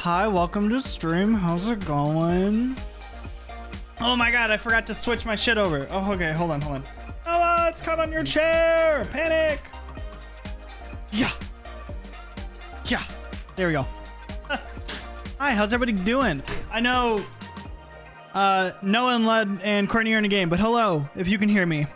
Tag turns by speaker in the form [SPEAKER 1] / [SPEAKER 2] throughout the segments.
[SPEAKER 1] Hi, welcome to stream. How's it going? Oh my god, I forgot to switch my shit over. Oh, okay, hold on. Oh, it's caught on your chair. Panic. Yeah. There we go. Hi, how's everybody doing? I know Noah and Led and Courtney are in a game, but hello, if you can hear me.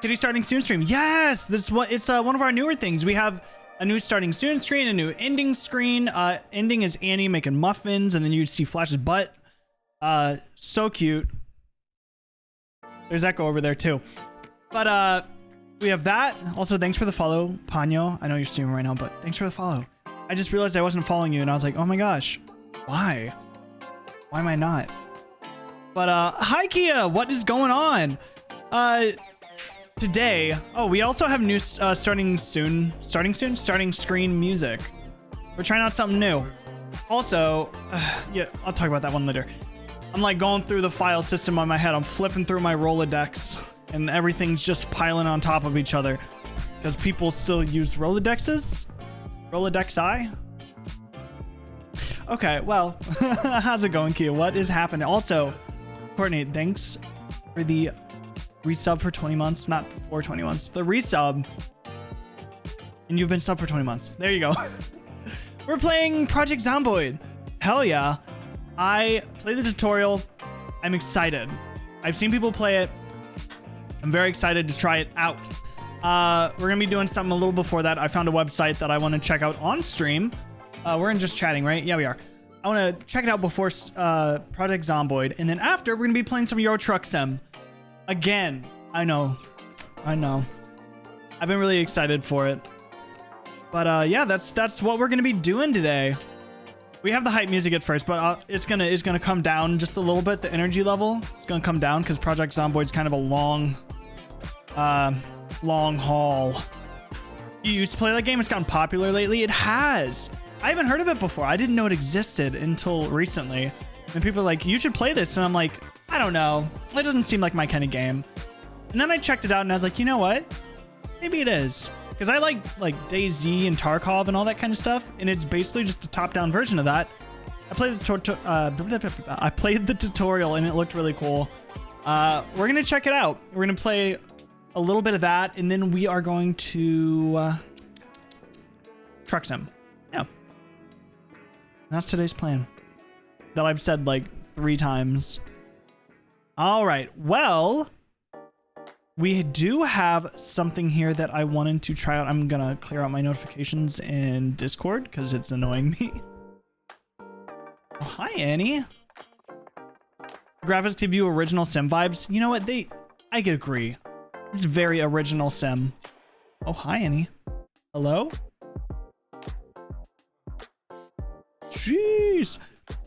[SPEAKER 1] Kitty starting soon stream. Yes, this is what it's one of our newer things. We have a new starting soon screen, a new ending screen. Ending is Annie making muffins, and then you see Flash's butt. So cute. There's Echo over there too. But we have that. Also, thanks for the follow, Panyo. I know you're streaming right now, but thanks for the follow. I just realized I wasn't following you, and I was like, oh my gosh, why? Why am I not? But hi Kia, what is going on? Today, oh, we also have new starting screen music. We're trying out something new. Also, yeah, I'll talk about that one later. I'm like going through the file system on my head. I'm flipping through my Rolodex, and everything's just piling on top of each other because people still use Rolodexes. Rolodex-I? Okay, well, how's it going, Kia? What is happening? Also, Courtney, thanks for the resub for 20 months, not for 20 months. The resub, and you've been sub for 20 months. There you go. We're playing Project Zomboid. Hell yeah. I played the tutorial. I'm excited. I've seen people play it. I'm very excited to try it out. We're gonna be doing something a little before that. I found a website that I want to check out on stream. We're in just chatting, right? Yeah, we are. I want to check it out before Project Zomboid, and then after we're gonna be playing some Euro Truck Sim. Again, I know. I've been really excited for it. But yeah, that's what we're gonna be doing today. We have the hype music at first, but it's gonna come down just a little bit. The energy level is gonna come down because Project Zomboid's kind of a long haul. You used to play that game? It's gotten popular lately. It has. I haven't heard of it before. I didn't know it existed until recently. And people are like, you should play this. And I'm like, I don't know. It doesn't seem like my kind of game. And then I checked it out and I was like, you know what? Maybe it is. Because I like DayZ and Tarkov and all that kind of stuff. And it's basically just a top-down version of that. I played the tutorial and it looked really cool. We're going to check it out. We're going to play a little bit of that. And then we are going to truck sim. Yeah. That's today's plan. That I've said like 3 times. All right, well, we do have something here that I wanted to try out. I'm gonna clear out my notifications in Discord because it's annoying me. Oh, hi, Annie. Graphics give you original sim vibes. You know what? I could agree. It's very original sim. Oh, hi, Annie. Hello? Jeez.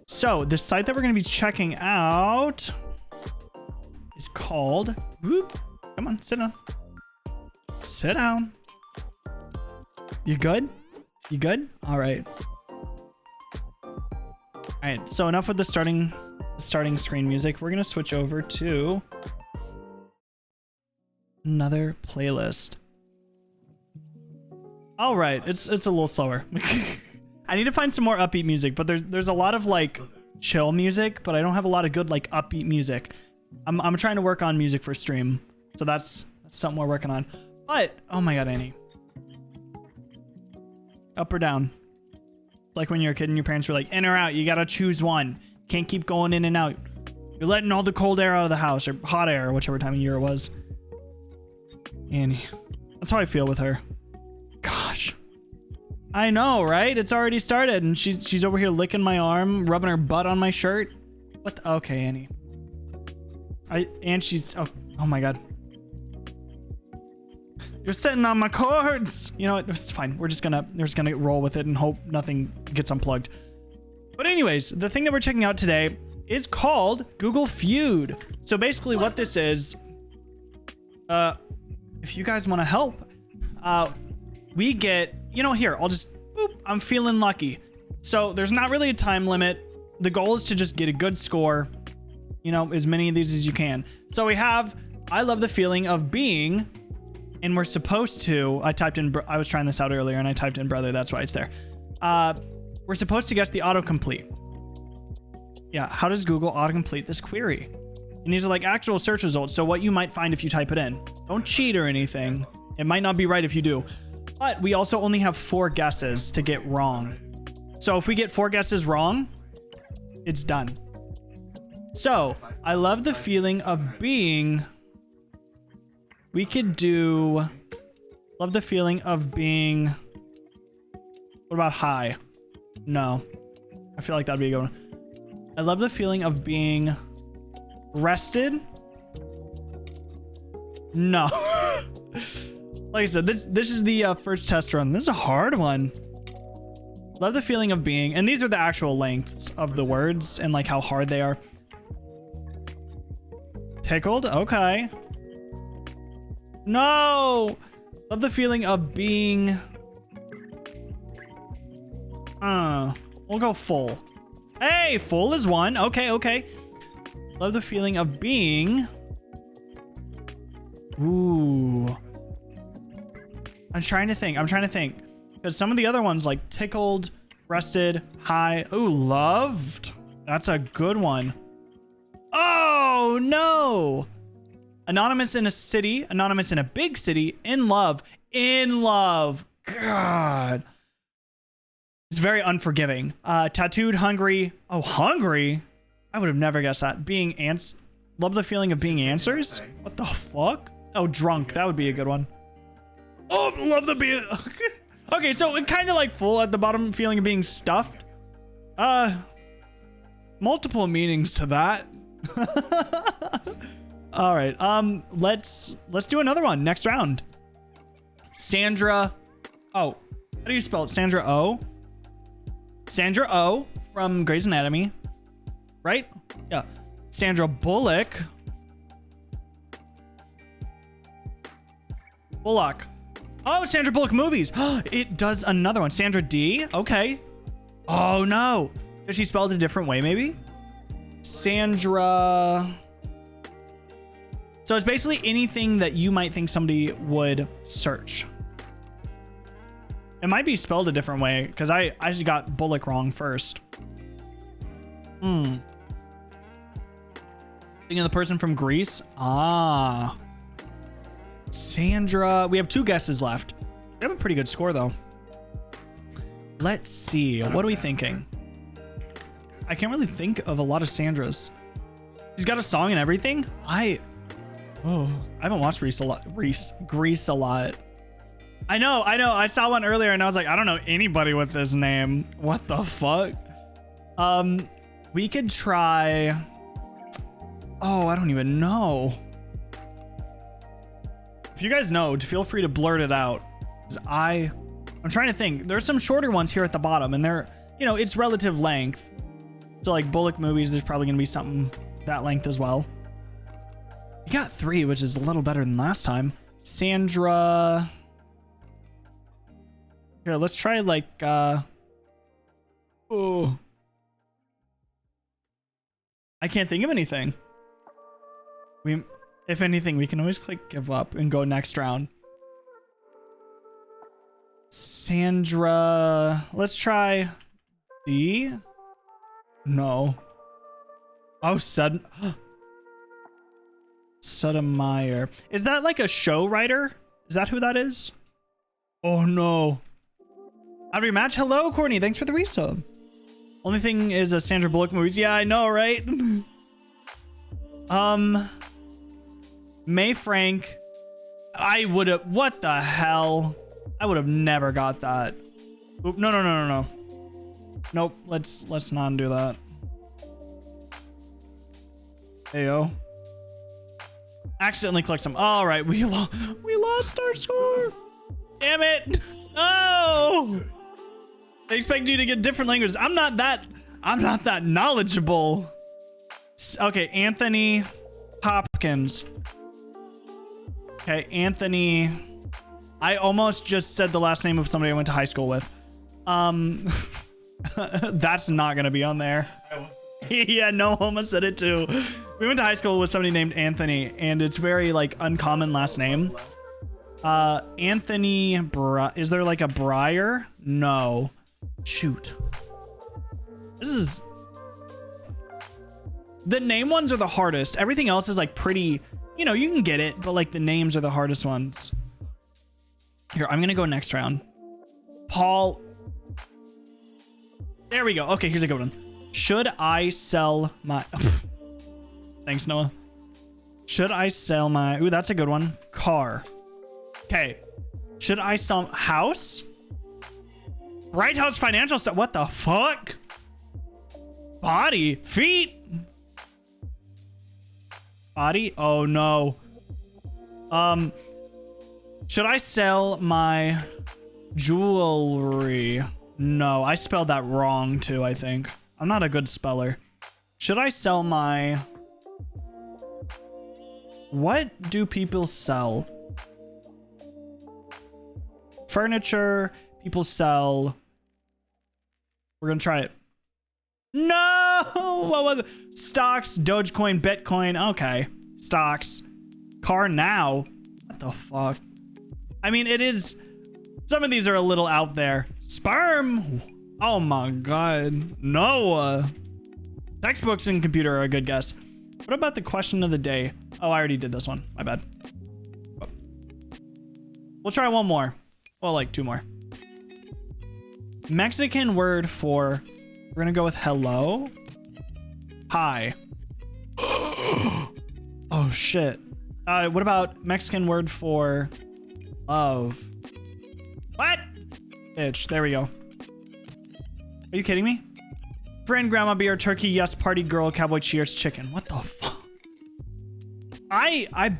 [SPEAKER 1] So the site that we're going to be checking out is called, whoop, come on, sit down. Sit down. You good? You good? All right. All right. So enough with the starting screen music. We're going to switch over to another playlist. All right. It's a little slower. I need to find some more upbeat music, but there's a lot of like chill music, but I don't have a lot of good like upbeat music. I'm trying to work on music for stream, so that's something we're working on. But oh my god, Annie, up or down? Like when you're a kid and your parents were like, in or out, you gotta choose one. Can't keep going in and out. You're letting all the cold air out of the house, or hot air, or whichever time of year it was. Annie, that's how I feel with her. Gosh. I know, right? It's already started, and she's over here licking my arm, rubbing her butt on my shirt. What? Okay, Annie. And she's oh my god. You're sitting on my cords. You know what? It's fine. We're just gonna roll with it and hope nothing gets unplugged. But anyways, the thing that we're checking out today is called Google Feud. So basically, what this is, if you guys want to help, we get. You know, here, I'll just, boop, I'm feeling lucky. So there's not really a time limit. The goal is to just get a good score, you know, as many of these as you can. So we have, I love the feeling of being, and we're supposed to, I was trying this out earlier and I typed in brother, that's why it's there. We're supposed to guess the autocomplete. Yeah, how does Google autocomplete this query? And these are like actual search results, so what you might find if you type it in. Don't cheat or anything. It might not be right if you do. But we also only have 4 guesses to get wrong. So if we get 4 guesses wrong, it's done. So, I love the feeling of being... We could do... Love the feeling of being... What about high? No. I feel like that'd be a good one. I love the feeling of being... Rested? No. Like I said, this is the first test run. This is a hard one. Love the feeling of being... And these are the actual lengths of the words and like how hard they are. Tickled? Okay. No! Love the feeling of being... We'll go full. Hey, full is 1. Okay, okay. Love the feeling of being... Ooh. I'm trying to think. Because some of the other ones like tickled, rested, high. Ooh, loved. That's a good one. Oh, no. Anonymous in a city. Anonymous in a big city. In love. In love. God. It's very unforgiving. Tattooed, hungry. Oh, hungry? I would have never guessed that. Being ants. Love the feeling of being answers. What the fuck? Oh, drunk. That would be a good one. Oh, love the being. Okay, so it kind of like full at the bottom, feeling of being stuffed. Multiple meanings to that. All right. Let's do another one. Next round. Sandra. Oh, how do you spell it? Sandra Oh. Sandra Oh from Grey's Anatomy. Right? Yeah. Sandra Bullock. Bullock. Oh, Sandra Bullock movies. It does another one. Sandra D. Okay. Oh, no. Does she spell it a different way, maybe? Sandra. So it's basically anything that you might think somebody would search. It might be spelled a different way because I just got Bullock wrong first. Thinking of the person from Greece. Ah. Sandra. We have 2 guesses left. We have a pretty good score though. Let's see. What are we thinking? I can't really think of a lot of Sandras. She's got a song and everything. I haven't watched Grease a lot. I know. I saw one earlier and I was like, I don't know anybody with this name. What the fuck? We could try. Oh, I don't even know. If you guys know, feel free to blurt it out. 'Cause I'm trying to think. There's some shorter ones here at the bottom, and they're, you know, it's relative length. So like Bullock movies, there's probably gonna be something that length as well. You got 3, which is a little better than last time. Sandra. Here, let's try like oh. I can't think of anything. If anything, we can always click give up and go next round. Sandra. Let's try D. No. Oh, Sotomayor. Is that like a show writer? Is that who that is? Oh no. Out of your match? Hello, Courtney. Thanks for the resub. Only thing is a Sandra Bullock movies. Yeah, I know, right? May Frank. I would have. What the hell? I would have never got that. Oop, no. Nope. Let's not do that. Ayo. Accidentally clicked some. All right, we lost our score. Damn it! No. They expect you to get different languages. I'm not that knowledgeable. Okay, Anthony Hopkins. Okay, Anthony. I almost just said the last name of somebody I went to high school with. That's not gonna be on there. Yeah, no, almost said it too. We went to high school with somebody named Anthony, and it's very like uncommon last name. Anthony. Is there like a Breyer? No. Shoot. This is... The name ones are the hardest. Everything else is like pretty, you know, you can get it, but like the names are the hardest ones. Here, I'm gonna go next round. Paul. There we go. Okay, here's a good one. Should I sell my... Thanks, Noah. Should I sell my... Ooh, that's a good one. Car. Okay. Should I sell... House? Bright House Financial stuff. What the fuck? Body. Feet. Body? Oh no. Should I sell my jewelry? No, I spelled that wrong too, I think. I'm not a good speller. Should I sell my... What do people sell? Furniture. People sell... We're gonna try it. No! What was it? Stocks, Dogecoin, Bitcoin. Okay. Stocks. Car now. What the fuck? I mean, it is... Some of these are a little out there. Sperm. Oh my god. Noah. Textbooks and computer are a good guess. What about the question of the day? Oh, I already did this one. My bad. We'll try one more. Well, like two more. Mexican word for... We're gonna go with hello. Hi. Oh shit. What about Mexican word for love? What? Bitch, there we go. Are you kidding me? Friend, grandma, beer, turkey, yes, party, girl, cowboy, cheers, chicken. What the fuck? I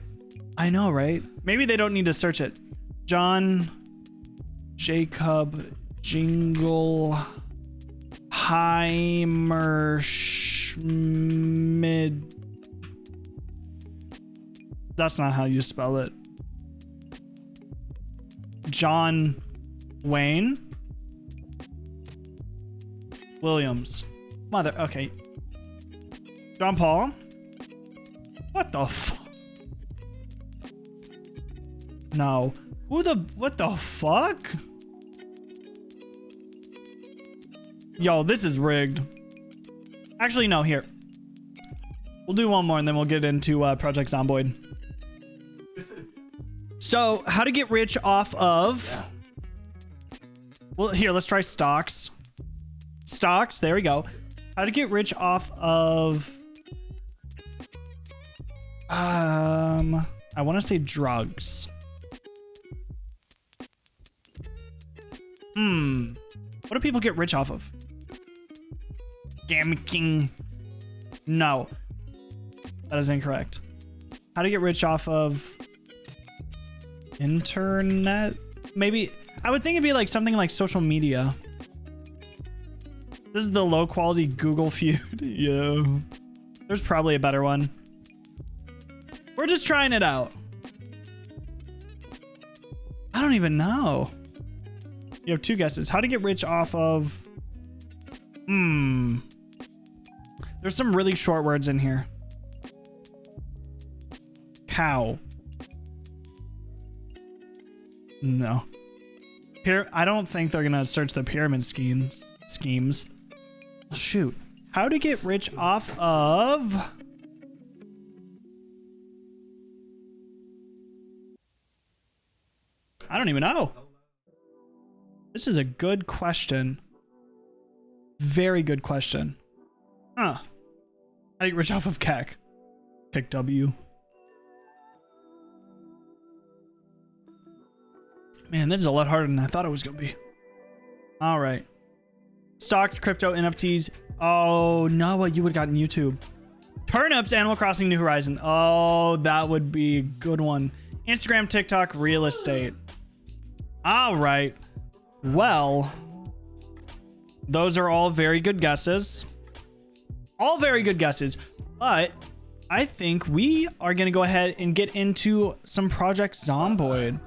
[SPEAKER 1] know, right? Maybe they don't need to search it. John, Jacob, Jingle, Heimerschmid. That's not how you spell it. John Wayne Williams. Mother. Okay. John Paul. What the fuck? No. Who the... What the fuck? Yo, this is rigged. Actually, no, here. We'll do one more and then we'll get into Project Zomboid. So, how to get rich off of... Well, here, let's try stocks. Stocks, there we go. How to get rich off of... I want to say drugs. What do people get rich off of? Gambling. No. That is incorrect. How to get rich off of... Internet? Maybe... I would think it'd be like something like social media. This is the low quality Google Feud. Yeah. There's probably a better one. We're just trying it out. I don't even know. You have two guesses. How to get rich off of... There's some really short words in here. Cow. No. I don't think they're gonna search the pyramid schemes. Oh, shoot. How to get rich off of... I don't even know. This is a good question. Very good question. Huh. How to get rich off of CAC? Pick W. Man, this is a lot harder than I thought it was going to be. All right. Stocks, crypto, NFTs. Oh, Noah, you would have gotten YouTube. Turnips, Animal Crossing, New Horizon. Oh, that would be a good one. Instagram, TikTok, real estate. All right. Well, those are all very good guesses. All very good guesses. But I think we are going to go ahead and get into some Project Zomboid.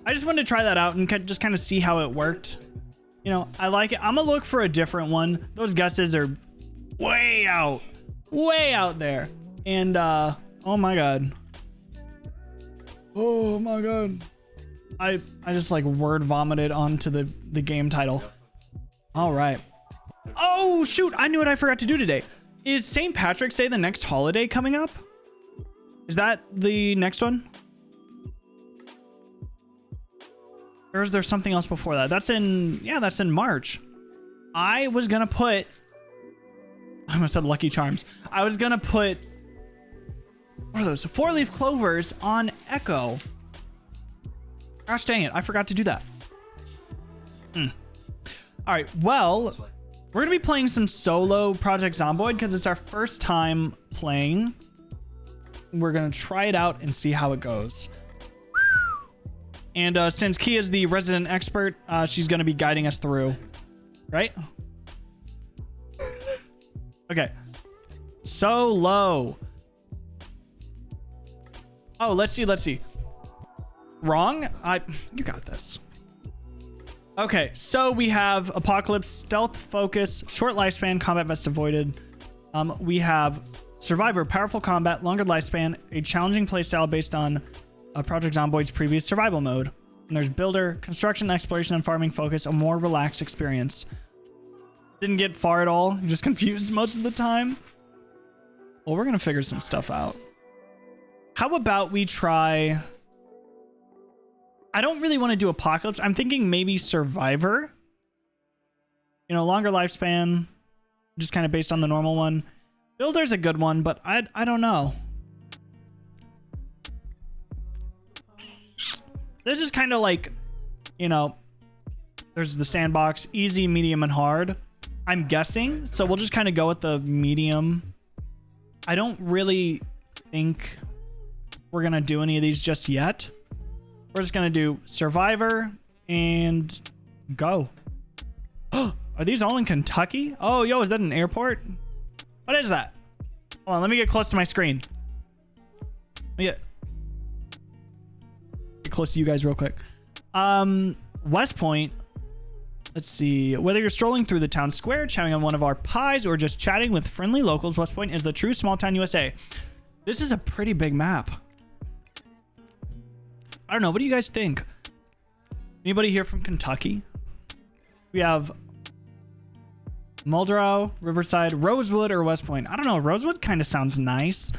[SPEAKER 1] I just wanted to try that out and just kind of see how it worked. You know, I like it. I'm gonna look for a different one. Those guesses are way out there. And oh my god. Oh my god. I just like word vomited onto the game title. All right. Oh, shoot. I knew what I forgot to do today. Is St. Patrick's Day the next holiday coming up? Is that the next one? Or is there something else before that? That's in March. I was going to put, I almost said Lucky Charms. I was going to put, what are those? 4-leaf clovers on Echo. Gosh dang it. I forgot to do that. All right. Well, we're going to be playing some solo Project Zomboid because it's our first time playing. We're going to try it out and see how it goes. And since Key is the resident expert, she's going to be guiding us through. Right? Okay. Solo. Oh, let's see. Wrong? You got this. Okay, so we have Apocalypse, Stealth, Focus, Short Lifespan, Combat Best Avoided. We have Survivor, Powerful Combat, Longer Lifespan, a challenging playstyle based on Project Zomboid's previous survival mode. And there's Builder, Construction, Exploration, and Farming Focus, a more relaxed experience. Didn't get far at all. You're just confused most of the time. Well, we're going to figure some stuff out. How about we try... I don't really want to do Apocalypse. I'm thinking maybe Survivor. You know, longer lifespan, just kind of based on the normal one. Builder's a good one, but I don't know. This is kind of like, you know, there's the sandbox, easy, medium, and hard. I'm guessing, so we'll just kind of go with the medium. I don't really think we're going to do any of these just yet. We're just going to do Survivor and go. Are these all in Kentucky? Oh, yo, is that an airport? What is that? Hold on, let me get close to my screen. Let me get close to you guys real quick. West Point. Let's see. Whether you're strolling through the town square, chowing on one of our pies, or just chatting with friendly locals, West Point is the true small town USA. This is a pretty big map. I don't know. What do you guys think? Anybody here from Kentucky? We have Muldrow, Riverside, Rosewood, or West Point. I don't know. Rosewood kind of sounds nice.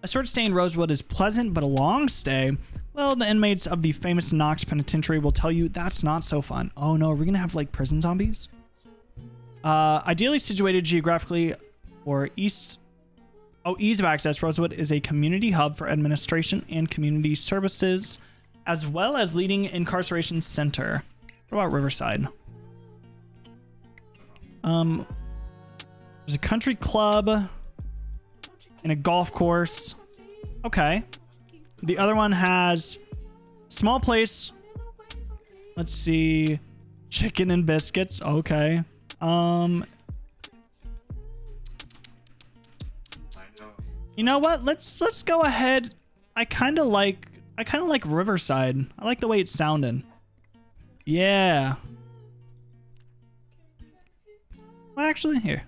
[SPEAKER 1] A short stay in Rosewood is pleasant, but a long stay, well, the inmates of the famous Knox Penitentiary will tell you that's not so fun. Oh no, are we gonna have like prison zombies? Ideally situated geographically for ease of access, Rosewood is a community hub for administration and community services, as well as leading incarceration center. What about Riverside? There's a country club and a golf course. Okay. The other one has small place. Let's see. Chicken and biscuits. Okay. You know what? Let's go ahead. I kind of like Riverside. I like the way it's sounding. Yeah. Well, actually, here.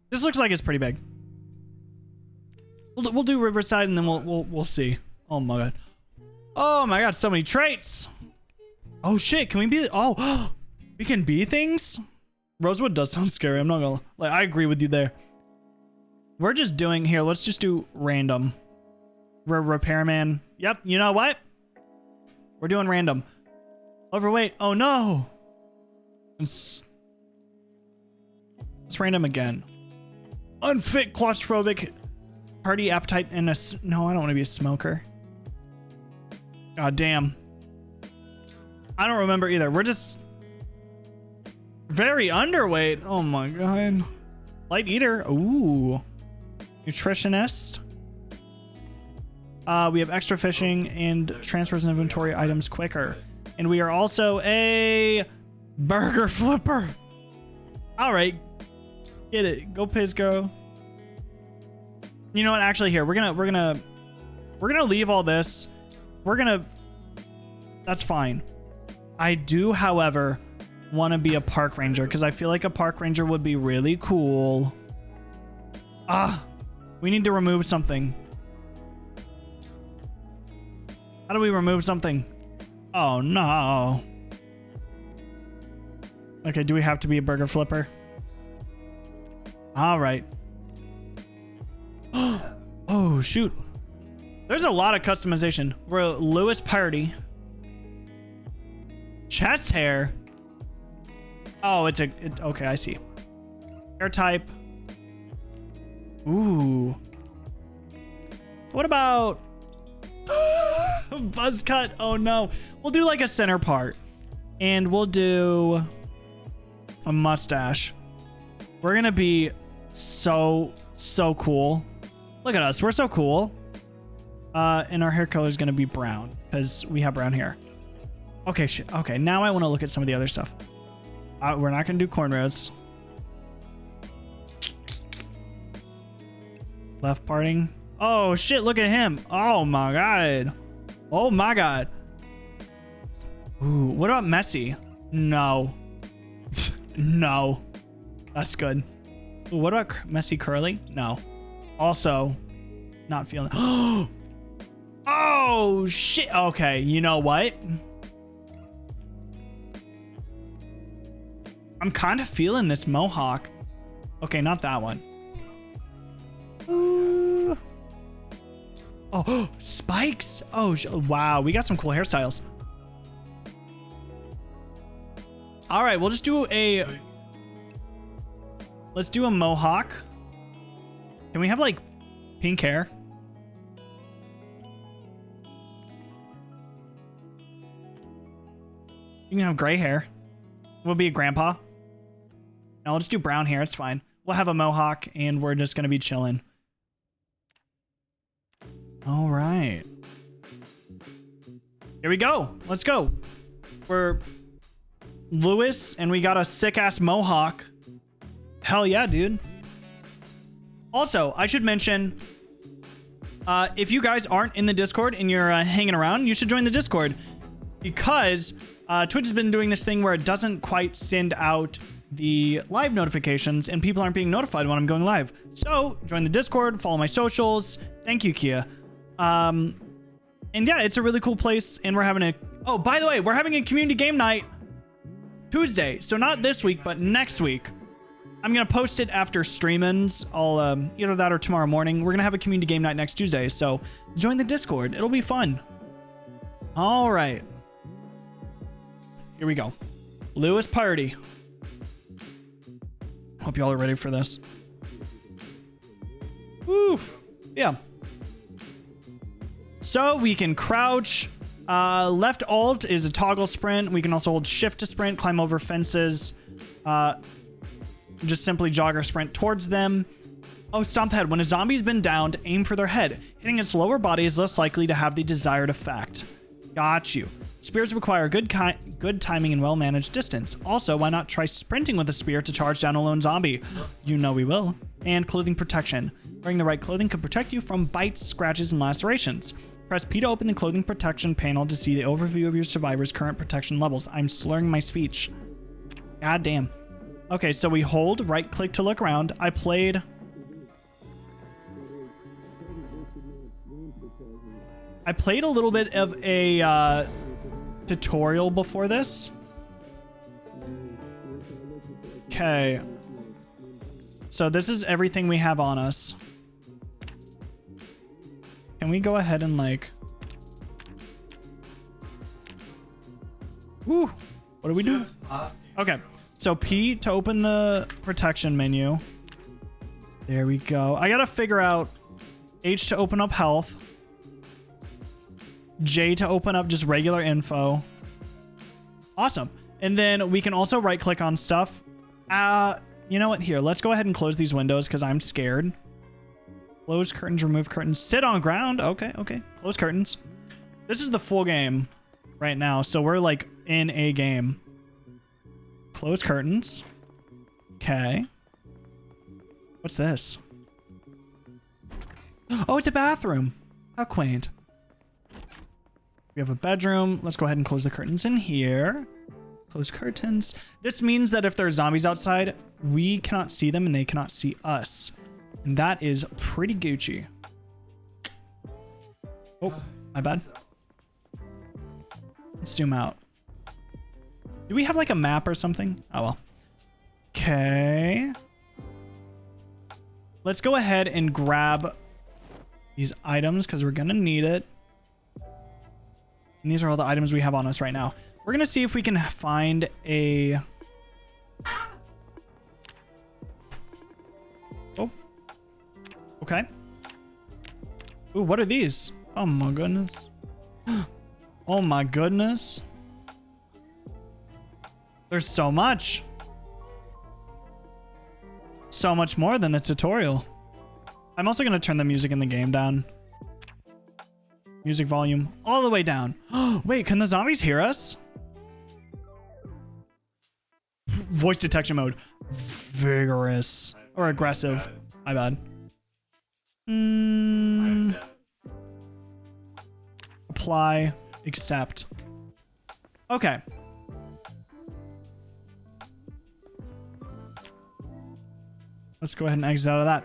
[SPEAKER 1] This looks like it's pretty big. We'll do Riverside and then we'll see. Oh my god. Oh my god, so many traits. Oh shit, can we be? Oh, we can be things? Rosewood does sound scary. I'm not gonna, like, I agree with you there. We're just doing here. Let's just do random. Repairman. Yep. You know what? We're doing random. Overweight. Oh no. Let's random again. Unfit, claustrophobic, party appetite, and no, I don't want to be a smoker. God damn. I don't remember either. We're just very underweight. Oh my god. Light eater. Ooh. Nutritionist. We have extra fishing and transfers inventory items quicker. And we are also a burger flipper. All right. Get it. Go Pisco. You know what? Actually, here, we're gonna leave all this. That's fine. I do, however, want to be a park ranger because I feel like a park ranger would be really cool. We need to remove something. How do we remove something? Oh no. Okay, do we have to be a burger flipper? All right. Oh, shoot. There's a lot of customization. We're Lewis Party. Chest hair. Oh, okay, I see. Hair type. Ooh. What about buzz cut? Oh no. We'll do like a center part. And we'll do a mustache. We're gonna be so cool. Look at us, we're so cool. And our hair color is gonna be brown because we have brown hair. Okay, okay, now I wanna look at some of the other stuff. We're not gonna do cornrows. Left parting. Oh shit, look at him. Oh my god. Oh my god. Ooh, what about messy? No. No. That's good. Ooh, what about messy curly? No. Also, not feeling. Oh shit. Okay, you know what? I'm kind of feeling this mohawk. Okay, not that one. Ooh. Oh, spikes. Oh, wow. We got some cool hairstyles. All right, we'll just do a... Let's do a mohawk. Can we have like pink hair? You can have gray hair. We'll be a grandpa. No, I'll just do brown hair. It's fine. We'll have a mohawk and we're just going to be chilling. All right. Here we go. Let's go. We're Lewis and we got a sick ass mohawk. Hell yeah, dude. Also, I should mention, if you guys aren't in the Discord and you're hanging around, you should join the Discord because Twitch has been doing this thing where it doesn't quite send out the live notifications and people aren't being notified when I'm going live. So join the Discord, follow my socials. Thank you, Kia. And yeah, it's a really cool place and we're having a, oh, by the way, we're having a community game night Tuesday. So not this week, but next week. I'm going to post it after streamings. I'll either that or tomorrow morning. We're going to have a community game night next Tuesday. So join the Discord. It'll be fun. All right. Here we go. Lewis Party. Hope y'all are ready for this. Oof. Yeah. So we can crouch. Left alt is a toggle sprint. We can also hold shift to sprint, climb over fences. Just simply jog or sprint towards them. Oh, stomp the head. When a zombie's been downed, aim for their head. Hitting its lower body is less likely to have the desired effect. Got you. Spears require good timing and well-managed distance. Also, why not try sprinting with a spear to charge down a lone zombie? You know we will. And clothing protection. Wearing the right clothing can protect you from bites, scratches, and lacerations. Press P to open the clothing protection panel to see the overview of your survivor's current protection levels. I'm slurring my speech. God damn. Okay, so we hold right click to look around. I played a little bit of a tutorial before this. Okay. So this is everything we have on us. Can we go ahead and like... Woo! What do we do? Okay. So P to open the protection menu. There we go. I gotta figure out H to open up health. J to open up just regular info. Awesome. And then we can also right click on stuff. You know what? Here, let's go ahead and close these windows because I'm scared. Close curtains, remove curtains, sit on ground. Okay, okay. Close curtains. This is the full game right now. So we're like in a game. Close curtains. Okay. What's this? Oh, it's a bathroom. How quaint. We have a bedroom. Let's go ahead and close the curtains in here. Close curtains. This means that if there are zombies outside, we cannot see them and they cannot see us. And that is pretty Gucci. Oh, my bad. Let's zoom out. Do we have like a map or something? Oh well. Okay. let's go ahead and grab these items because we're gonna need it. And these are all the items we have on us right now. We're gonna see if we can find a... Oh. Okay. Ooh, what are these? Oh my goodness. Oh my goodness. There's so much. So much more than the tutorial. I'm also gonna turn the music in the game down. Music volume all the way down. Wait, can the zombies hear us? Voice detection mode. Vigorous. Or aggressive. My bad. Apply. Accept. Okay. Let's go ahead and exit out of that.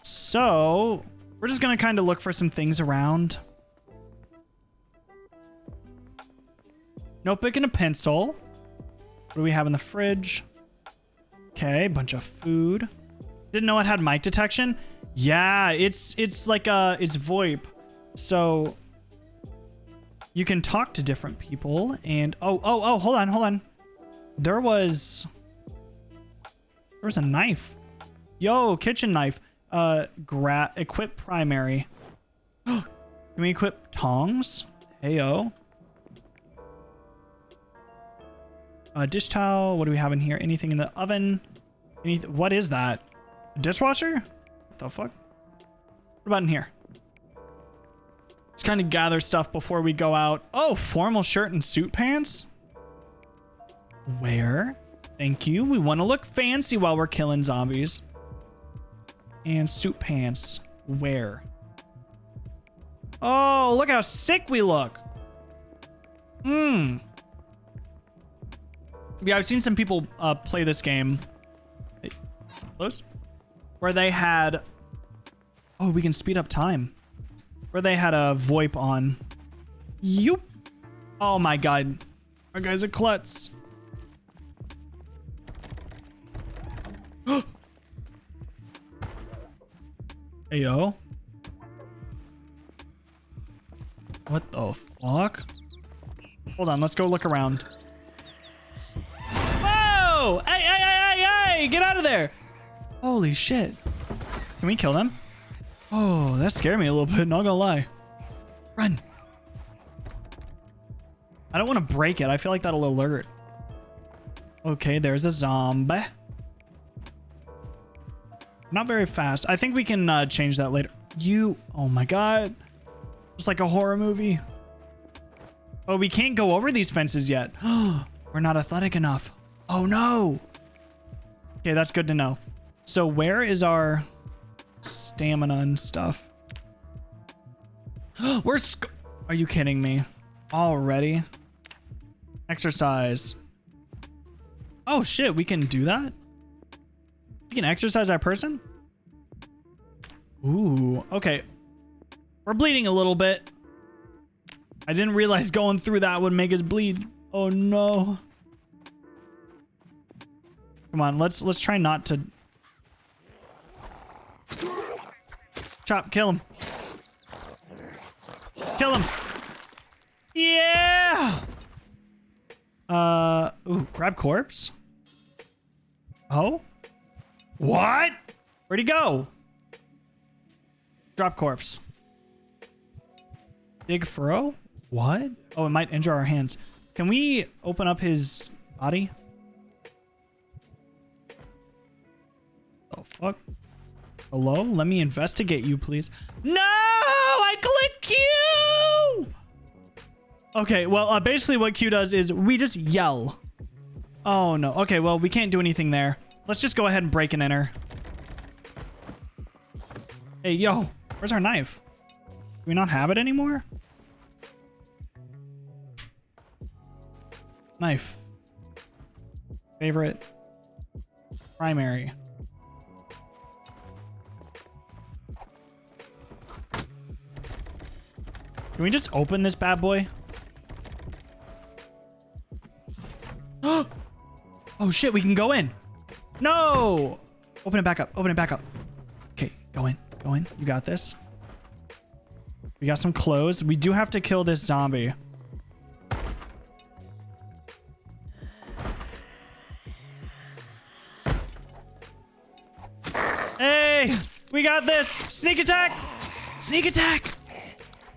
[SPEAKER 1] So, we're just gonna kind of look for some things around. Notebook and a pencil. What do we have in the fridge? Okay, bunch of food. Didn't know it had mic detection. Yeah, it's like it's VoIP. So you can talk to different people and oh, hold on. There was a knife. Yo, kitchen knife. Equip primary. Can we equip tongs? Heyo. Dish towel. What do we have in here? Anything in the oven? What is that? A dishwasher? What the fuck? What about in here? Let's kind of gather stuff before we go out. Oh, formal shirt and suit pants? Where? Thank you. We want to look fancy while we're killing zombies. And suit pants. Where? Oh, look how sick we look. Yeah, I've seen some people play this game. Hey, close? Where they had... Oh, we can speed up time. Where they had a VoIP on. Yoop. Oh my god. Our guy's a klutz. Hey, yo. What the fuck? Hold on, let's go look around. Whoa! Hey! Get out of there! Holy shit. Can we kill them? Oh, that scared me a little bit, not gonna lie. Run. I don't want to break it. I feel like that'll alert. Okay, there's a zombie. Not very fast. I think we can change that later. Oh my god. It's like a horror movie. Oh, we can't go over these fences yet. We're not athletic enough. Oh no. Okay, that's good to know. So where is our stamina and stuff? Are you kidding me? Already? Exercise. Oh shit, we can do that? We can exercise our person? Ooh, okay. We're bleeding a little bit. I didn't realize going through that would make us bleed. Oh no. Come on, let's try not to. Chop, kill him. Kill him. Yeah. Ooh, grab corpse. Oh. What? Where'd he go? Drop corpse. Dig furrow? What? Oh, it might injure our hands. Can we open up his body? Oh, fuck. Hello? Let me investigate you, please. No! I clicked Q! Okay, well, basically what Q does is we just yell. Oh, no. Okay, well, we can't do anything there. Let's just go ahead and break and enter. Hey, yo. Where's our knife? Do we not have it anymore? Knife. Favorite. Primary. Can we just open this bad boy? Oh shit, we can go in. No! Open it back up. Open it back up. Okay, Go in. Go in. You got this. We got some clothes. We do have to kill this zombie. Hey! We got this! Sneak attack! Sneak attack!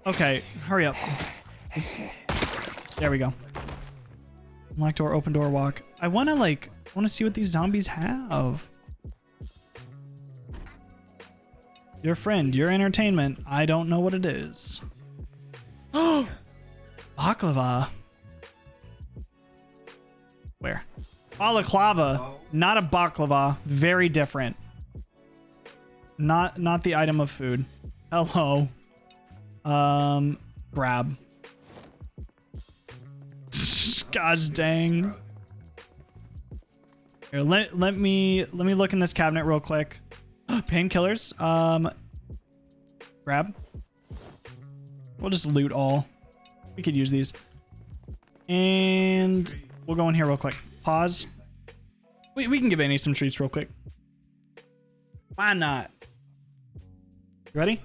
[SPEAKER 1] Okay, hurry up. There we go. Locked door, open door, walk. I want to see what these zombies have. Your friend, your entertainment. I don't know what it is. Oh! Baklava. Where? Balaclava. Not a baklava. Very different. Not the item of food. Hello. Grab. Gosh dang. Here, let me look in this cabinet real quick. Painkillers. Grab. We'll just loot all. We could use these. And we'll go in here real quick. Pause. We can give Annie some treats real quick. Why not? You ready?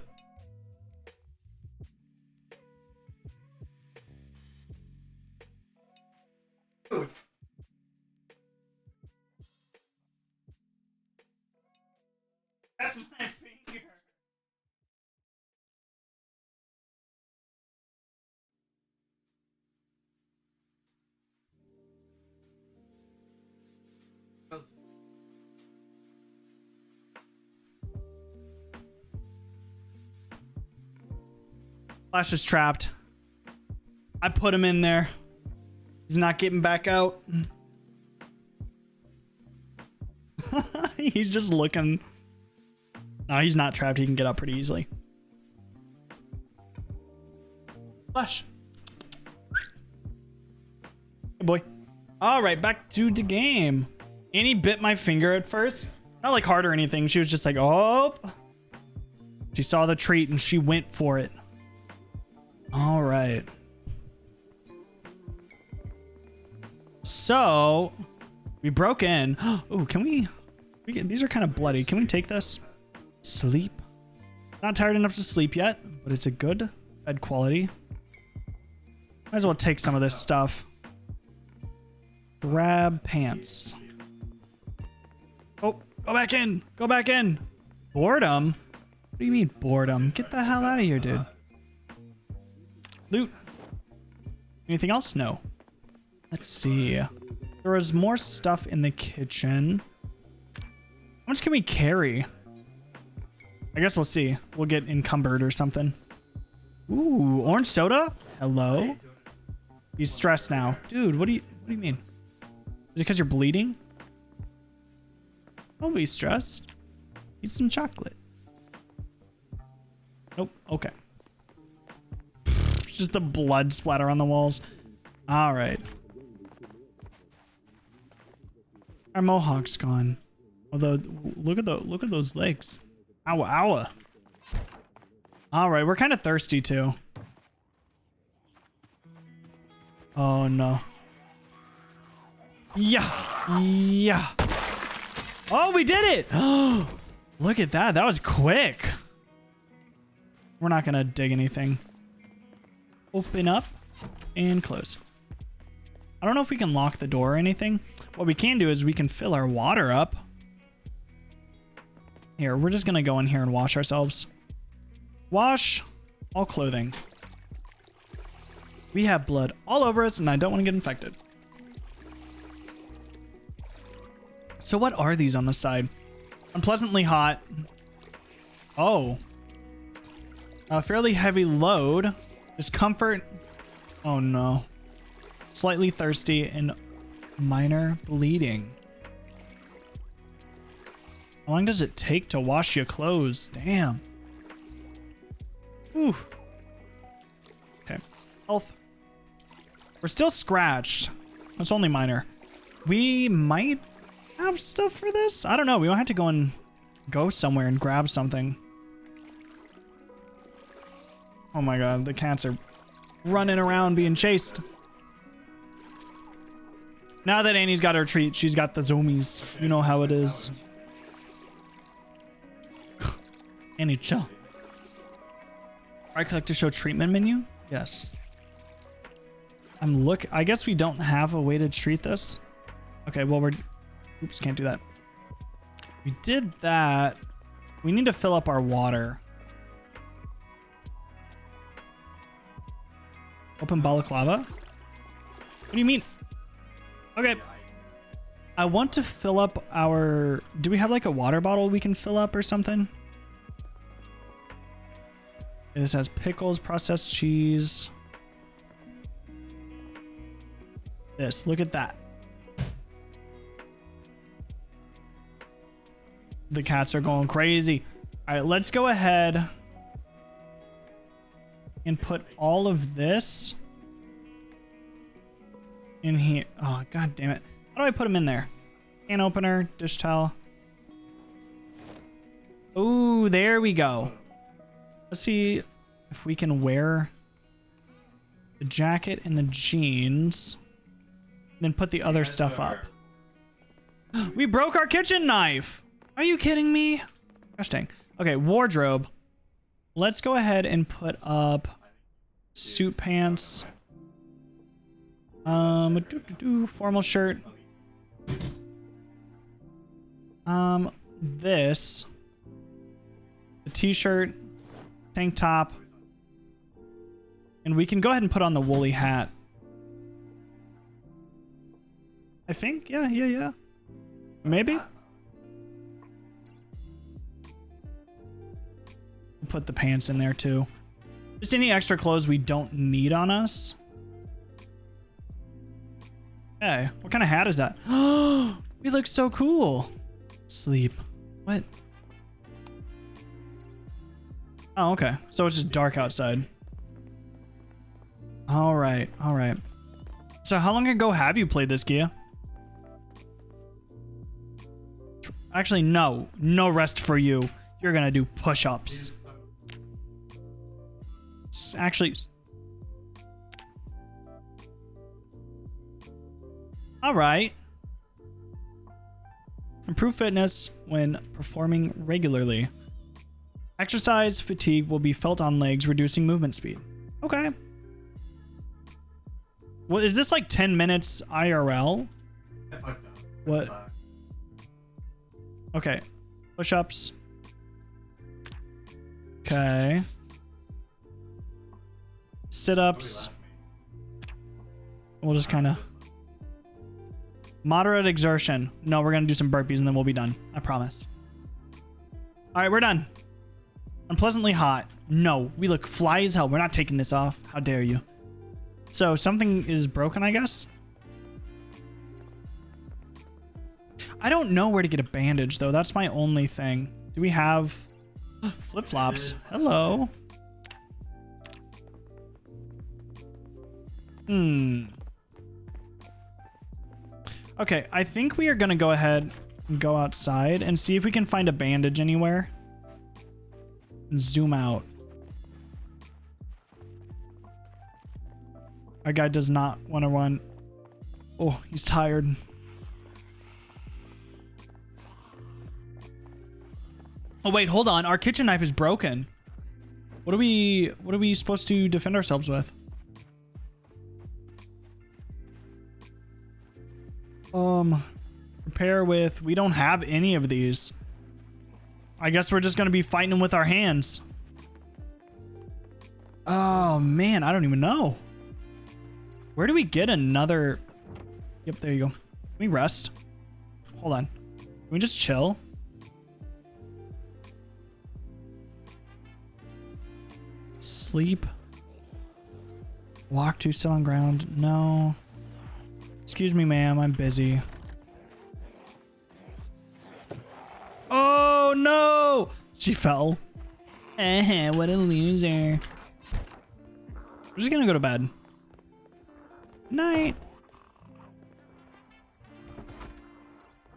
[SPEAKER 1] That's my finger. Flash is trapped. I put him in there. He's not getting back out. He's just looking. No, he's not trapped. He can get up pretty easily. Flash. Good boy. All right, back to the game. Annie bit my finger at first. Not like hard or anything. She was just like, oh. She saw the treat and she went for it. All right. So we broke in. Oh, can we get, these are kind of bloody. Can we take this? Sleep. Not tired enough to sleep yet, but it's a good bed quality. Might as well take some of this stuff. Grab pants. Oh, go back in. Go back in. Boredom? What do you mean boredom? Get the hell out of here, dude. Loot. Anything else? No. Let's see. There was more stuff in the kitchen. How much can we carry? I guess we'll see. We'll get encumbered or something. Ooh, orange soda? Hello? He's stressed now. Dude, what do you mean? Is it because you're bleeding? Don't be stressed. Eat some chocolate. Nope. Okay. Just the blood splatter on the walls. All right. Our mohawk's gone. Although, look at those legs. Ow, ow. All right, we're kind of thirsty too. Oh no. Yeah, yeah. Oh, we did it! Oh, look at that. That was quick. We're not gonna dig anything. Open up and close. I don't know if we can lock the door or anything. What we can do is we can fill our water up. Here, we're just gonna go in here and wash ourselves. Wash all clothing. We have blood all over us and I don't want to get infected. So what are these on the side? Unpleasantly hot. Oh. A fairly heavy load. Discomfort. Oh no. Slightly thirsty and minor bleeding. How long does it take to wash your clothes? Damn. Whew. Okay. Health. We're still scratched. It's only minor. We might have stuff for this? I don't know. We might have to go somewhere and grab something. Oh my god, the cats are running around being chased. Now that Annie's got her treat, she's got the zoomies. You know how it is. Annie, chill. Right click to show treatment menu? Yes. I guess we don't have a way to treat this. Okay, well oops, can't do that. We did that. We need to fill up our water. Open balaclava? What do you mean? Okay. I want to fill up our... Do we have like a water bottle we can fill up or something? This has pickles, processed cheese. Look at that. The cats are going crazy. All right, let's go ahead and put all of this in here. Oh, god damn it. How do I put them in there? Can opener, dish towel. Ooh, there we go. Let's see if we can wear the jacket and the jeans, then put the other stuff up. We broke our kitchen knife. Are you kidding me? Gosh dang. Okay, wardrobe. Let's go ahead and put up suit pants. Formal shirt. This. The t-shirt, tank top. And we can go ahead and put on the woolly hat. I think, yeah. Maybe. Put the pants in there too. Just any extra clothes we don't need on us. Hey, what kind of hat is that? Oh, we look so cool. Sleep. What? Oh, okay. So it's just dark outside. All right. So how long ago have you played this, Gia? Actually, no. No rest for you. You're gonna do push-ups. Actually... Alright. Improve fitness when performing regularly. Exercise fatigue will be felt on legs, reducing movement speed. Okay. What is this, like 10 minutes IRL? What? Okay. Push-ups. Okay. Sit-ups. We'll just kind of... Moderate exertion. No, we're going to do some burpees and then we'll be done. I promise. All right, we're done. Unpleasantly hot. No, we look fly as hell. We're not taking this off. How dare you? So something is broken, I guess? I don't know where to get a bandage, though. That's my only thing. Do we have flip-flops? Hello. Okay, I think we are going to go ahead and go outside and see if we can find a bandage anywhere. And zoom out. Our guy does not want to run. Oh, he's tired. Oh, wait, hold on. Our kitchen knife is broken. What are we supposed to defend ourselves with? Prepare with... We don't have any of these. I guess we're just going to be fighting them with our hands. Oh, man. I don't even know. Where do we get another... Yep, there you go. Can we rest? Hold on. Can we just chill? Sleep. Walk to sit on ground. No. Excuse me, ma'am. I'm busy. Oh, no! She fell. What a loser. We're just gonna go to bed. Night.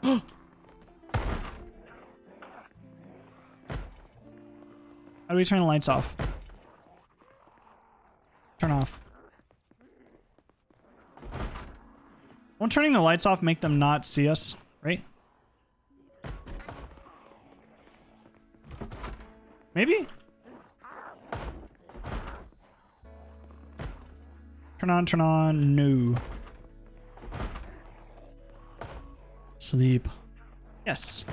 [SPEAKER 1] How do we turn the lights off? Turn off. Won't turning the lights off make them not see us, right? Maybe? Turn on, no. Sleep. Yes.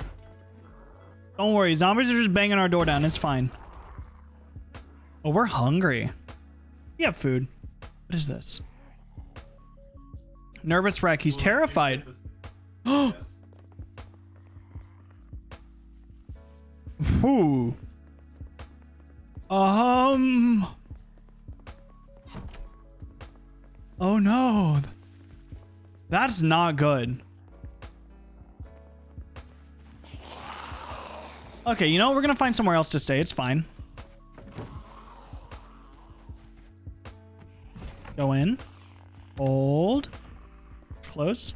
[SPEAKER 1] Don't worry, zombies are just banging our door down, it's fine. Oh, we're hungry. We have food. What is this? Nervous wreck, he's terrified. Oh! Ooh. Oh no. That's not good. Okay, you know, we're gonna find somewhere else to stay. It's fine. Go in. Hold. Close.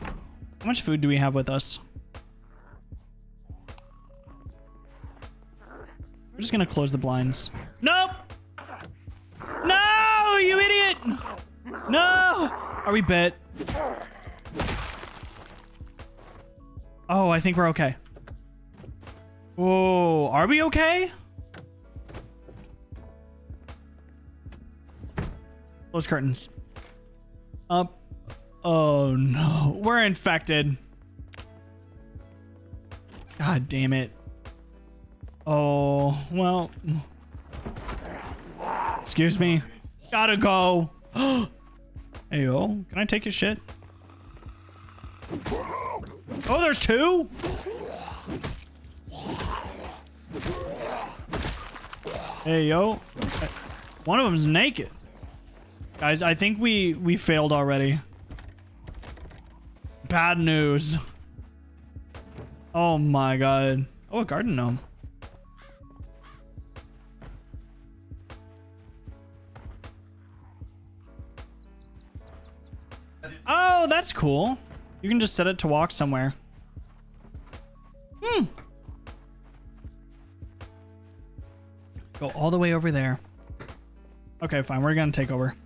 [SPEAKER 1] How much food do we have with us? We're just gonna close the blinds. Nope! No, you idiot! No! Are we bit? Oh, I think we're okay. Whoa, are we okay? Close curtains. Up. Oh no, we're infected. God damn it. Oh, well. Excuse me. Gotta go. Hey, yo, can I take your shit? Oh, there's two? Hey, yo. One of them's naked. Guys, I think we failed already. Bad news. Oh my god. Oh, a garden gnome. Oh, that's cool. You can just set it to walk somewhere. Hmm. Go all the way over there. Okay, fine. We're gonna take over.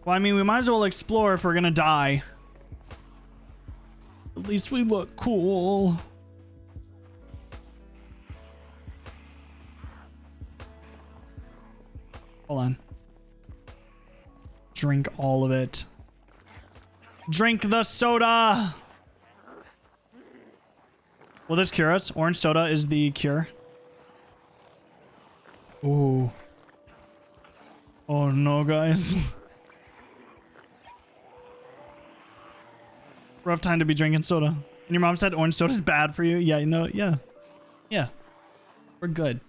[SPEAKER 1] Well, I mean, we might as well explore if we're gonna die. At least we look cool. Hold on. Drink all of it. Drink the soda! Will this cure us? Orange soda is the cure. Ooh. Oh no, guys. Rough time to be drinking soda. And your mom said orange soda is bad for you? Yeah, you know, yeah. Yeah. We're good.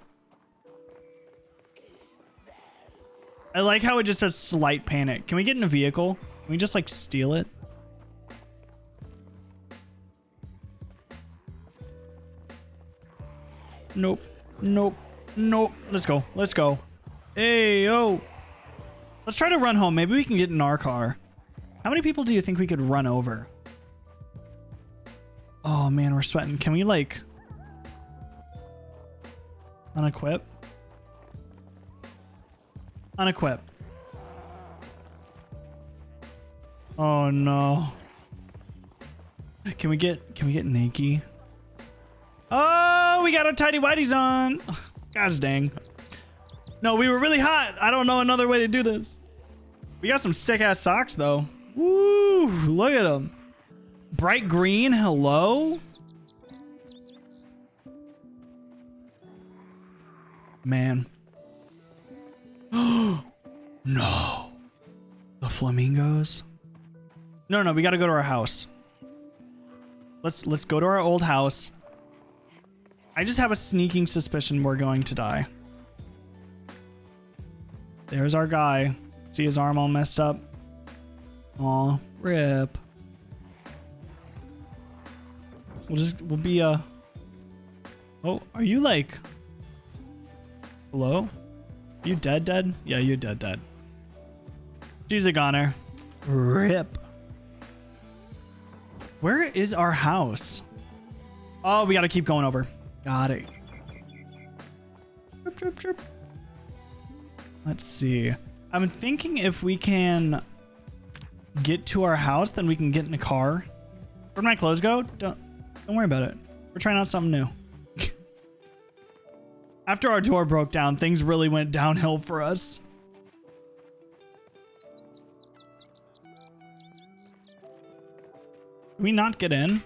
[SPEAKER 1] I like how it just says slight panic. Can we get in a vehicle? Can we just like steal it? Nope. Nope. Nope. Let's go. Let's go. Hey, yo. Let's try to run home. Maybe we can get in our car. How many people do you think we could run over? Oh man, we're sweating. Can we like unequip? Unequip. Oh no. Can we get naked? Oh, we got our tidy whities on. Gosh dang. No, we were really hot. I don't know another way to do this. We got some sick ass socks though. Woo, look at them. Bright green, hello? Man. No. The flamingos? No, we gotta go to our house. Let's go to our old house. I just have a sneaking suspicion we're going to die. There's our guy. See his arm all messed up? Aw, rip. We'll be oh, are you like, hello? Are you dead? Yeah, you're dead. She's a goner. Rip. Where is our house? Oh, we gotta keep going over. Got it. Trip. Let's see. I'm thinking if we can get to our house, then we can get in a car. Where'd my clothes go? Don't worry about it. We're trying out something new. After our door broke down, things really went downhill for us. Can we not get in?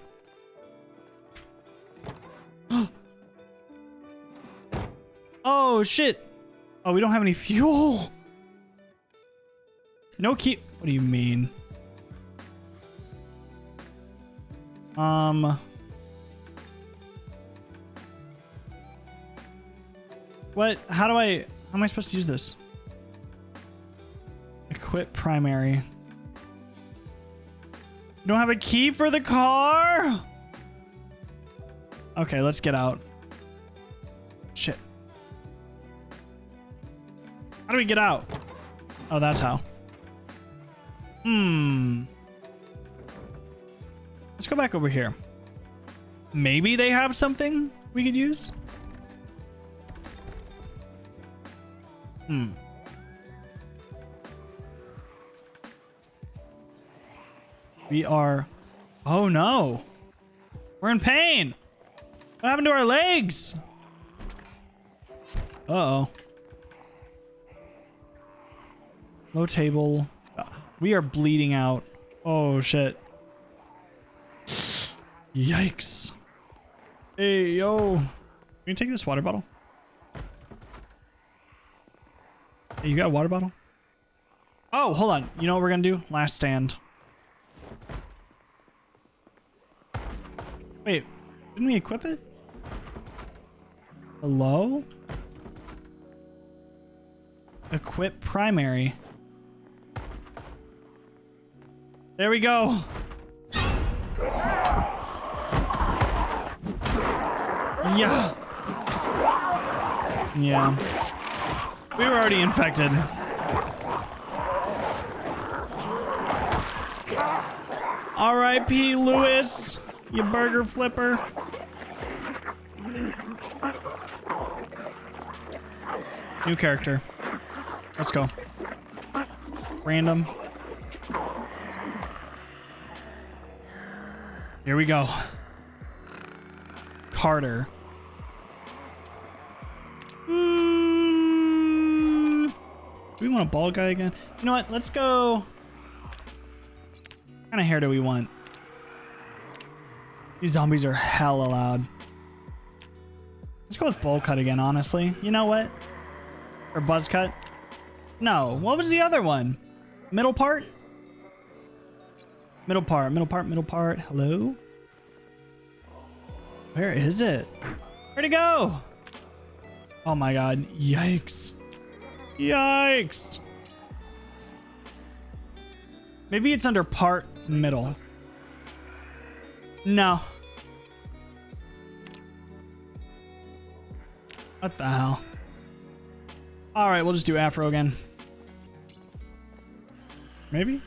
[SPEAKER 1] Oh, shit. Oh, we don't have any fuel. No key. What do you mean? What? How am I supposed to use this? Equip primary. You don't have a key for the car? Okay, let's get out. Shit. How do we get out? Oh, that's how. Let's go back over here. Maybe they have something we could use? We are... Oh no! We're in pain! What happened to our legs? Uh-oh. Low table. We are bleeding out. Oh shit. Yikes. Hey, yo. Can you take this water bottle? Hey, you got a water bottle? Oh, hold on. You know what we're gonna do? Last stand. Wait, didn't we equip it? Hello? Equip primary. There we go. Yeah. Yeah. We were already infected. R.I.P. Lewis, you burger flipper. New character. Let's go. Random. Here we go. Carter. Do we want a bald guy again? You know what? Let's go. What kind of hair do we want? These zombies are hella loud. Let's go with bowl cut again, honestly. You know what? Or buzz cut? No. What was the other one? Middle part? Middle part, middle part, middle part. Hello? Where is it? Where'd it go? Oh my god. Yikes. Yikes. Maybe it's under part middle. No. What the hell? Alright, we'll just do afro again. Maybe?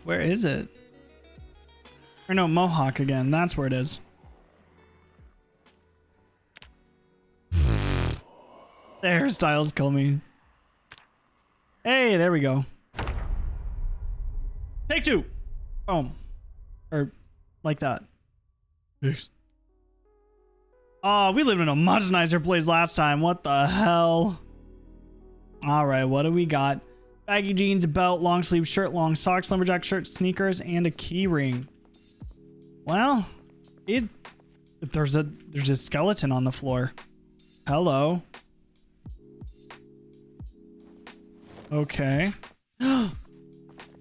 [SPEAKER 1] Where is it? Or no, mohawk again. That's where it is. The hairstyles kill me. Hey, there we go. Take two. Boom. Or like that. Oh, we lived in a much nicer place last time. What the hell? All right, what do we got? Baggy jeans, belt, long sleeve shirt, long socks, lumberjack shirt, sneakers, and a key ring. Well, there's a skeleton on the floor. Hello. Okay.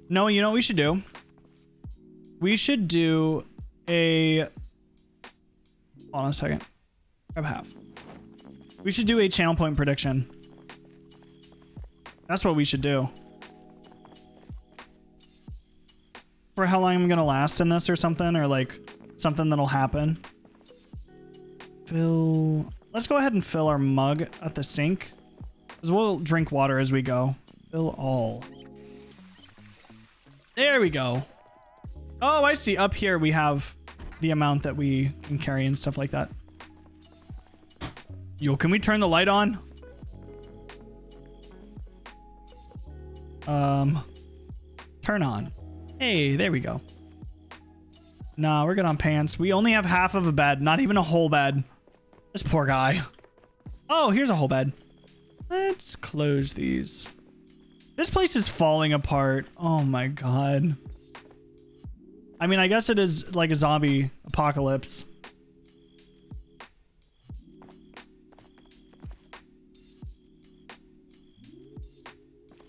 [SPEAKER 1] No, you know what we should do? We should do a... Hold on a second. Grab half. We should do a channel point prediction. That's what we should do. For how long I'm gonna last in this or something, or like something that'll happen. Let's go ahead and fill our mug at the sink, because we'll drink water as we go. Fill all. There we go. Oh, I see. Up here we have the amount that we can carry and stuff like that. Yo, can we turn the light on? Turn on. Hey, there we go. Nah, we're good on pants. We only have half of a bed, not even a whole bed. This poor guy. Oh, here's a whole bed. Let's close these. This place is falling apart. Oh my god. I mean, I guess it is like a zombie apocalypse.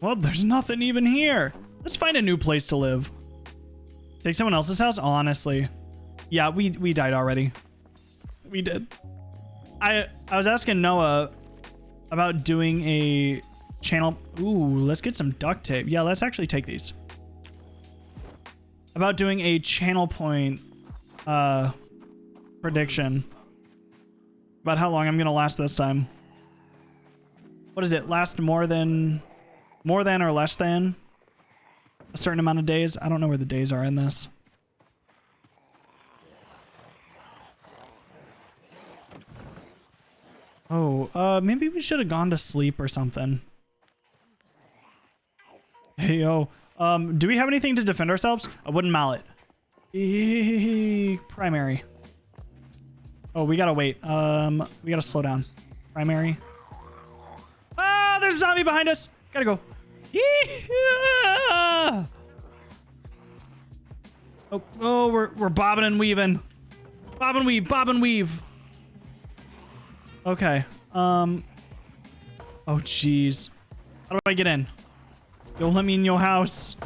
[SPEAKER 1] Well, there's nothing even here. Let's find a new place to live. Take someone else's house? Honestly. Yeah, we died already. We did. I was asking Noah about doing a channel. Ooh, let's get some duct tape. Yeah, let's actually take these. About doing a channel point prediction. About how long I'm gonna last this time. What is it? Last more than or less than a certain amount of days? I don't know where the days are in this. Oh, maybe we should have gone to sleep or something. Hey, yo. Do we have anything to defend ourselves? A wooden mallet. Primary. Oh, we gotta wait. We gotta slow down. Primary. Ah, there's a zombie behind us. Gotta go. Yeah! Oh, we're bobbing and weaving. Bob and weave, bob and weave. Okay. Oh, jeez. How do I get in? Yo, let me in your house.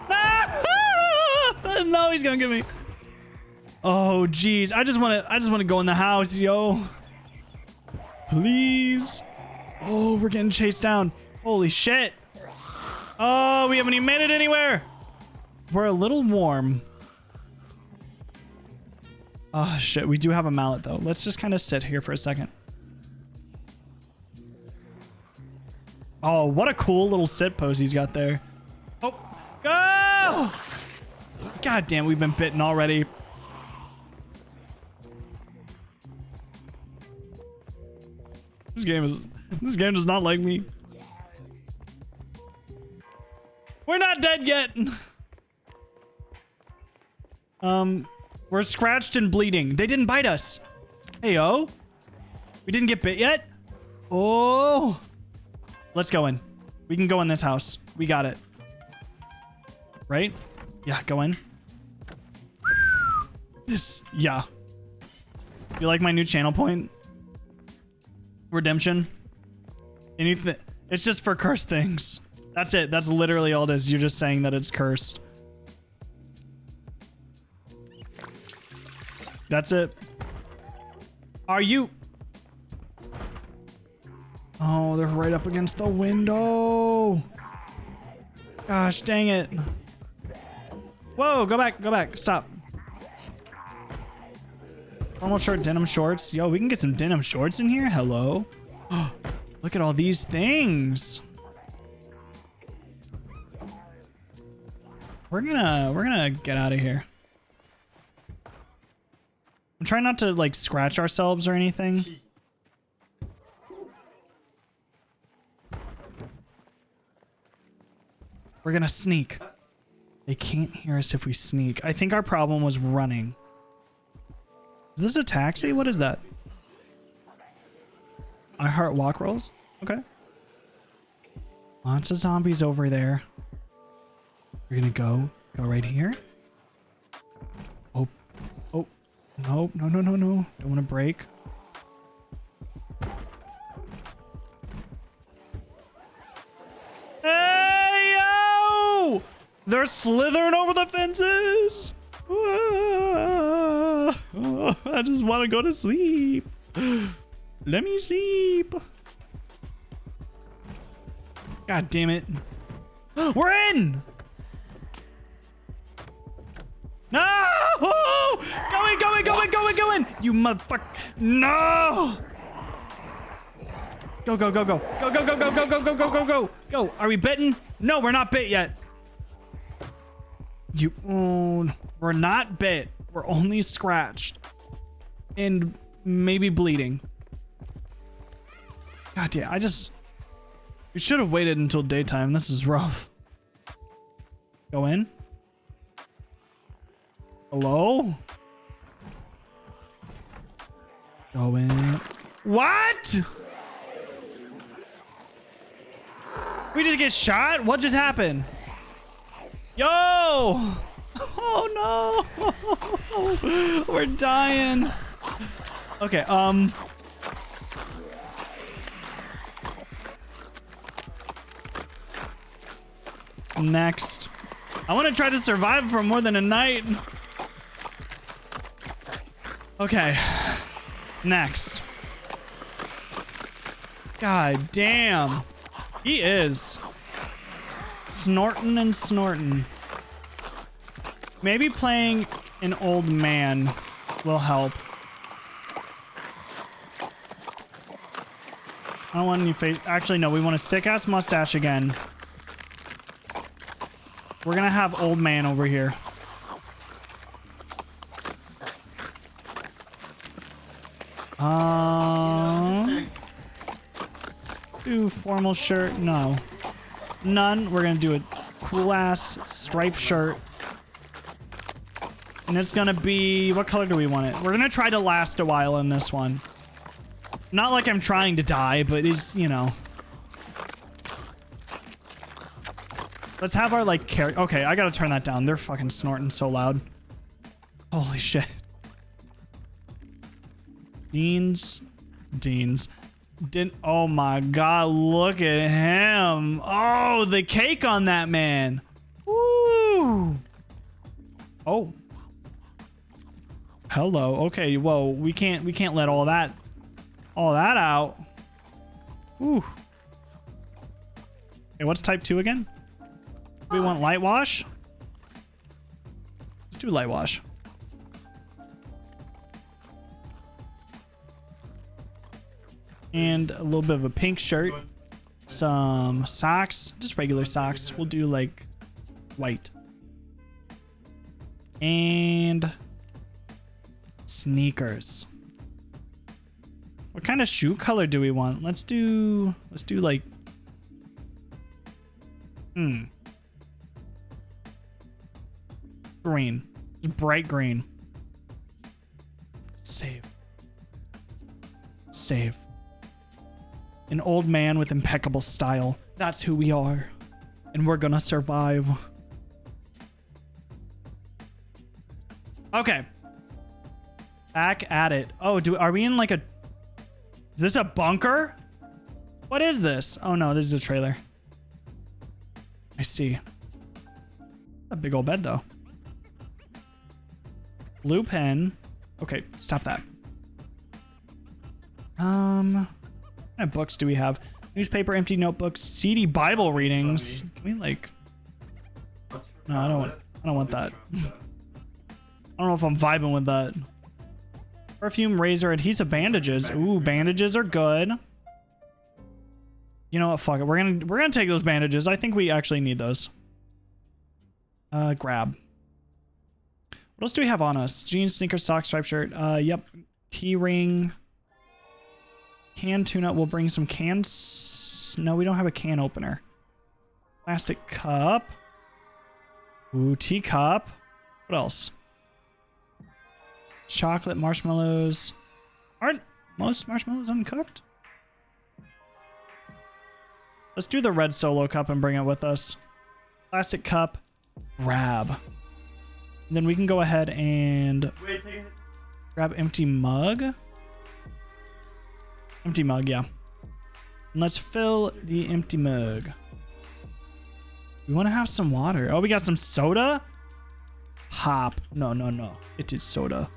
[SPEAKER 1] Ah! No, he's gonna get me. Oh, jeez. I just wanna go in the house, yo. Please. Oh, we're getting chased down. Holy shit. Oh, we haven't even made it anywhere. We're a little warm. Oh, shit. We do have a mallet, though. Let's just kind of sit here for a second. Oh, what a cool little sit pose he's got there. Oh, go! God damn, we've been bitten already. This game does not like me. We're not dead yet. We're scratched and bleeding. They didn't bite us. Hey-o. We didn't get bit yet? Oh. Let's go in. We can go in this house. We got it. Right? Yeah, go in. Yeah. You like my new channel point? Redemption? Anything? It's just for cursed things. That's it. That's literally all it is. You're just saying that it's cursed. That's it. Are you? Oh, they're right up against the window. Gosh, dang it. Whoa, go back, stop. Normal short denim shorts. Yo, we can get some denim shorts in here. Hello. Oh, look at all these things. We're gonna get out of here. I'm trying not to like scratch ourselves or anything. We're gonna sneak. They can't hear us if we sneak. I think our problem was running. Is this a taxi? What is that? I heart walk rolls? Okay. Lots of zombies over there. We're gonna go right here. Oh, no. Don't want to break. Hey, yo! They're slithering over the fences. I just want to go to sleep. Let me sleep. God damn it. We're in! No! Go in! You motherfucker! No! Go! Go! Are we bitten? No, we're not bit yet. We're not bit. We're only scratched. And maybe bleeding. God damn, we should have waited until daytime. This is rough. Go in. Hello? Go in. What? We just get shot? What just happened? Yo! Oh no! We're dying. Okay, next. I want to try to survive for more than a night. Okay. Next. God damn. He is snorting and snorting. Maybe playing an old man will help. I don't want any face. Actually, no, we want a sick ass mustache again. We're gonna have old man over here. Do formal shirt? No. None. We're gonna do a cool ass striped shirt. And it's gonna be, what color do we want it? We're gonna try to last a while in this one. Not like I'm trying to die, but it's, you know. Let's have our, like, character. Okay, I gotta turn that down. They're fucking snorting so loud. Holy shit. Deans. Oh my god, look at him. Oh, the cake on that man. Woo. Oh. Hello. Okay, whoa. We can't let all that out. Ooh. Okay, what's type 2 again? We want light wash? Let's do light wash. And a little bit of a pink shirt. Some socks. Just regular socks. We'll do like white. And sneakers. What kind of shoe color do we want? Let's do like green. Just bright green. Save. An old man with impeccable style. That's who we are. And we're gonna survive. Okay. Back at it. Oh, are we in like a... Is this a bunker? What is this? Oh no, this is a trailer. I see. A big old bed though. Blue pen. Okay, stop that. What kind of books do we have? Newspaper, empty notebooks, CD Bible readings. Can we like... No, I don't want that. I don't know if I'm vibing with that. Perfume, razor, adhesive bandages. Ooh, bandages are good. You know what? Fuck it. We're gonna take those bandages. I think we actually need those. Grab. What else do we have on us? Jeans, sneakers, socks, striped shirt. Yep. Key ring. Can tuna. We'll bring some cans. No, we don't have a can opener. Plastic cup. Ooh, teacup. What else? Chocolate, marshmallows. Aren't most marshmallows uncooked? Let's do the red solo cup and bring it with us. Plastic cup. Grab. And then we can go ahead and grab empty mug. Empty mug, yeah. And let's fill the empty mug. We want to have some water. Oh, we got some soda? Pop. No. It is soda.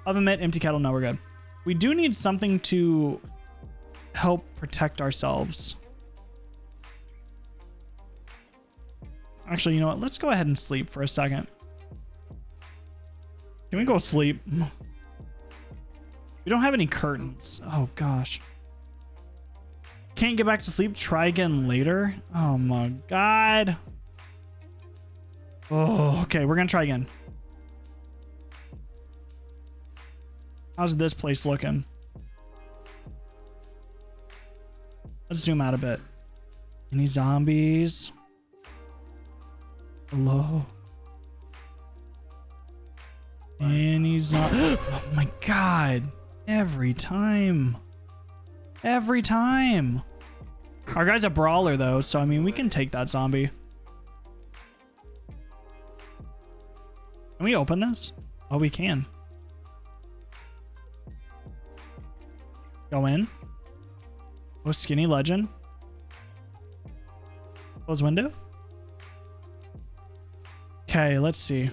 [SPEAKER 1] Oven mitt, empty kettle. No, we're good. We do need something to help protect ourselves. Actually, you know what? Let's go ahead and sleep for a second. Can we go sleep? We don't have any curtains. Oh, gosh. Can't get back to sleep. Try again later. Oh, my God. Oh, okay. We're going to try again. How's this place looking? Let's zoom out a bit. Any zombies? Hello? Any zombies? Oh, my God. Every time. Every time. Our guy's a brawler though, so I mean, we can take that zombie. Can we open this? Oh, we can. Go in. Oh, skinny legend. Close window. Okay, let's see.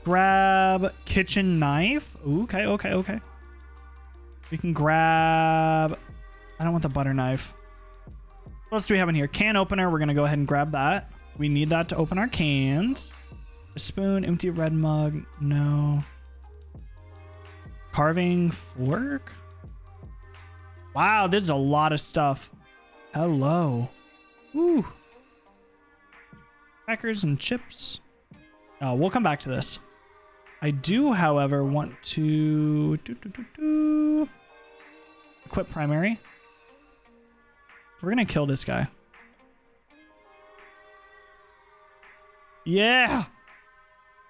[SPEAKER 1] Grab kitchen knife. Ooh, okay, okay, okay. We can grab... I don't want the butter knife. What else do we have in here? Can opener. We're going to go ahead and grab that. We need that to open our cans. A spoon, empty red mug. No. Carving fork. Wow, this is a lot of stuff. Hello. Woo. Crackers and chips. Oh, we'll come back to this. I do, however, want to equip primary. We're gonna kill this guy. Yeah.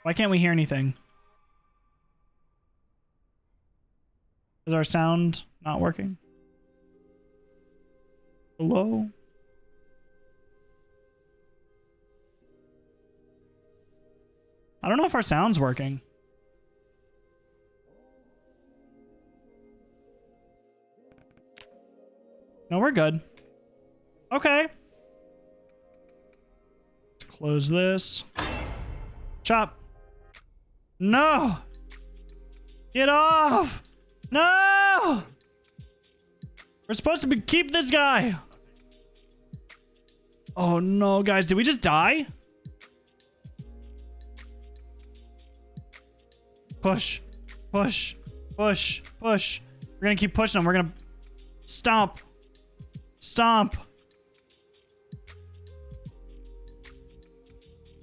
[SPEAKER 1] Why can't we hear anything? Is our sound not working? Hello? I don't know if our sound's working. No, we're good. Okay. Let's close this. Chop. No! Get off! No! We're supposed to keep this guy. Oh no, guys, did we just die? Push, push, push, push. We're gonna keep pushing him. We're gonna stomp, stomp.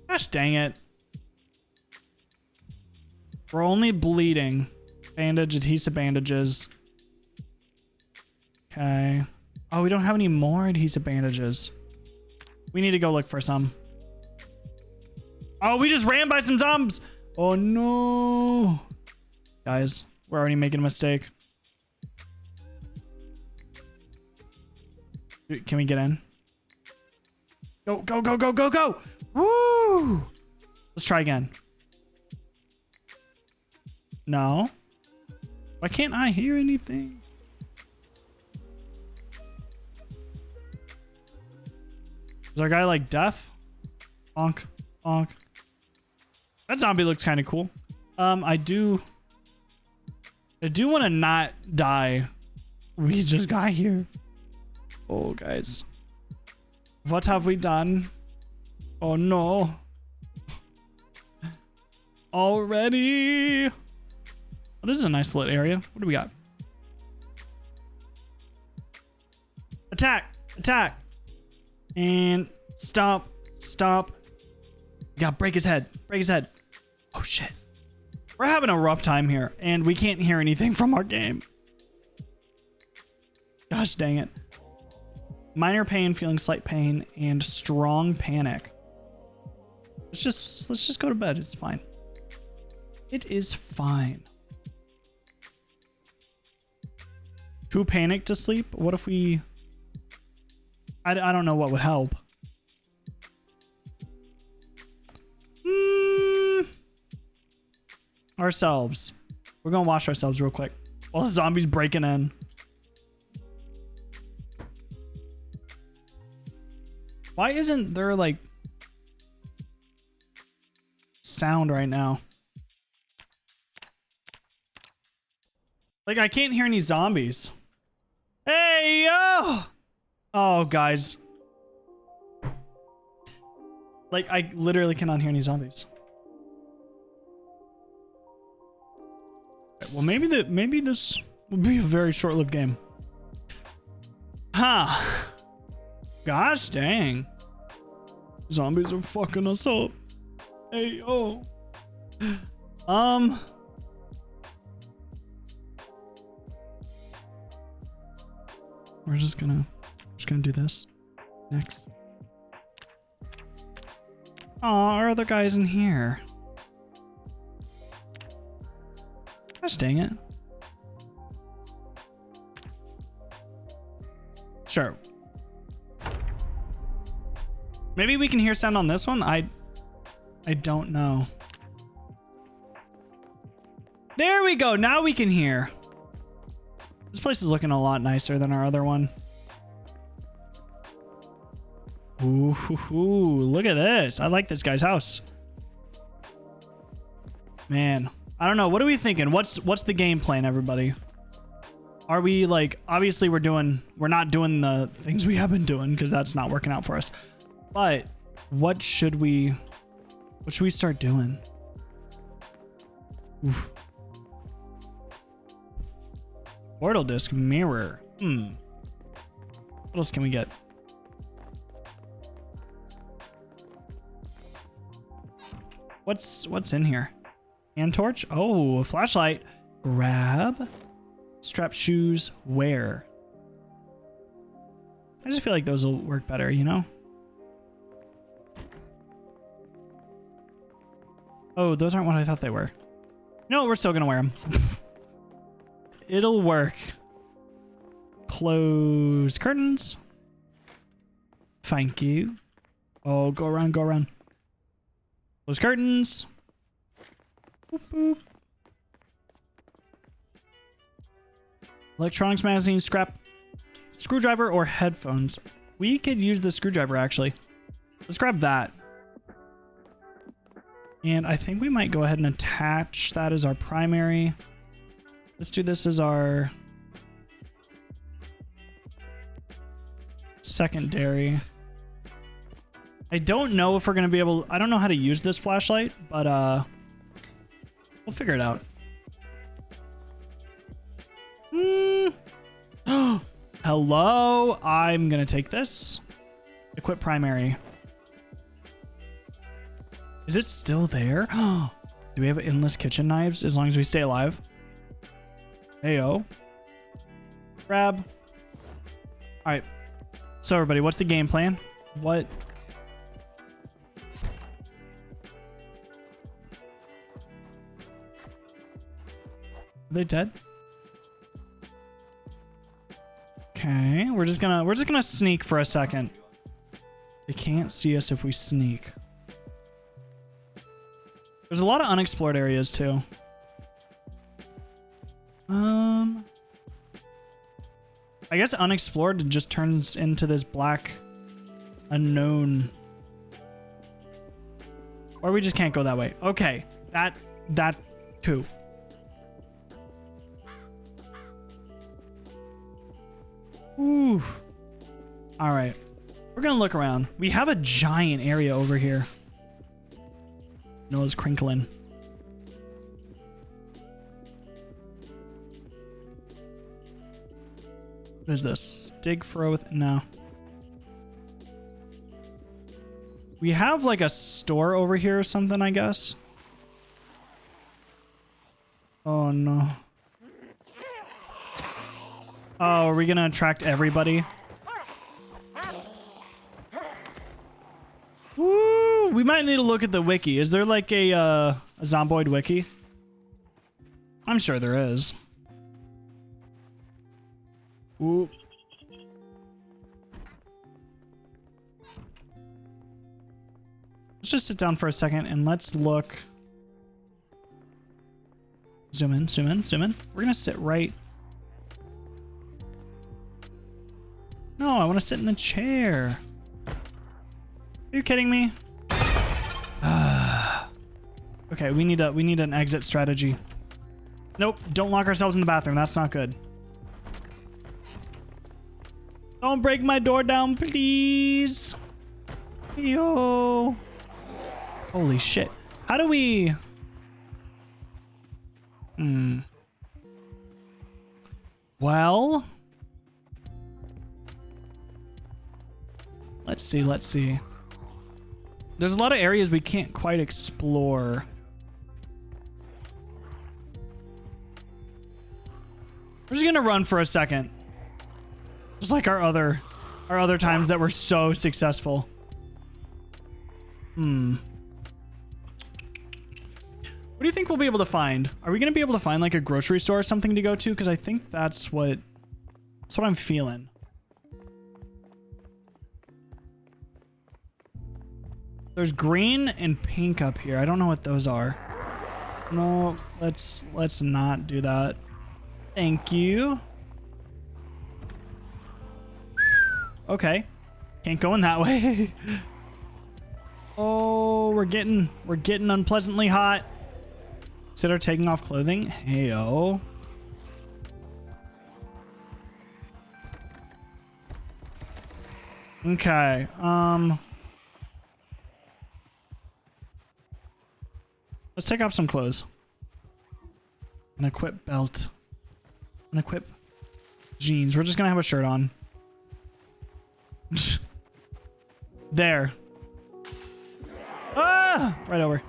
[SPEAKER 1] Gosh dang it. We're only bleeding. Bandage, adhesive bandages. Okay. Oh, we don't have any more adhesive bandages. We need to go look for some. Oh, we just ran by some zombies. Oh no. Guys, we're already making a mistake. Can we get in? Go, go, go, go, go, go. Woo. Let's try again. No. Why can't I hear anything? Is our guy like deaf? Bonk, bonk. That zombie looks kind of cool. I do want to not die. We just got here. Oh, guys. What have we done? Oh, no. Already. Oh, this is a nice lit area. What do we got? Attack! Attack! And stomp, stomp. You gotta break his head. Break his head. Oh shit. We're having a rough time here, and we can't hear anything from our game. Gosh dang it. Minor pain, feeling slight pain, and strong panic. Let's just go to bed. It's fine. It is fine. Too panic to sleep? What if we... I don't know what would help. Ourselves. We're gonna wash ourselves real quick while the zombies breaking in. Why isn't there like sound right now? Like I can't hear any zombies. Hey yo! Oh guys. Like I literally cannot hear any zombies. Well, maybe this will be a very short-lived game. Huh. Gosh dang. Zombies are fucking us up. Hey, yo. We're just gonna do this. Next. Aw, our other guy's in here. Gosh dang it. Sure. Maybe we can hear sound on this one. I don't know. There we go. Now we can hear. This place is looking a lot nicer than our other one. Ooh, look at this. I like this guy's house. Man, I don't know. What are we thinking? What's the game plan, everybody? Are we like, obviously we're not doing the things we have been doing because that's not working out for us. But what should we start doing? Oof. Portal disc mirror. What else can we get? What's in here? Hand torch? Oh, a flashlight. Grab. Strap shoes. Wear. I just feel like those will work better, you know? Oh, those aren't what I thought they were. No, we're still gonna wear them. It'll work. Close curtains. Thank you. Oh, go around, go around. Close curtains. Boop, boop. Electronics magazine, scrap, screwdriver, or headphones. We could use the screwdriver, actually. Let's grab that. And I think we might go ahead and attach that as our primary. Let's do this as our secondary. I don't know if we're going to be able... I don't know how to use this flashlight, but we'll figure it out. Hello? I'm going to take this. Equip primary. Is it still there? Do we have endless kitchen knives as long as we stay alive? Heyo. Grab. All right. So everybody, what's the game plan? What? Are they dead? Okay, we're just gonna sneak for a second. They can't see us if we sneak. There's a lot of unexplored areas too. I guess unexplored just turns into this black unknown. Or we just can't go that way. Okay, that too. Ooh. All right, we're gonna look around. We have a giant area over here. Noah's crinkling. What is this? Dig furrow with... No. We have like a store over here or something, I guess. Oh no. Oh, are we gonna attract everybody? Woo! We might need to look at the wiki. Is there like a Zomboid wiki? I'm sure there is. Ooh. Let's just sit down for a second and let's look. Zoom in, zoom in, zoom in. We're gonna sit right. No, I want to sit in the chair. Are you kidding me? Okay, we need an exit strategy. Nope, don't lock ourselves in the bathroom. That's not good. Don't break my door down, please. Yo. Holy shit. How do we... Well... Let's see, let's see. There's a lot of areas we can't quite explore. We're just gonna run for a second. Just like our other times that were so successful. What do you think we'll be able to find? Are we gonna be able to find like a grocery store or something to go to? Because I think that's what I'm feeling. There's green and pink up here. I don't know what those are. No, let's not do that. Thank you. Okay. Can't go in that way. Oh, we're getting unpleasantly hot. Consider taking off clothing. Heyo. Okay. Let's take off some clothes. And equip belt. And equip jeans. We're just gonna have a shirt on. There. Ah! Right over.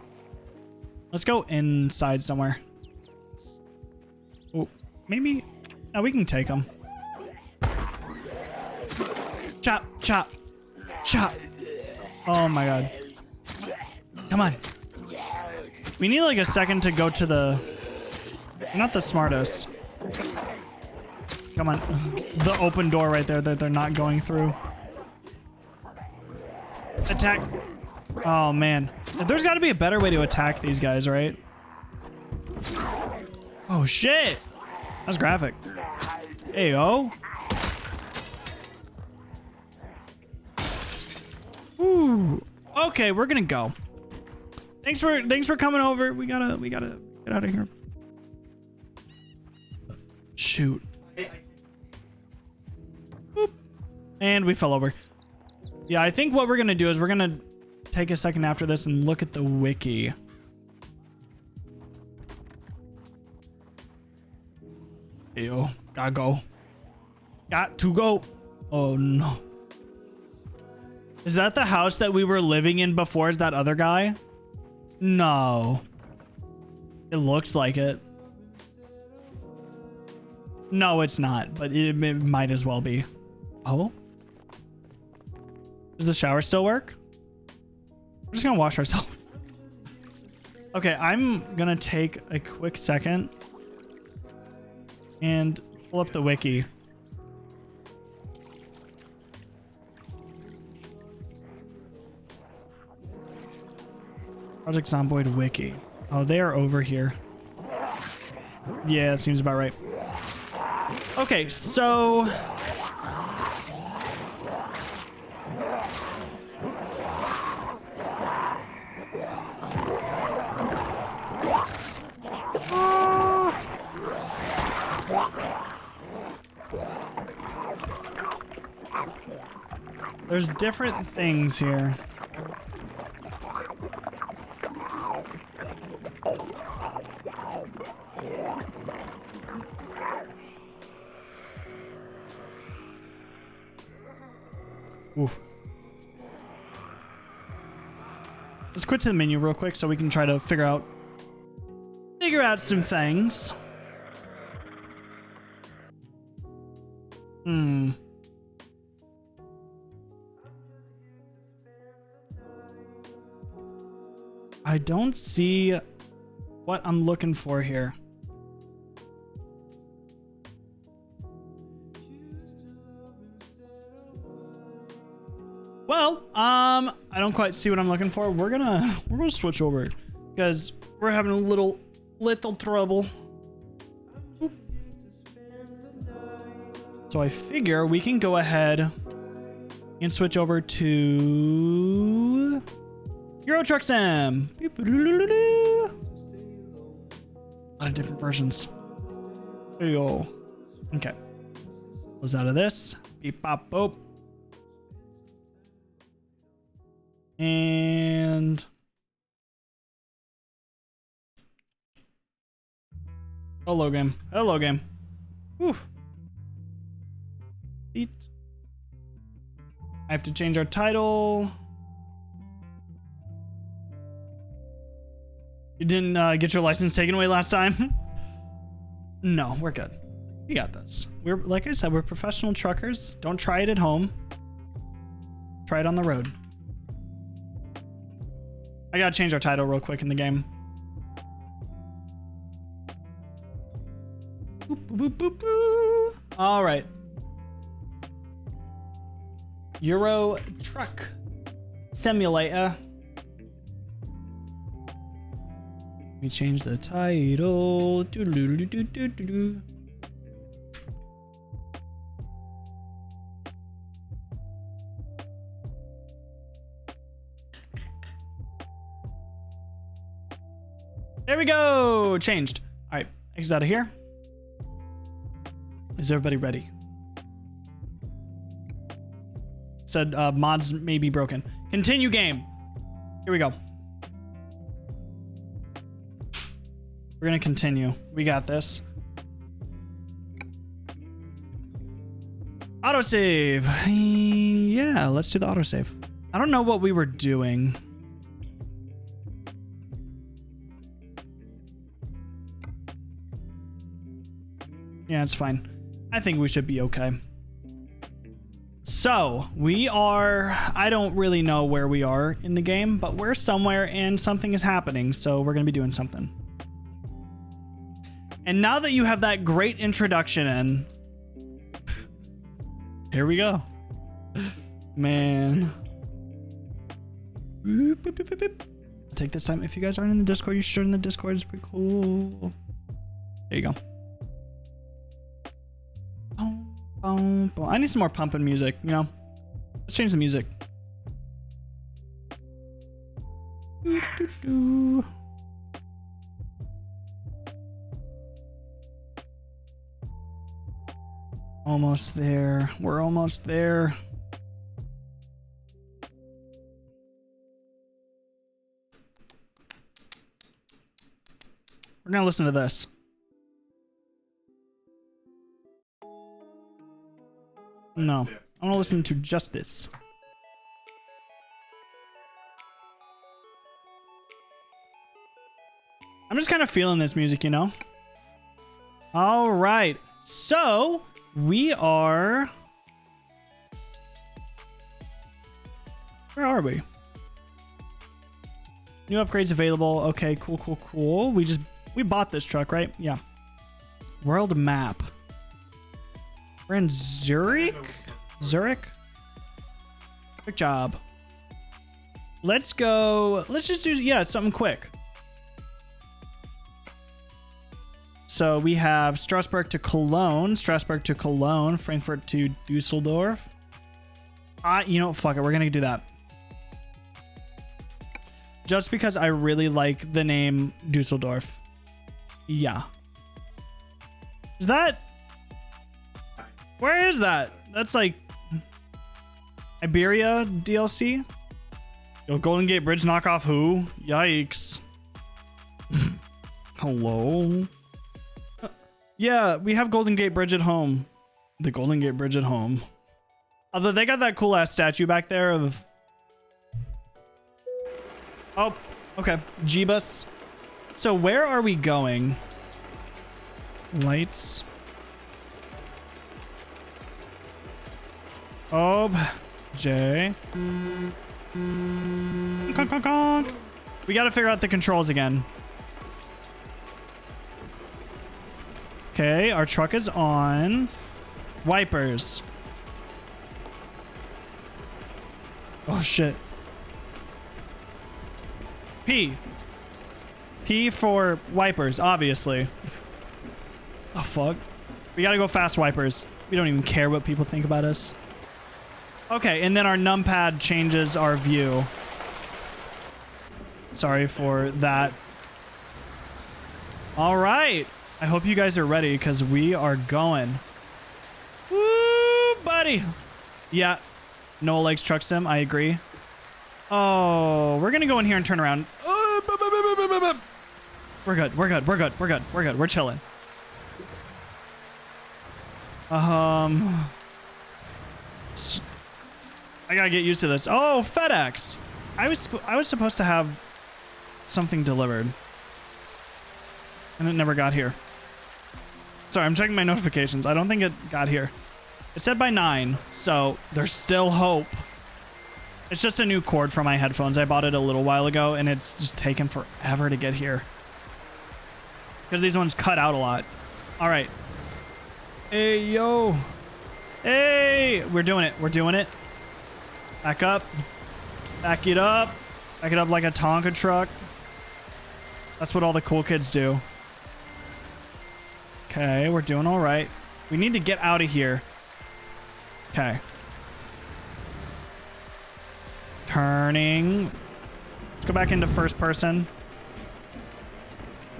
[SPEAKER 1] Let's go inside somewhere. Oh, maybe. No, we can take them. Chop, chop, chop. Oh my god. Come on. We need like a second to go to the... Not the smartest. Come on. The open door right there that they're not going through. Attack. Oh man. There's got to be a better way to attack these guys, right? Oh shit. That's graphic. Ayo. Ooh. Okay, we're gonna go. Thanks for coming over. We gotta get out of here. Shoot. Boop. And we fell over. Yeah, I think what we're gonna do is we're gonna take a second after this and look at the wiki. Ew. Gotta go. Got to go. Oh no. Is that the house that we were living in before? Is that other guy? No. It looks like it. No, it's not, but it might as well be. Oh? Does the shower still work? We're just gonna wash ourselves. Okay, I'm gonna take a quick second and pull up the wiki. Project Zomboid wiki. Oh, they are over here. Yeah, it seems about right. Okay, so... There's different things here. Oof. Let's quit to the menu real quick so we can try to figure out some things. I don't see what I'm looking for here. Well, I don't quite see what I'm looking for. We're gonna switch over because we're having a little trouble. Oop. So I figure we can go ahead and switch over to Euro Truck Sim. A lot of different versions. There you go. Okay. Close out of this. Beep bop boop. And hello game. Hello game. Whew. I have to change our title. You didn't get your license taken away last time? No, we're good. We got this. We're, like I said, we're professional truckers. Don't try it at home. Try it on the road. I gotta change our title real quick in the game. Boop, boop, boop, boop. All right. Euro Truck Simulator. Let me change the title. Doo-doo-doo-doo-doo-doo-doo. There we go. Changed. All right. Exit out of here. Is everybody ready? Said mods may be broken. Continue game. Here we go. We're gonna continue. We got this. Autosave. Yeah, let's do the autosave. I don't know what we were doing. Yeah, it's fine. I think we should be okay. So, we are... I don't really know where we are in the game, but we're somewhere and something is happening, so we're going to be doing something. And now that you have that great introduction in... Here we go. Man. Boop, boop, boop, boop, boop. I'll take this time. If you guys aren't in the Discord, you should in the Discord. It's pretty cool. There you go. I need some more pumping music, you know? Let's change the music. Almost there. We're almost there. We're gonna listen to this. No, I want to listen to just this. I'm just kind of feeling this music, you know? All right, so we are... Where are we? New upgrades available. Okay, cool, cool, cool. We bought this truck, right? Yeah. World map. We're in Zurich? Zurich? Quick job. Let's go. Let's just do, yeah, something quick. So we have Strasbourg to Cologne, Frankfurt to Dusseldorf. You know, fuck it. We're going to do that. Just because I really like the name Dusseldorf. Yeah. Is that... Where is that? That's like Iberia DLC? Yo, Golden Gate Bridge knockoff who? Yikes. Hello? Yeah, we have Golden Gate Bridge at home. The Golden Gate Bridge at home. Although they got that cool ass statue back there of... Oh, okay. Jeebus. So where are we going? Lights. J. Conk, conk, conk. We gotta figure out the controls again. Okay, our truck is on. Wipers. Oh shit. P. P for wipers, obviously. Oh fuck. We gotta go fast wipers. We don't even care what people think about us. Okay, and then our numpad changes our view. Sorry for that. All right. I hope you guys are ready because we are going. Woo, buddy. Yeah. Noah likes truck sim. I agree. Oh, we're going to go in here and turn around. We're good. We're good. We're good. We're good. We're good. We're chilling. I gotta get used to this. Oh, FedEx. I was supposed to have something delivered, and it never got here. Sorry, I'm checking my notifications. I don't think it got here. It said by 9, so there's still hope. It's just a new cord for my headphones. I bought it a little while ago, and it's just taken forever to get here because these ones cut out a lot. All right. Hey, yo. Hey, we're doing it. We're doing it. Back up. Back it up. Back it up like a Tonka truck. That's what all the cool kids do. Okay, we're doing all right. We need to get out of here. Okay. Turning. Let's go back into first person.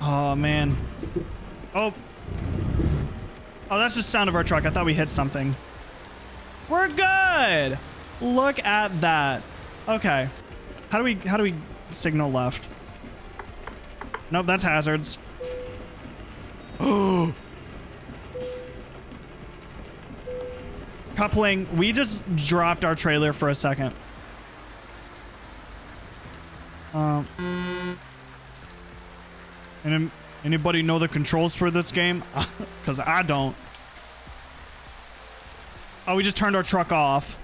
[SPEAKER 1] Oh, man. Oh. Oh, that's the sound of our truck. I thought we hit something. We're good. Look at that. Okay. How do we signal left? Nope, that's hazards. Oh. Coupling. We just dropped our trailer for a second. Anybody know the controls for this game? Because I don't. Oh, we just turned our truck off.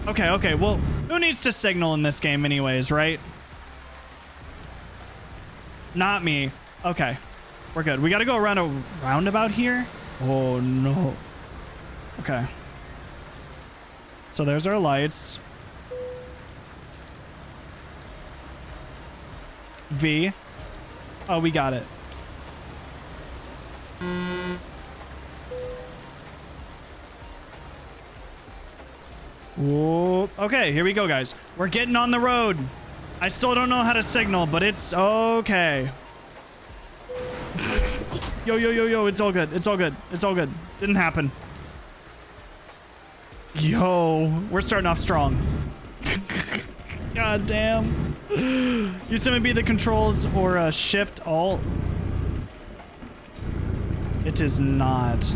[SPEAKER 1] Okay, okay. Well, who needs to signal in this game anyways, right? Not me. Okay. We're good. We got to go around a roundabout here. Oh, no. Okay. So there's our lights. V. Oh, we got it. Whoa. Okay, here we go, guys. We're getting on the road. I still don't know how to signal, but it's okay. Yo, yo, yo, yo. It's all good. It's all good. It's all good. Didn't happen. Yo, we're starting off strong. God damn. Used to be the controls or shift alt. It is not.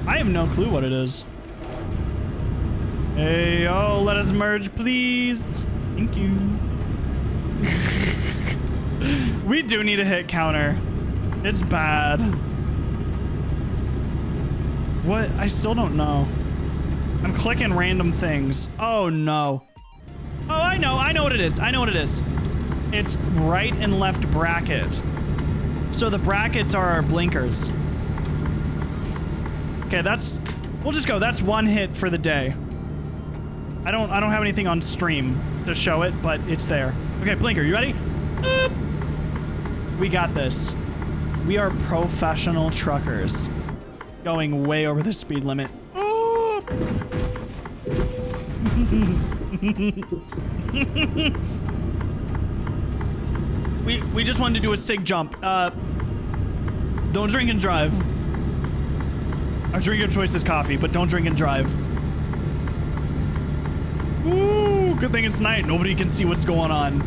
[SPEAKER 1] I have no clue what it is. Hey, oh, let us merge, please. Thank you. We do need a hit counter. It's bad. What? I still don't know. I'm clicking random things. Oh, no. Oh, I know what it is. I know what it is. It's right and left bracket. So the brackets are our blinkers. Okay, we'll just go. That's one hit for the day. I don't have anything on stream to show it, but it's there. Okay, blinker, you ready? Boop. We got this. We are professional truckers. Going way over the speed limit. We just wanted to do a sig jump. Don't drink and drive. Our drink of choice is coffee, but don't drink and drive. Ooh, good thing it's night. Nobody can see what's going on.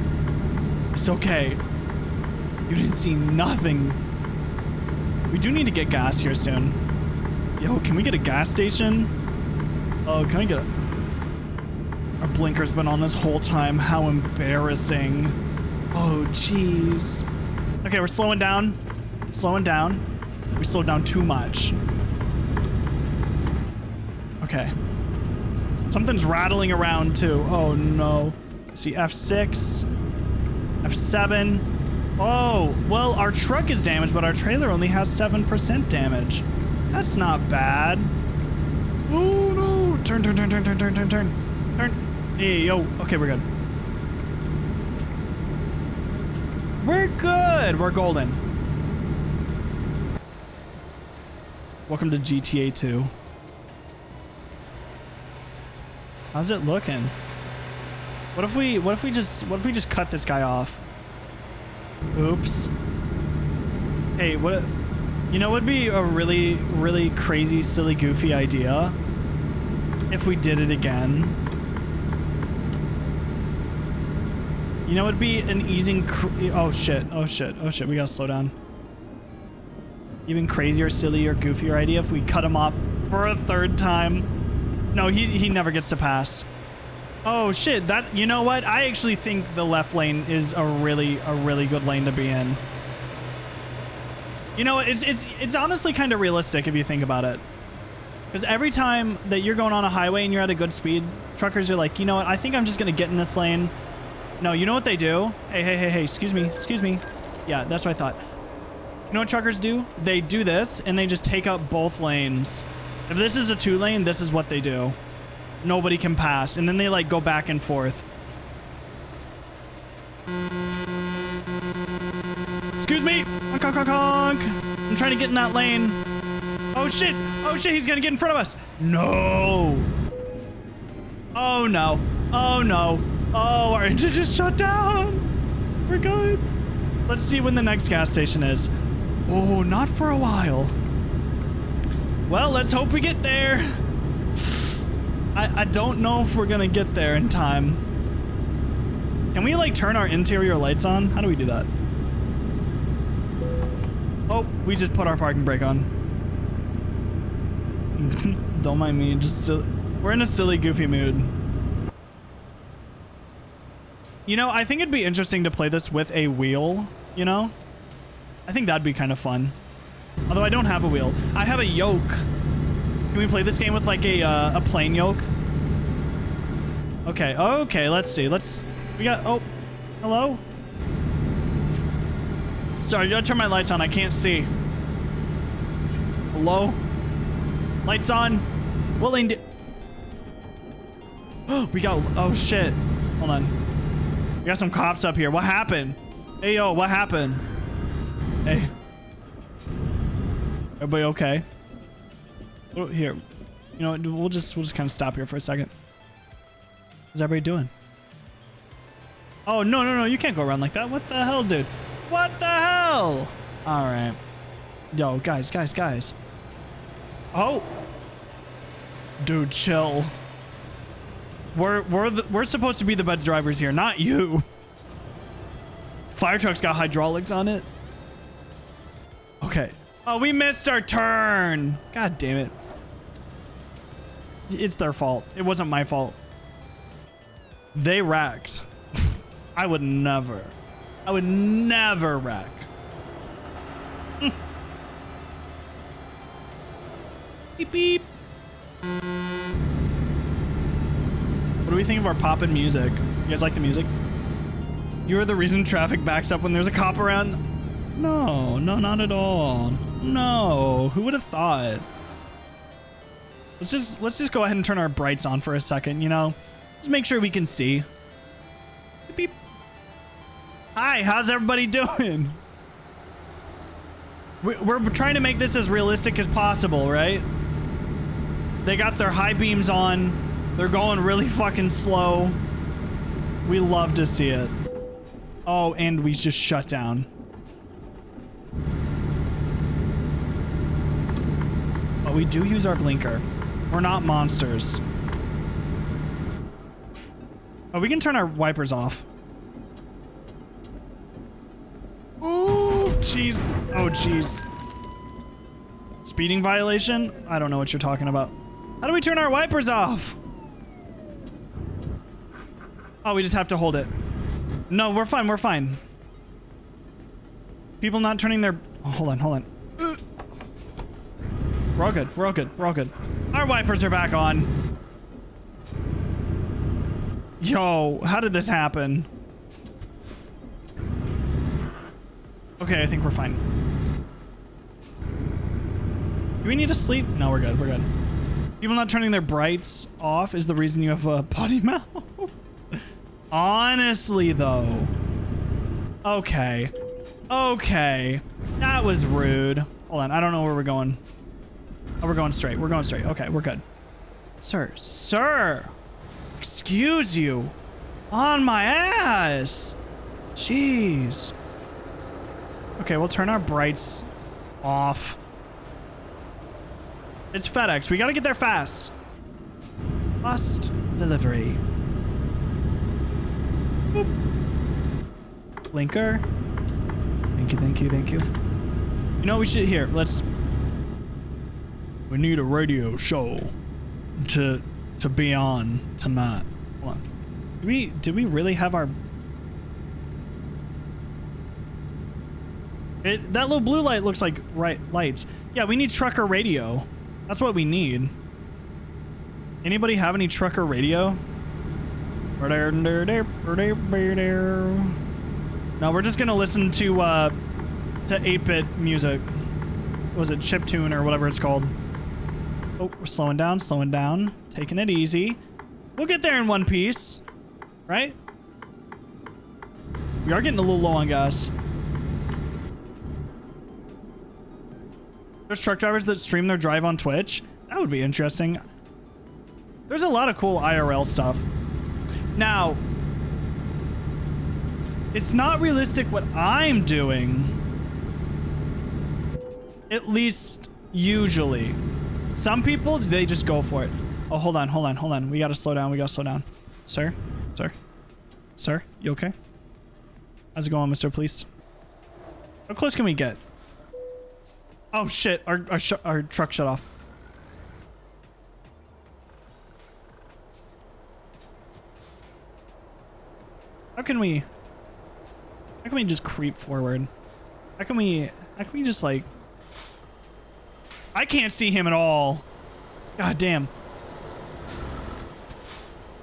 [SPEAKER 1] It's okay. You didn't see nothing. We do need to get gas here soon. Yo, can we get a gas station? Oh, can I get a... Our blinker's been on this whole time. How embarrassing. Oh, jeez. Okay, we're slowing down. Slowing down. We slowed down too much. Okay. Something's rattling around too. Oh no. See, F6. F7. Oh, well, our truck is damaged, but our trailer only has 7% damage. That's not bad. Oh no. Turn, turn, turn, turn, turn, turn, turn, turn. Turn. Hey, yo. Okay, we're good. We're good. We're golden. Welcome to GTA 2. How's it looking? What if we just cut this guy off? Oops. Hey, what? You know, what would be a really, really crazy, silly, goofy idea if we did it again? You know, it'd be an easing. Oh shit! Oh shit! Oh shit! We gotta slow down. Even crazier, sillier, goofier idea if we cut him off for a third time. No, he never gets to pass. Oh shit, that, you know what? I actually think the left lane is a really good lane to be in. You know, it's honestly kind of realistic if you think about it. Because every time that you're going on a highway and you're at a good speed, truckers are like, you know what? I think I'm just gonna get in this lane. No, you know what they do? Hey, hey, hey, hey, excuse me. Yeah, that's what I thought. You know what truckers do? They do this and they just take up both lanes. If this is a 2-lane, this is what they do. Nobody can pass. And then they like go back and forth. Excuse me. Honk, honk, honk, honk. I'm trying to get in that lane. Oh shit. Oh shit. He's going to get in front of us. No. Oh no. Oh no. Oh, our engine just shut down. We're good. Let's see when the next gas station is. Oh, not for a while. Well, let's hope we get there. I don't know if we're gonna get there in time. Can we like turn our interior lights on? How do we do that? Oh, we just put our parking brake on. Don't mind me, we're in a silly, goofy mood. You know, I think it'd be interesting to play this with a wheel, you know? I think that'd be kind of fun. Although I don't have a wheel. I have a yoke. Can we play this game with like a plane yoke? Okay, okay, let's see. We got, oh, hello? Sorry, I gotta turn my lights on. I can't see. Hello? Lights on. What lane did... Oh, we got, oh shit. Hold on. We got some cops up here. What happened? Hey, yo, what happened? Hey. Everybody okay? Oh, here. You know what, we'll just kind of stop here for a second. What's everybody doing? Oh, no, no, no, you can't go around like that. What the hell, dude? What the hell? All right. Yo, guys. Oh. Dude, chill. We're supposed to be the best drivers here, not you. Fire truck's got hydraulics on it. Okay. Oh, we missed our turn. God damn it. It's their fault. It wasn't my fault. They wrecked. I would never wreck. Beep, beep. What do we think of our poppin' music? You guys like the music? You're the reason traffic backs up when there's a cop around? No, not at all. No, who would have thought? Let's just go ahead and turn our brights on for a second, you know? Just make sure we can see. Beep, beep. Hi, how's everybody doing? We're trying to make this as realistic as possible, right? They got their high beams on. They're going really fucking slow. We love to see it. Oh, and we just shut down. But we do use our blinker. We're not monsters. Oh, we can turn our wipers off. Oh, jeez. Oh, jeez. Speeding violation? I don't know what you're talking about. How do we turn our wipers off? Oh, we just have to hold it. No, we're fine. We're fine. People not turning their... Oh, hold on. We're all good. We're all good. We're all good. Our wipers are back on. Yo, how did this happen? Okay, I think we're fine. Do we need to sleep? No, we're good. We're good. People not turning their brights off is the reason you have a potty mouth. Honestly, though. Okay. Okay. That was rude. Hold on. I don't know where we're going. Oh, we're going straight. We're going straight. Okay, we're good. Sir. Excuse you. On my ass. Jeez. Okay, we'll turn our brights off. It's FedEx. We gotta get there fast. Fast delivery. Boop. Blinker. Thank you. You know what we should... Here, let's... We need a radio show to be on tonight. Hold on. Did we really have our... That little blue light looks like lights. Yeah, we need trucker radio. That's what we need. Anybody have any trucker radio? No, we're just gonna listen to to 8-bit music. What was it, chiptune or whatever it's called? Oh, we're slowing down, taking it easy. We'll get there in one piece, right? We are getting a little low on gas. There's truck drivers that stream their drive on Twitch. That would be interesting. There's a lot of cool IRL stuff. Now, it's not realistic what I'm doing. At least, usually. Some people, they just go for it. Oh, hold on. We gotta slow down, Sir? Sir, you okay? How's it going, Mr. Police? How close can we get? Oh shit, our truck shut off. How can we just creep forward? How can we just like... I can't see him at all. God damn.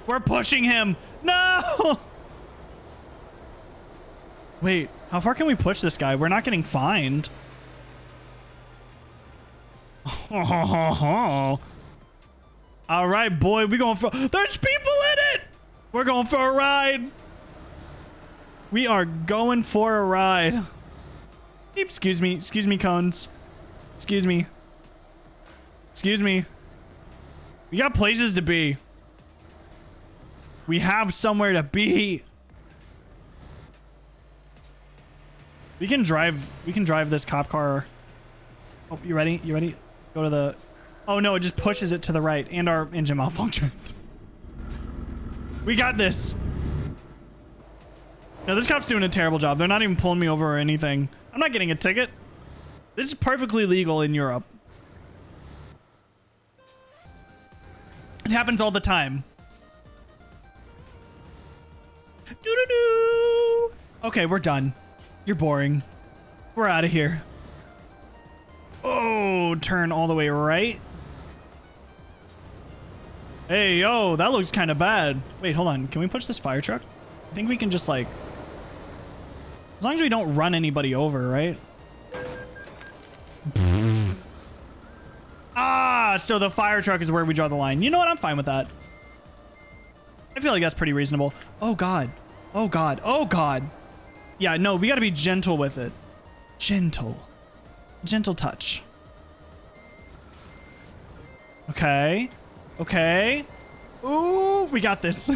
[SPEAKER 1] We're pushing him. No! Wait, how far can we push this guy? We're not getting fined. All right, boy, we going for... There's people in it! We're going for a ride. We are going for a ride. Excuse me, cones. Excuse me. We got places to be. We have somewhere to be. We can drive this cop car. Oh, you ready? Go to the... Oh no, it just pushes it to the right and our engine malfunctioned. We got this. No, this cop's doing a terrible job. They're not even pulling me over or anything. I'm not getting a ticket. This is perfectly legal in Europe. It happens all the time. Doo-doo-doo. Okay, we're done. You're boring. We're out of here. Oh, turn all the way right. Hey, yo, that looks kind of bad. Wait, hold on. Can we push this fire truck? I think we can just like... As long as we don't run anybody over, right? Ah, so the fire truck is where we draw the line. You know what? I'm fine with that. I feel like that's pretty reasonable. Oh, God. Oh, God. Oh, God. Yeah, no, we got to be gentle with it. Gentle touch. Okay. Ooh, we got this.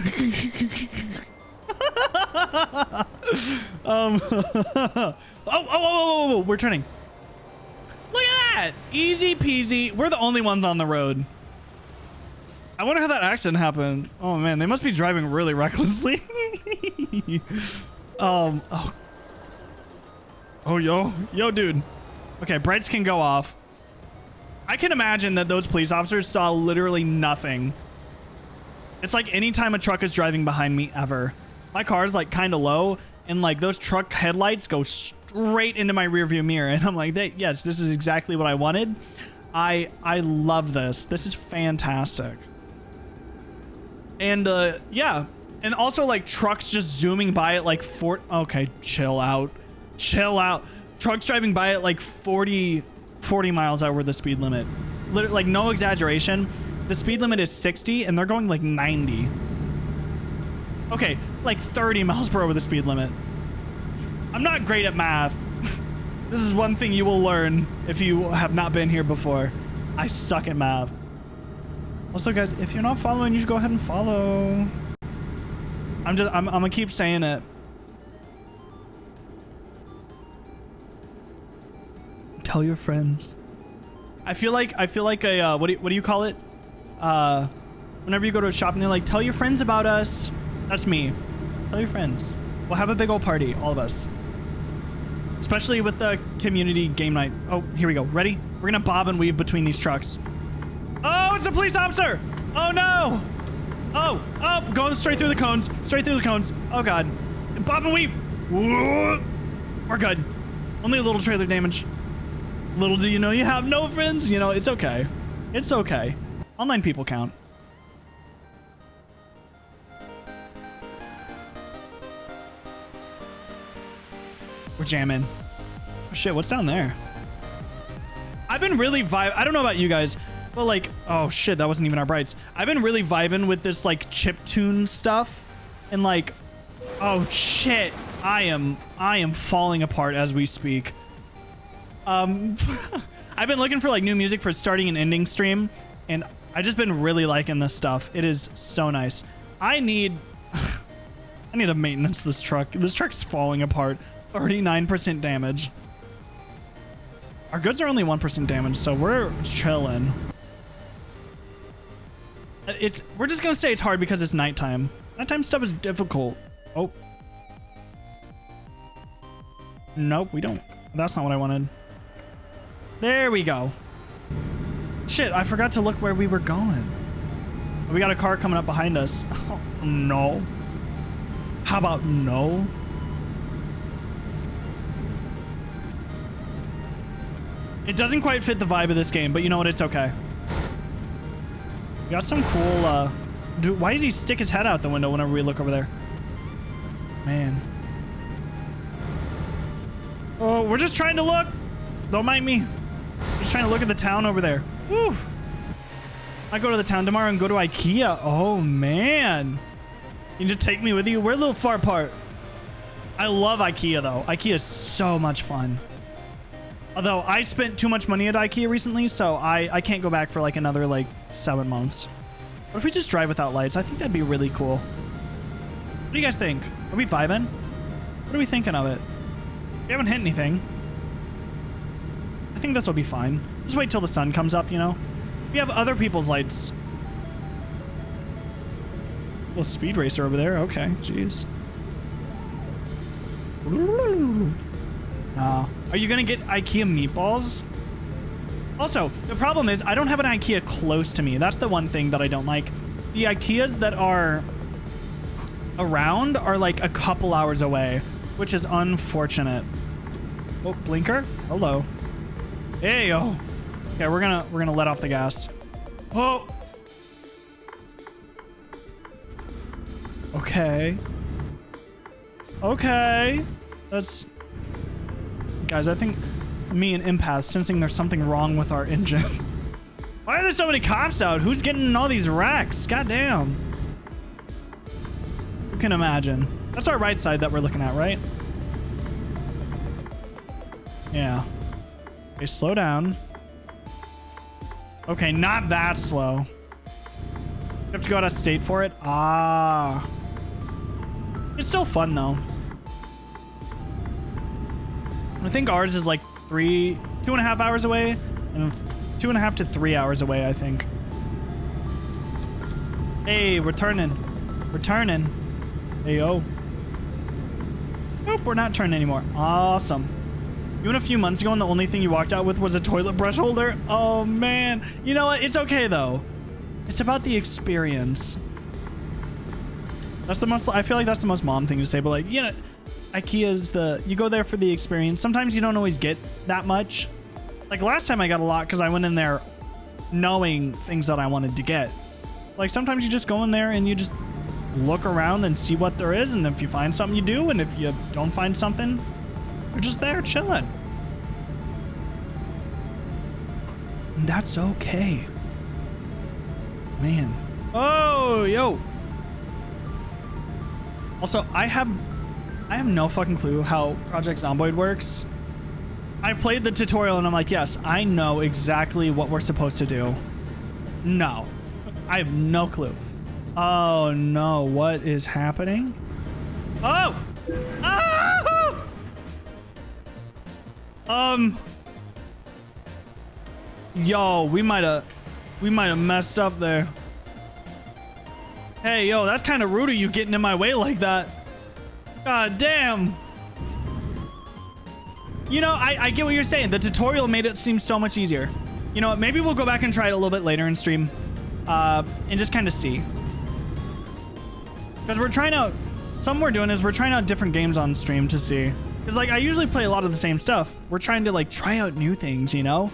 [SPEAKER 1] Oh, we're turning. Look at that. Easy peasy. We're the only ones on the road. I wonder how that accident happened. Oh man, they must be driving really recklessly. Oh, yo, dude. Okay, brights can go off. I can imagine that those police officers saw literally nothing. It's like anytime a truck is driving behind me ever. My car is like kind of low and like those truck headlights go straight into my rearview mirror. And I'm like, yes, this is exactly what I wanted. I love this. This is fantastic. And yeah. And also like trucks just zooming by at like okay, chill out. Trucks driving by at like 40 miles over the speed limit. Literally, like no exaggeration. The speed limit is 60 and they're going like 90. Okay, like 30 miles per hour the speed limit. I'm not great at math. This is one thing you will learn if you have not been here before. I suck at math. Also, guys, if you're not following, you should go ahead and follow. I'm gonna keep saying it. Tell your friends. I feel like a what do you call it? Whenever you go to a shop and they're like, tell your friends about us. That's me. Tell your friends. We'll have a big old party, all of us. Especially with the community game night. Oh, here we go. Ready? We're gonna bob and weave between these trucks. Oh, it's a police officer! Oh no! Oh, going straight through the cones. Oh god. Bob and weave! Whoa. We're good. Only a little trailer damage. Little do you know you have no friends. You know, it's okay. It's okay. Online people count. We're jamming. shit, what's down there? I've been really I don't know about you guys, but like, oh shit, that wasn't even our brights. I've been really vibing with this like chiptune stuff, and like, oh shit, I am falling apart as we speak. I've been looking for like new music for starting and ending stream, and I've just been really liking this stuff. It is so nice. I need to maintenance this truck. This truck's falling apart. 39% damage. Our goods are only 1% damage, so we're chilling. We're just gonna say it's hard because it's nighttime. Nighttime stuff is difficult. Oh. Nope, we don't. That's not what I wanted. There we go. Shit, I forgot to look where we were going. We got a car coming up behind us. Oh, no. How about no? It doesn't quite fit the vibe of this game, but you know what? It's okay. We got some cool, dude, why does he stick his head out the window whenever we look over there? Man. Oh, we're just trying to look. Don't mind me. Just trying to look at the town over there. Woo. I go to the town tomorrow and go to IKEA. Oh, man. You just take me with you? We're a little far apart. I love IKEA, though. IKEA is so much fun. Although I spent too much money at IKEA recently, so I can't go back for like another like 7 months. What if we just drive without lights? I think that'd be really cool. What do you guys think? Are we vibing? What are we thinking of it? We haven't hit anything. I think this will be fine. Just wait till the sun comes up, you know? We have other people's lights. Little speed racer over there. Okay, jeez. Are you gonna get IKEA meatballs? Also, the problem is I don't have an IKEA close to me. That's the one thing that I don't like. The IKEAs that are around are like a couple hours away, which is unfortunate. Oh, blinker. Hello. Hey, yo. Okay, we're gonna let off the gas. Oh. Okay. Okay. That's... Guys, I think me and Empath sensing there's something wrong with our engine. Why are there so many cops out? Who's getting in all these wrecks? Goddamn. You can imagine. That's our right side that we're looking at, right? Yeah. Okay, slow down. Okay, not that slow. You have to go out of state for it? Ah. It's still fun, though. I think ours is like 2.5 hours away, and 2.5 to 3 hours away, I think. Hey, we're turning. We're turning. Hey, yo. Nope, we're not turning anymore. Awesome. You went a few months ago and the only thing you walked out with was a toilet brush holder? Oh, man. You know what? It's okay, though. It's about the experience. That's the most... I feel like that's the most mom thing to say, but like, you know... IKEA's you go there for the experience. Sometimes you don't always get that much. Like last time I got a lot because I went in there knowing things that I wanted to get. Like sometimes you just go in there and you just look around and see what there is, and if you find something you do, and if you don't find something, you're just there chilling. And that's okay. Man. Oh, yo. Also, I have no fucking clue how Project Zomboid works. I played the tutorial and I'm like, yes, I know exactly what we're supposed to do. No. I have no clue. Oh no, what is happening? Oh! Oh! Yo, we might have messed up there. Hey, yo, that's kind of rude of you getting in my way like that. God damn. You know, I get what you're saying. The tutorial made it seem so much easier. You know what? Maybe we'll go back and try it a little bit later in stream. And just kind of see. Because we're trying out... Something we're doing is we're trying out different games on stream to see. Because, like, I usually play a lot of the same stuff. We're trying to, like, try out new things, you know?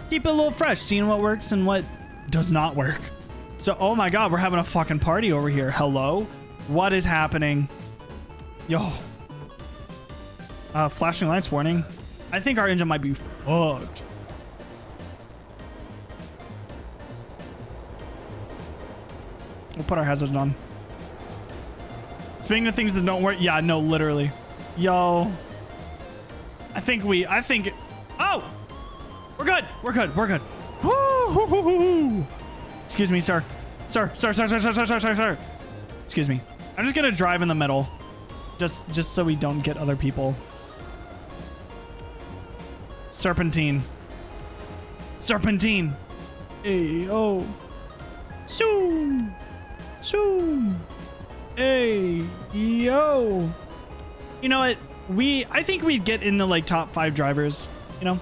[SPEAKER 1] Keep it a little fresh, seeing what works and what does not work. So, oh my god, we're having a fucking party over here. Hello? What is happening? Yo. Flashing lights warning. I think our engine might be fucked. We'll put our hazards on. Speaking of things that don't work, yeah, no, literally. Yo. I think, oh! We're good. We're good. We're good. Woo! Excuse me, sir. Sir. Excuse me. I'm just gonna drive in the middle. Just so we don't get other people. Serpentine. Hey, oh. Soon. Hey, yo. You know what? I think we'd get in the like top 5 drivers, you know?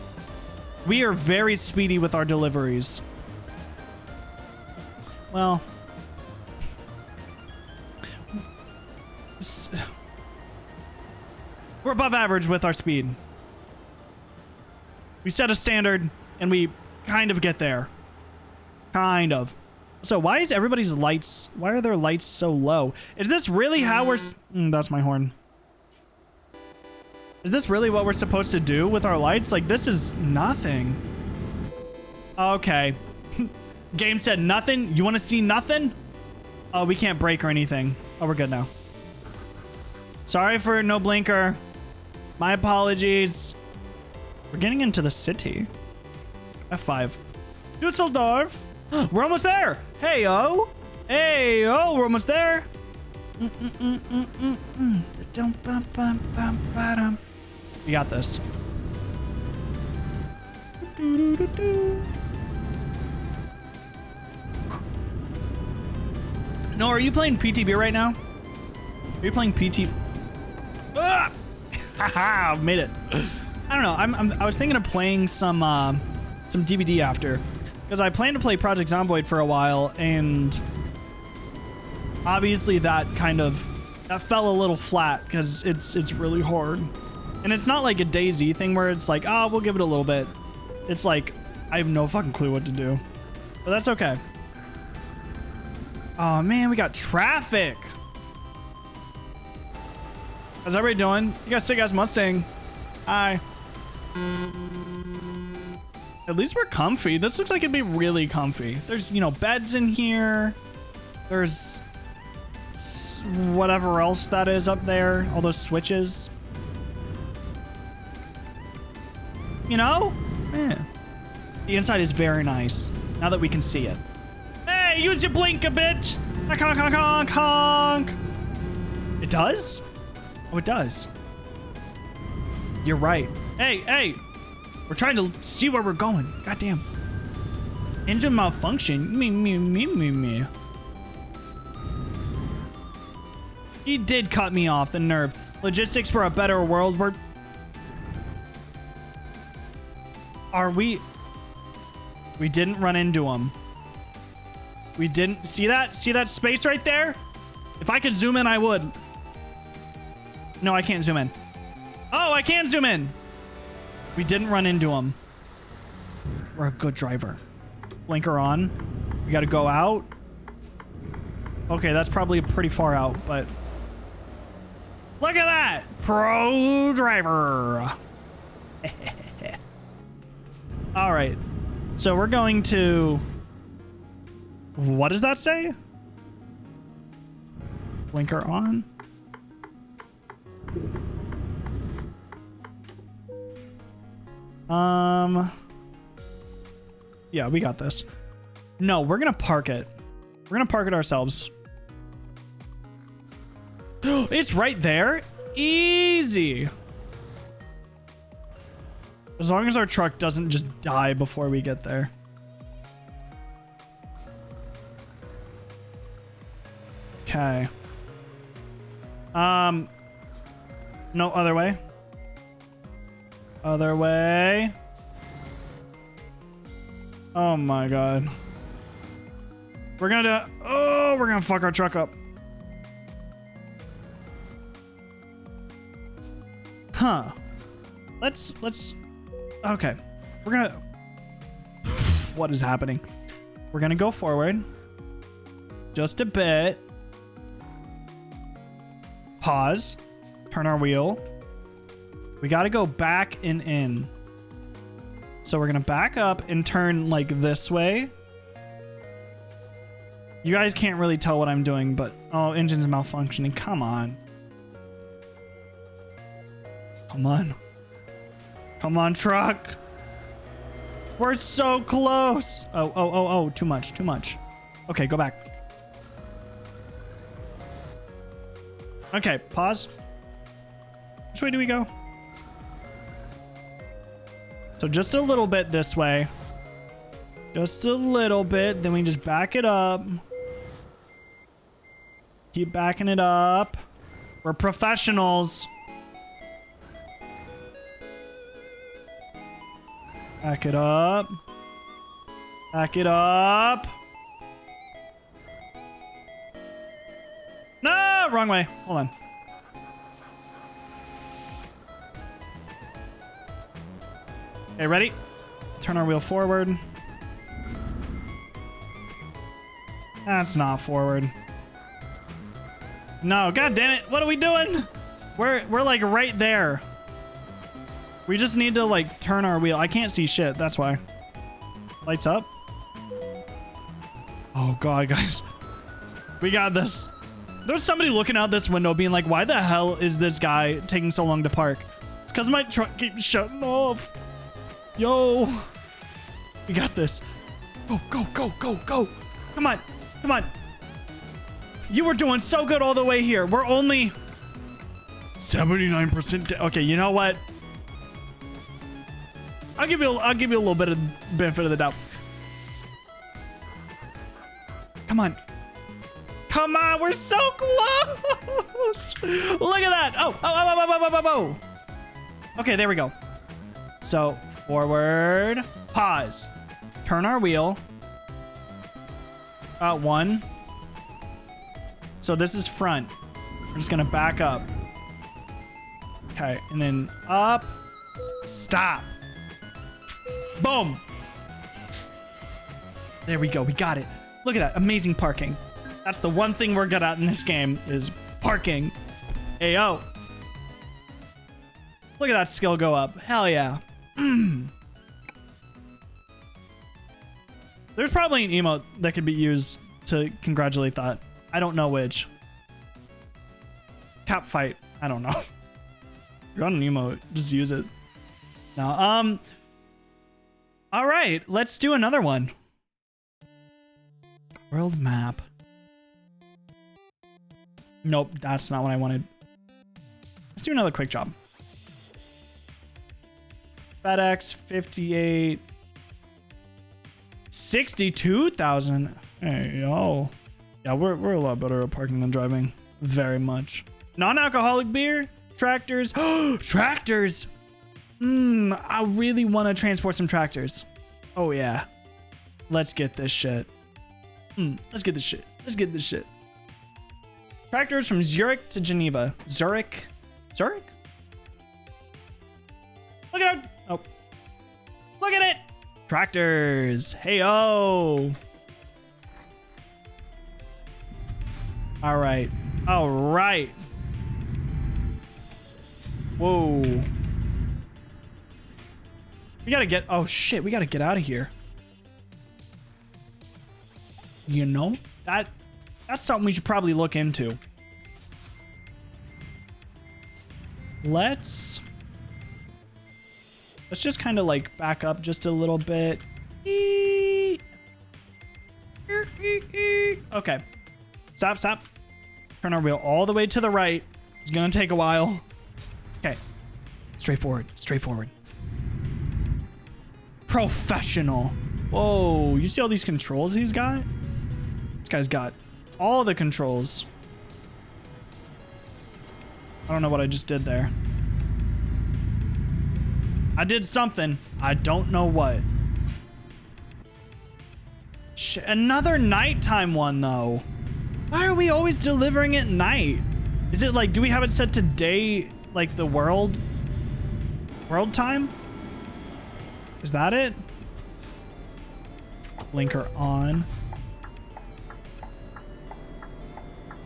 [SPEAKER 1] We are very speedy with our deliveries. Well, we're above average with our speed. We set a standard and we kind of get there. Kind of. So why is everybody's lights, why are their lights so low? Is this really how we're, that's my horn. Is this really what we're supposed to do with our lights? Like, this is nothing. Okay. Game said nothing. You want to see nothing? Oh, we can't brake or anything. Oh, we're good now. Sorry for no blinker. My apologies. We're getting into the city. F5. Dusseldorf. We're almost there. Hey, oh. Hey, oh, we're almost there. We got this. No, are you playing PTB right now? Are you playing PT? Ah! Haha, made it. I don't know. I was thinking of playing some DBD after, because I plan to play Project Zomboid for a while, and obviously that fell a little flat because it's really hard. And it's not like a DayZ thing where it's like, oh, we'll give it a little bit. It's like, I have no fucking clue what to do. But that's okay. Oh man, we got traffic. How's everybody doing? You got a sick ass Mustang. Hi. At least we're comfy. This looks like it'd be really comfy. There's, you know, beds in here. There's whatever else that is up there. All those switches. You know? Yeah. The inside is very nice, now that we can see it. Hey, use your blinker, bitch! Honk, honk, honk, honk, honk! It does? Oh, it does. You're right. Hey! We're trying to see where we're going. Goddamn. Engine malfunction? Me. He did cut me off, the nerve. Logistics for a better world. We didn't run into him. We didn't see that space right there? If I could zoom in, I would. No, I can't zoom in. Oh, I can zoom in. We didn't run into him. We're a good driver. Blinker on. We got to go out. Okay, that's probably pretty far out, but look at that. Pro driver. All right. So we're going to, what does that say? Blinker on. Yeah, we got this. No, we're gonna park it. We're gonna park it ourselves. It's right there. Easy. As long as our truck doesn't just die before we get there. Okay. No, other way. Other way. Oh my god. We're gonna fuck our truck up. Huh. Let's okay. We're gonna, what is happening? We're gonna go forward just a bit. Pause. Turn our wheel. We got to go back and in. So we're going to back up and turn like this way. You guys can't really tell what I'm doing, but oh, engine's malfunctioning. Come on. Come on. Come on, truck. We're so close. Oh, too much, too much. Okay, go back. Okay, pause. Which way do we go? So just a little bit this way. Just a little bit, then we just back it up. Keep backing it up. We're professionals. Back it up. Back it up. No, wrong way. Hold on. Okay, ready? Turn our wheel forward. That's not forward. No, god damn it. What are we doing? We're like right there. We just need to like turn our wheel. I can't see shit. That's why. Lights up. Oh god, guys. We got this. There's somebody looking out this window being like, why the hell is this guy taking so long to park? It's because my truck keeps shutting off. Yo. We got this. Go, go, go, go, go. Come on. Come on. You were doing so good all the way here. We're only 79%. Okay, you know what? I'll give you a little bit of benefit of the doubt. Come on. Come on, we're so close. Look at that. Oh. Okay, there we go. So, forward, pause. Turn our wheel. One. So this is front. We're just gonna back up. Okay, and then up. Stop. Boom. There we go. We got it. Look at that. Amazing parking. That's the one thing we're good at in this game is parking. Ayo. Look at that skill go up. Hell yeah. There's probably an emote that could be used to congratulate that. I don't know which. Cap fight. I don't know. You're on an emote. Just use it. No. All right. Let's do another one. World map. Nope. That's not what I wanted. Let's do another quick job. FedEx 58. 62,000. Hey, yo. Yeah, we're a lot better at parking than driving. Very much. Non-alcoholic beer? Tractors. Tractors! I really want to transport some tractors. Oh, yeah. Let's get this shit. Let's get this shit. Let's get this shit. Tractors from Zurich to Geneva. Zurich? Zurich? Look at it! Oh. Look at it! Tractors. Hey-oh. All right. All right. Whoa. We gotta get... Oh, shit. We gotta get out of here. You know? That's something we should probably look into. Let's just kind of like back up just a little bit. Okay. Stop. Turn our wheel all the way to the right. It's gonna take a while. Okay. Straightforward. Professional. Whoa, you see all these controls he's got? This guy's got all the controls. I don't know what I just did there. I did something. I don't know what. Another nighttime one, though. Why are we always delivering at night? Is it like, do we have it set to day, like the world time? Is that it? Blinker on.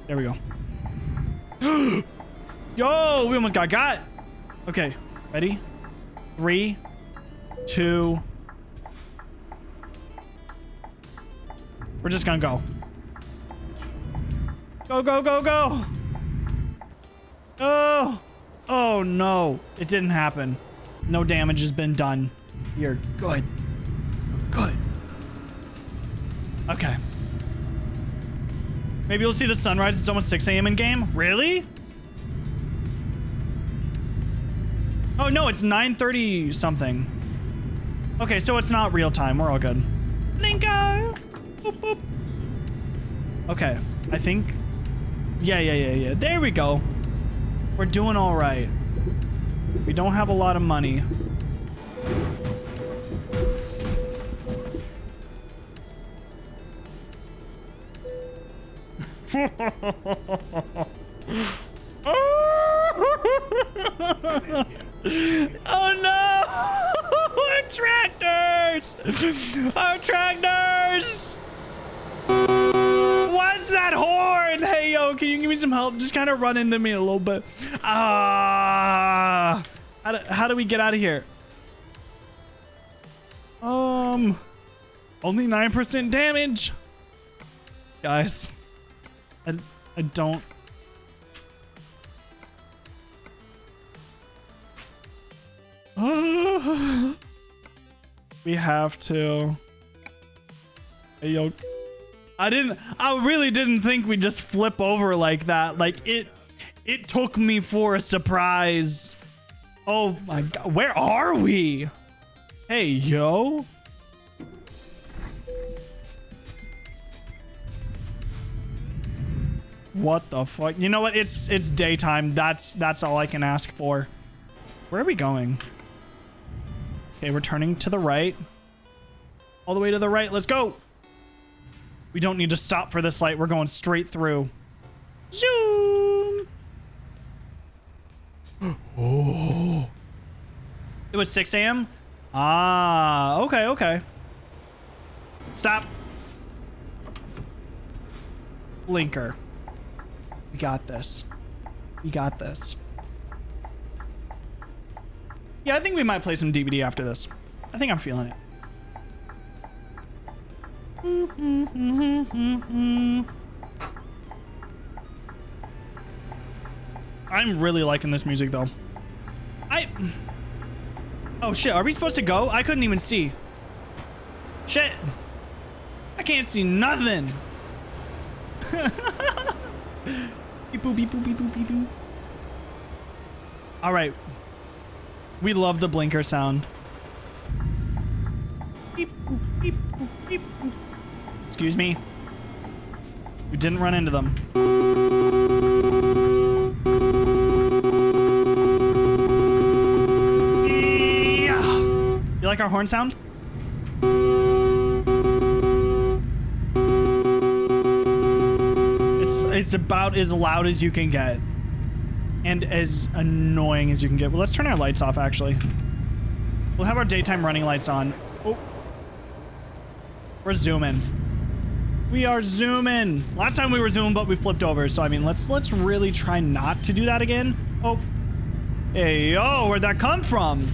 [SPEAKER 1] There we go. Yo, we almost got. Okay. Ready? 3, 2. We're just gonna go. Go, go, go, go. Oh, oh no. It didn't happen. No damage has been done. You're good. Good. Okay. Maybe you'll see the sunrise. It's almost 6 a.m. in game. Really? Oh no, it's 9:30 something. Okay, so it's not real time. We're all good. Blinko! Boop, boop. Okay, I think. Yeah. There we go. We're doing all right. We don't have a lot of money. Oh no! Our tractors! Our tractors! What's that horn? Hey yo, can you give me some help? Just kind of run into me a little bit. How do we get out of here? Only 9% damage. Guys, I don't. We have to. Hey, yo. I really didn't think we'd just flip over like that. Like it took me for a surprise. Oh my God, where are we? Hey, yo. What the fuck? You know what? It's daytime. That's all I can ask for. Where are we going? Okay, we're turning to the right. All the way to the right. Let's go. We don't need to stop for this light. We're going straight through. Zoom. Oh. It was 6 a.m. Ah, okay. Stop. Blinker. We got this. We got this. Yeah, I think we might play some DVD after this. I think I'm feeling it. I'm really liking this music though. Oh shit, are we supposed to go? I couldn't even see. Shit. I can't see nothing. Beep boop, beep boop, beep boop, beep boop. All right. We love the blinker sound. Beep boop, beep boop, beep boop. Excuse me. We didn't run into them. Yeah. You like our horn sound? It's about as loud as you can get. And as annoying as you can get. Well, let's turn our lights off, actually. We'll have our daytime running lights on. Oh. We're zooming. We are zooming. Last time we were zooming, but we flipped over. So, I mean, let's really try not to do that again. Oh. Hey, yo, where'd that come from?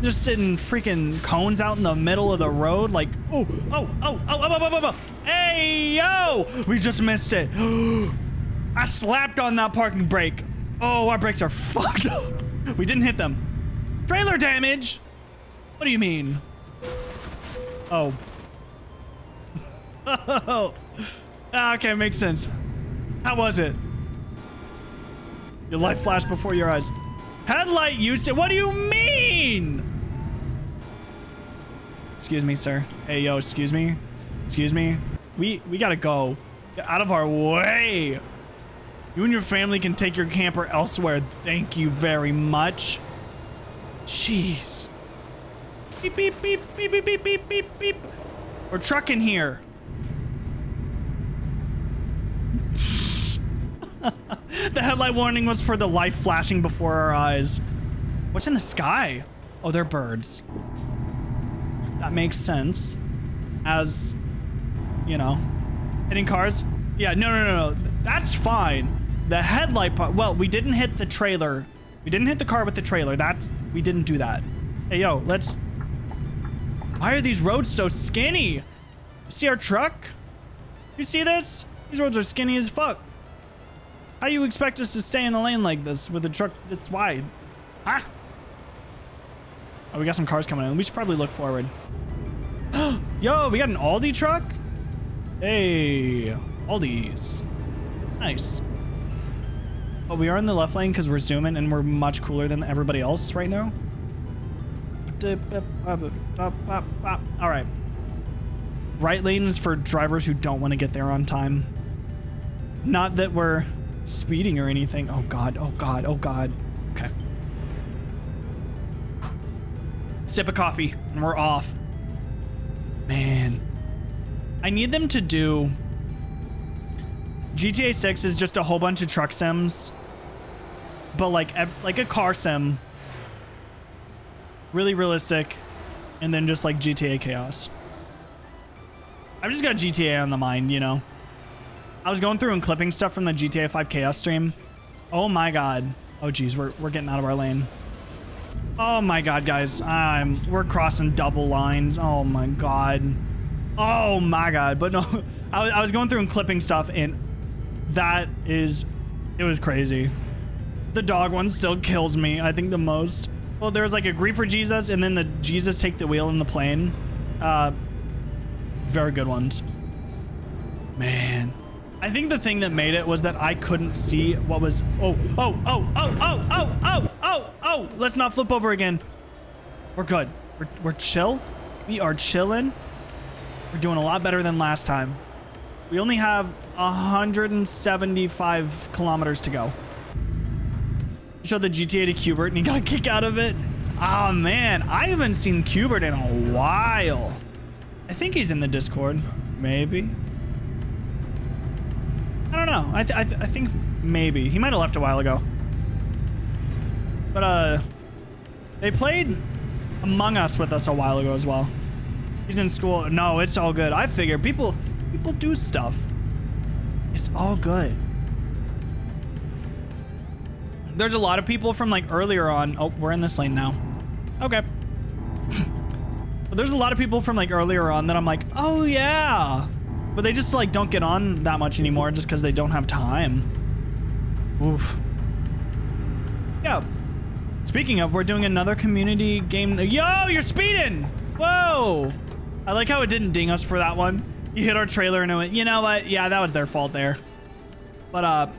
[SPEAKER 1] Just sitting freaking cones out in the middle of the road. Like, oh. Hey, yo. We just missed it. I slapped on that parking brake. Oh, our brakes are fucked up. We didn't hit them. Trailer damage? What do you mean? Oh. Okay, makes sense. How was it? Your light flashed before your eyes. Headlight use it? What do you mean? Excuse me, sir. Hey, yo, excuse me. Excuse me. We gotta go. Get out of our way. You and your family can take your camper elsewhere. Thank you very much. Jeez. Beep, beep, beep, beep, beep, beep, beep, beep, beep. We're trucking here. The headlight warning was for the light flashing before our eyes. What's in the sky? Oh, they're birds. That makes sense. As, you know, hitting cars. Yeah, no. That's fine. The headlight part, well, we didn't hit the trailer. We didn't hit the car with the trailer. we didn't do that. Hey, yo, let's... Why are these roads so skinny? See our truck? You see this? These roads are skinny as fuck. How you expect us to stay in the lane like this with a truck this wide? Huh? Oh, we got some cars coming in. We should probably look forward. Yo, we got an Aldi truck? Hey, Aldi's. Nice. Oh, we are in the left lane because we're zooming and we're much cooler than everybody else right now. All right. Right lane is for drivers who don't want to get there on time. Not that we're speeding or anything. Oh God, oh God, oh God. Okay. Sip of coffee and we're off. Man. I need them to do... GTA 6 is just a whole bunch of truck sims. But like a car sim. Really realistic. And then just like GTA chaos. I've just got GTA on the mind, you know. I was going through and clipping stuff from the GTA 5 chaos stream. Oh my God. Oh geez, we're getting out of our lane. Oh my God, guys. We're crossing double lines. Oh my God. Oh my God. But no, I was going through and clipping stuff and it was crazy. The dog one still kills me, I think, the most. Well, there's like a grief for Jesus and then the Jesus take the wheel in the plane. Very good ones. Man. I think the thing that made it was that I couldn't see what was... Oh. Let's not flip over again. We're good. We're chill. We are chilling. We're doing a lot better than last time. We only have 175 kilometers to go. Show the GTA to Qbert and he got a kick out of it. Oh man, I haven't seen Qbert in a while. I think he's in the Discord, maybe. I don't know. I think maybe he might have left a while ago. But they played Among Us with us a while ago as well. He's in school. No, it's all good. I figure people do stuff. It's all good. There's a lot of people from like earlier on. Oh, we're in this lane now. Okay. But there's a lot of people from like earlier on that I'm like, oh yeah. But they just like don't get on that much anymore just because they don't have time. Oof. Yeah. Speaking of, we're doing another community game. Yo, you're speeding. Whoa. I like how it didn't ding us for that one. You hit our trailer and it went, you know what? Yeah, that was their fault there. But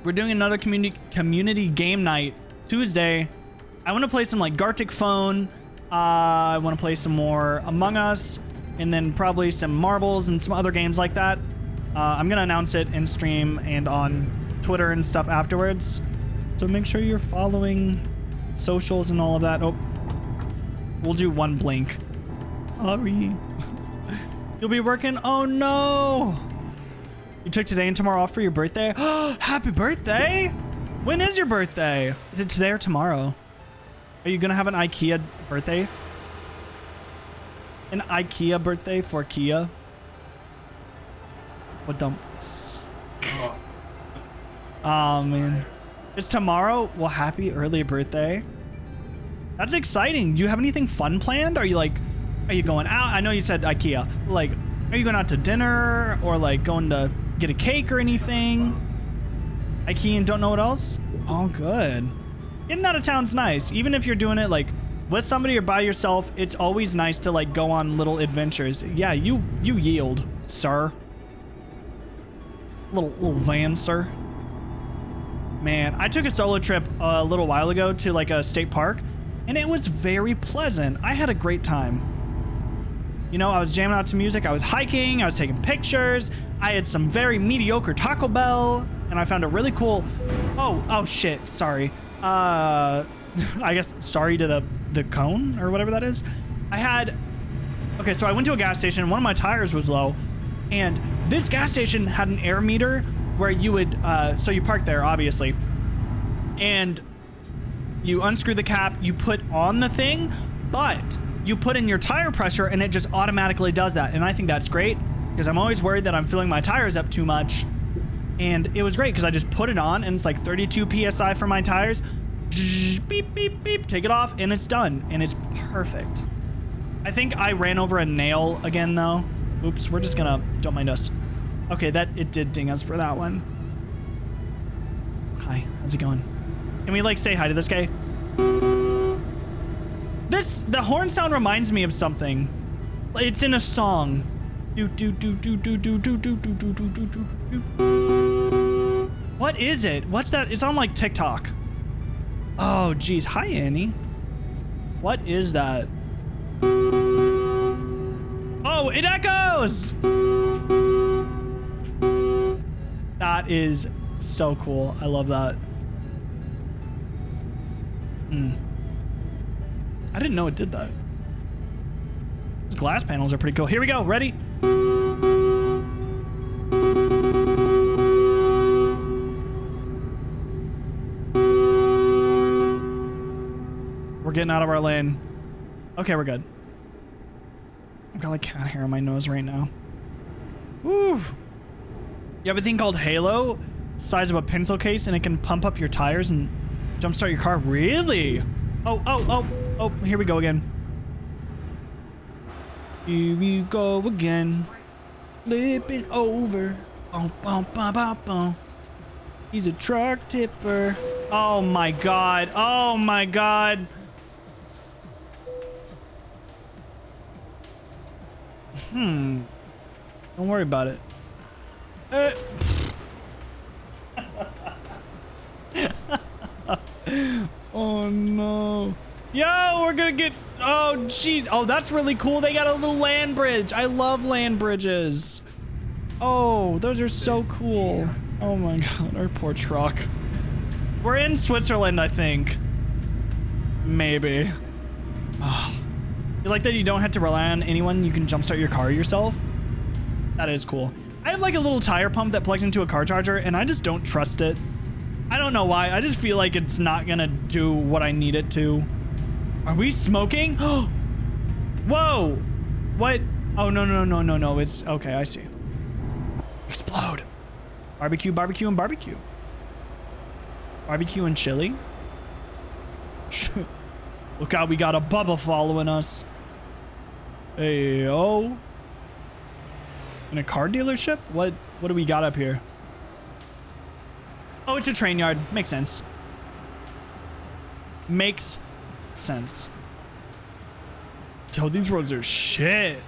[SPEAKER 1] we're doing another community game night Tuesday. I want to play some like Gartic Phone. I want to play some more Among Us, and then probably some marbles and some other games like that. I'm gonna announce it in stream and on Twitter and stuff afterwards. So make sure you're following socials and all of that. Oh, we'll do one blink. Sorry. You'll be working? Oh no! You took today and tomorrow off for your birthday? Happy birthday! When is your birthday? Is it today or tomorrow? Are you gonna have an IKEA birthday? An IKEA birthday for Kia? What dump? Oh man. It's tomorrow? Well, happy early birthday. That's exciting. Do you have anything fun planned? Are you going out? I know you said IKEA. Like, are you going out to dinner or like going to get a cake or anything? IKEA and don't know what else? Oh, good. Getting out of town's nice. Even if you're doing it like with somebody or by yourself, it's always nice to like go on little adventures. Yeah, you yield, sir. Little van, sir. Man, I took a solo trip a little while ago to like a state park, and it was very pleasant. I had a great time. You know, I was jamming out to music, I was hiking, I was taking pictures, I had some very mediocre Taco Bell, and I found a really cool... Oh shit, sorry. I guess sorry to the cone, or whatever that is. Okay, so I went to a gas station, one of my tires was low, and this gas station had an air meter where you would, so you park there, obviously, and you unscrew the cap, you put on the thing, but you put in your tire pressure and it just automatically does that. And I think that's great because I'm always worried that I'm filling my tires up too much. And it was great because I just put it on and it's like 32 PSI for my tires. Beep, beep, beep. Take it off, and it's done. And it's perfect. I think I ran over a nail again, though. Oops, we're just gonna... Don't mind us. Okay, it did ding us for that one. Hi, how's it going? Can we, like, say hi to this guy? The horn sound reminds me of something. It's in a song. What is it? What's that? It's on, like, TikTok. Oh, geez. Hi, Annie. What is that? Oh, it echoes! That is so cool. I love that. I didn't know it did that. Those glass panels are pretty cool. Here we go. Ready? We're getting out of our lane. Okay, we're good. I've got like cat hair on my nose right now. Woo! You have a thing called Halo, size of a pencil case, and it can pump up your tires and jumpstart your car. Really? Oh, here we go again. Here we go again. Flipping over. Bum, bum, bum, bum, bum. He's a truck tipper. Oh my god. Oh my god. Don't worry about it. Oh no. Yo, we're gonna get... Oh, jeez. Oh, that's really cool. They got a little land bridge. I love land bridges. Oh, those are so cool. Oh my god, our poor truck. We're in Switzerland, I think. Maybe. Oh. You like that you don't have to rely on anyone? You can jumpstart your car yourself? That is cool. I have like a little tire pump that plugs into a car charger, and I just don't trust it. I don't know why. I just feel like it's not gonna do what I need it to. Are we smoking? Whoa! What? Oh, no. It's... Okay, I see. Explode. Barbecue, barbecue, and barbecue. Barbecue and chili? Look out, we got a Bubba following us. Hey, oh. In a car dealership? What do we got up here? Oh, it's a train yard. Makes sense. Makes sense. Yo, these roads are shit.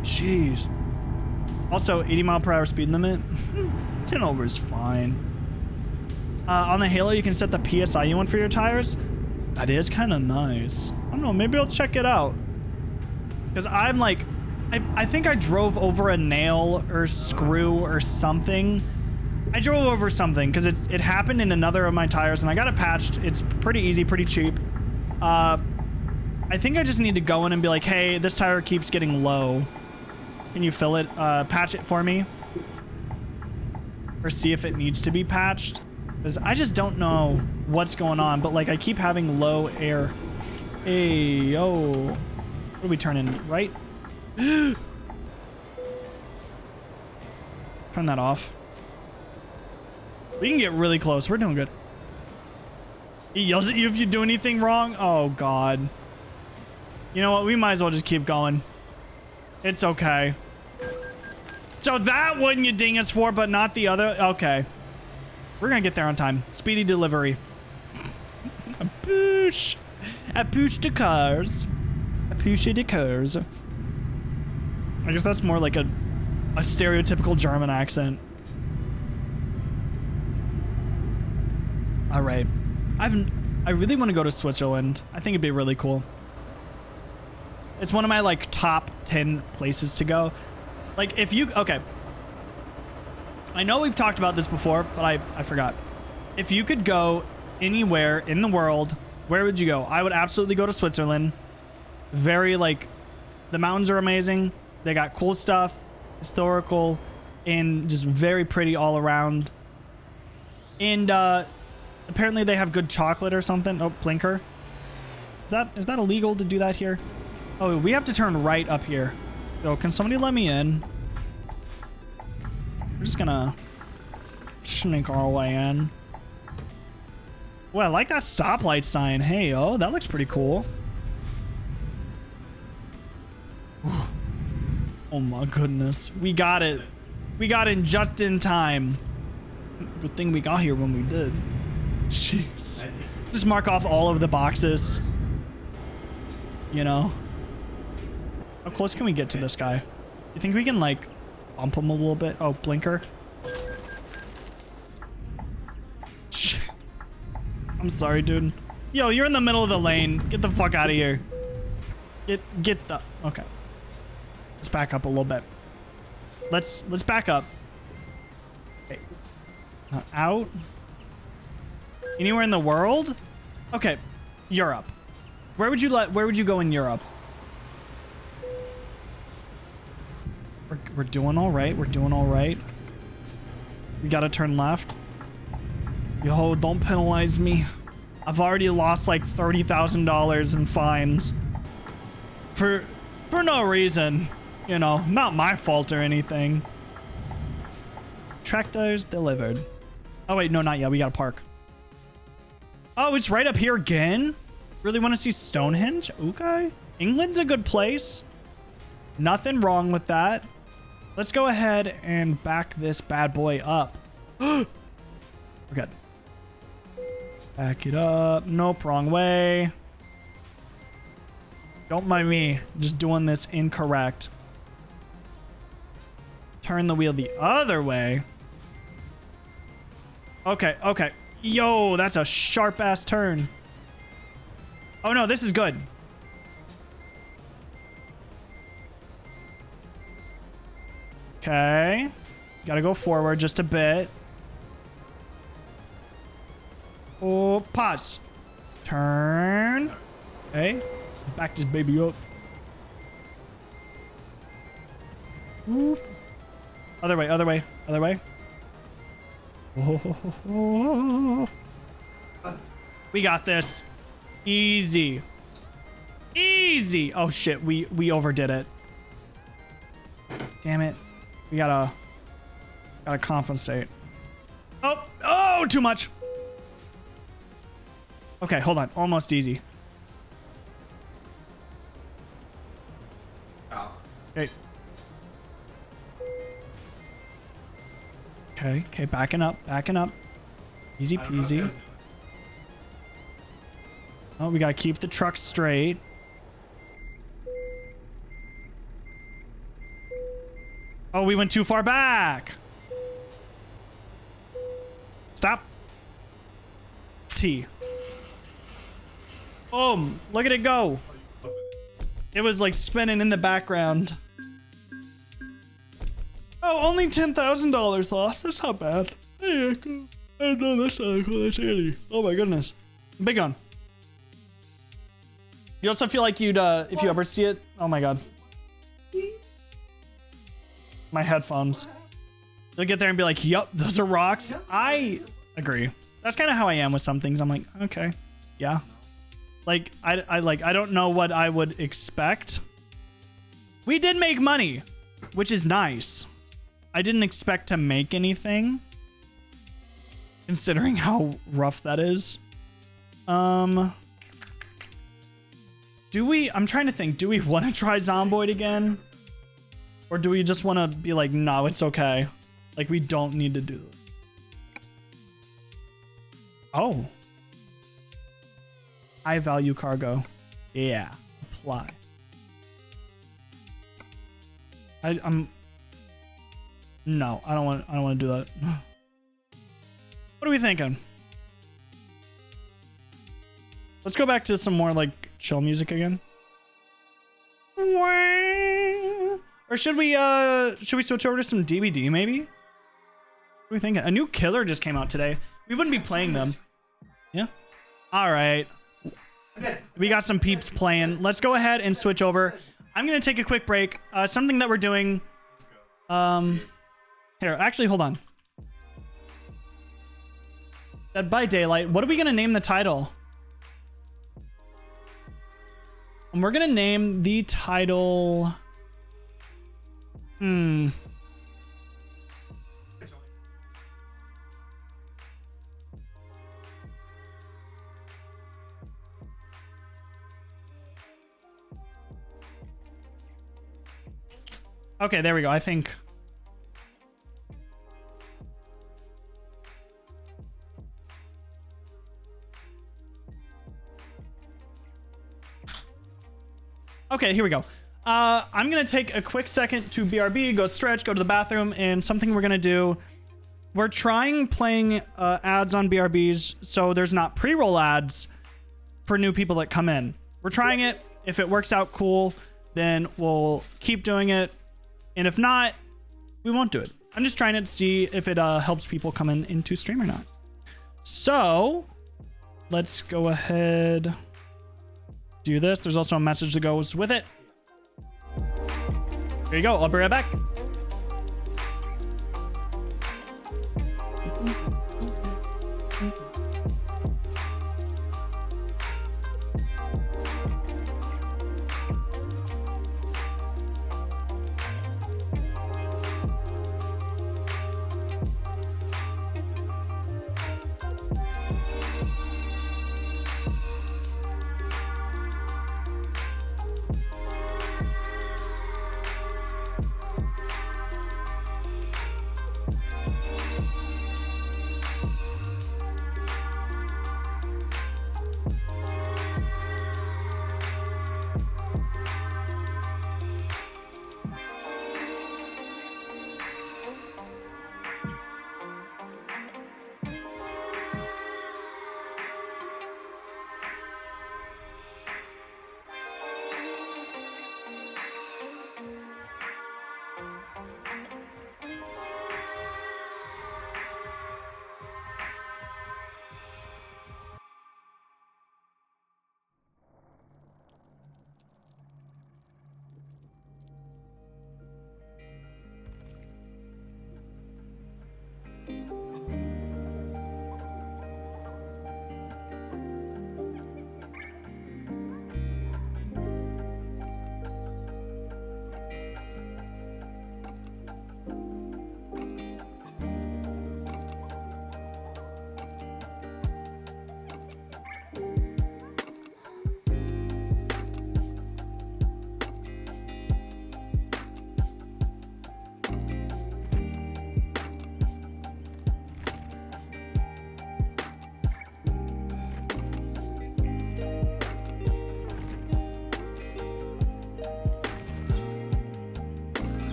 [SPEAKER 1] Jeez. Also, 80-mile-per-hour speed limit. 10 over is fine. On the Halo, you can set the PSI you want for your tires. That is kind of nice. I don't know, maybe I'll check it out. Because I'm like, I think I drove over a nail or screw or something. I drove over something because it happened in another of my tires and I got it patched. It's pretty easy, pretty cheap. I think I just need to go in and be like, hey, this tire keeps getting low. Can you fill it, patch it for me? Or see if it needs to be patched. Because I just don't know what's going on, but like I keep having low air. Hey, yo. What are we turning, right? Turn that off. We can get really close. We're doing good. He yells at you if you do anything wrong. Oh, God. You know what? We might as well just keep going. It's okay. So that one you ding us for, but not the other? Okay. We're gonna get there on time. Speedy delivery. A push. A push to cars. A push to cars. I guess that's more like a stereotypical German accent. All right. I really want to go to Switzerland. I think it'd be really cool. It's one of my like top 10 places to go. Like if you, okay. I know we've talked about this before, but I forgot. If you could go anywhere in the world, where would you go? I would absolutely go to Switzerland. Very like, the mountains are amazing. They got cool stuff, historical, and just very pretty all around. And apparently they have good chocolate or something. Oh, blinker. Is that illegal to do that here? Oh, we have to turn right up here. Yo, can somebody let me in? We're just gonna make our way in. Oh, I like that stoplight sign. Hey, oh, that looks pretty cool. Oh my goodness. We got it. We got in just in time. Good thing we got here when we did. Jeez. Just mark off all of the boxes. You know? How close can we get to this guy? You think we can, like, bump him a little bit? Oh, blinker. Shit. I'm sorry, dude. Yo, you're in the middle of the lane. Get the fuck out of here. Get the... Okay. Let's back up a little bit. Let's back up. Okay. Out. Anywhere in the world? Okay. Europe. Where would you go in Europe? We're doing all right. We're doing all right. We gotta turn left. Yo, don't penalize me. I've already lost like $30,000 in fines. For no reason. You know, not my fault or anything. Tractors delivered. Oh wait, no, not yet. We gotta park. Oh, it's right up here again? Really want to see Stonehenge? Okay. England's a good place. Nothing wrong with that. Let's go ahead and back this bad boy up. We're good. Back it up. Nope, wrong way. Don't mind me. Just doing this incorrect. Turn the wheel the other way. Okay, okay. Yo, that's a sharp ass turn. Oh no, this is good. Okay. Gotta go forward just a bit. Oh, pause. Turn. Okay. Back this baby up. Whoop. Other way, other way, other way. Oh. We got this. Easy. Easy. Oh shit, we overdid it. Damn it. We gotta compensate. Oh, too much. Okay, hold on. Almost easy. Okay. Okay, backing up, backing up. Easy peasy. Oh, we gotta keep the truck straight. Oh, we went too far back. Stop. T. Boom. Look at it go. It was like spinning in the background. Oh, only $10,000 lost. That's not bad. Hey, cool. Oh, no, that's not cool. That's 80. Oh my goodness. Big one. You also feel like you'd, if you ever see it. Oh my god. My headphones. You'll get there and be like, yup, those are rocks. I agree. That's kind of how I am with some things. I'm like, okay, yeah. Like, I don't know what I would expect. We did make money, which is nice. I didn't expect to make anything, considering how rough that is. Do we, I'm trying to think, do we want to try Zomboid again? Or do we just want to be like, no, it's okay. Like, we don't need to do this. Oh. High value cargo. Yeah. Apply. No, I don't want to do that. What are we thinking? Let's go back to some more like chill music again. Or should we switch over to some DBD maybe? What are we thinking? A new killer just came out today. We wouldn't be playing them. Yeah. All right. We got some peeps playing. Let's go ahead and switch over. I'm going to take a quick break. Something that we're doing. Here, actually, hold on. Dead by Daylight. What are we going to name the title? And we're going to name the title... Okay, there we go. I think. Okay, here we go. I'm gonna take a quick second to BRB, go stretch, go to the bathroom, and something we're gonna do. We're trying playing ads on BRBs so there's not pre-roll ads for new people that come in. We're trying it. If it works out cool, then we'll keep doing it. And if not, we won't do it. I'm just trying to see if it helps people come into stream or not. So let's go ahead, do this. There's also a message that goes with it. There you go. I'll be right back.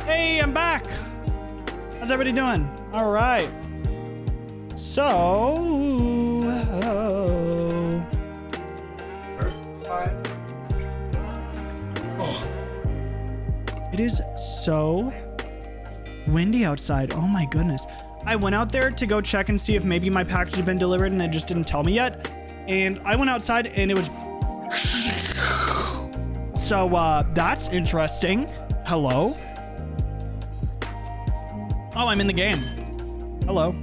[SPEAKER 1] Hey, I'm back. How's everybody doing? All right. So, it is so windy outside. Oh my goodness. I went out there to go check and see if maybe my package had been delivered and it just didn't tell me yet. And I went outside and it was so that's interesting. Hello. Oh, I'm in the game. Hello.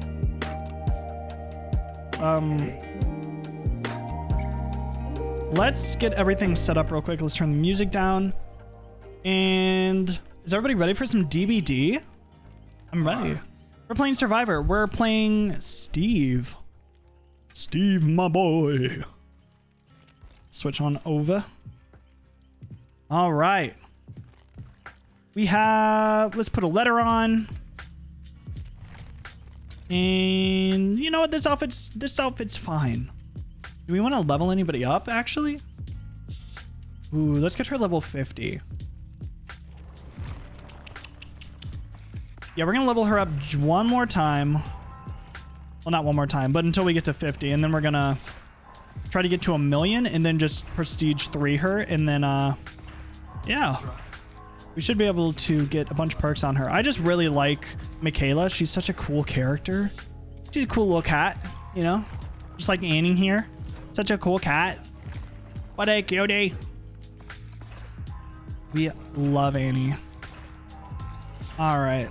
[SPEAKER 1] Let's get everything set up real quick. Let's turn the music down. And is everybody ready for some DBD? I'm ready. We're playing Survivor. We're playing Steve. Steve, my boy. Switch on over. All right. We have, let's put a letter on. And you know what? This outfit's fine. Do we want to level anybody up, actually? Ooh, let's get her level 50. Yeah, we're gonna level her up one more time. Well, not one more time, but until we get to 50, and then we're gonna try to get to 1,000,000 and then just prestige 3 her, and then yeah. We should be able to get a bunch of perks on her. I just really like Michaela. She's such a cool character. She's a cool little cat, you know? Just like Annie here. Such a cool cat. What a cutie. We love Annie. All right.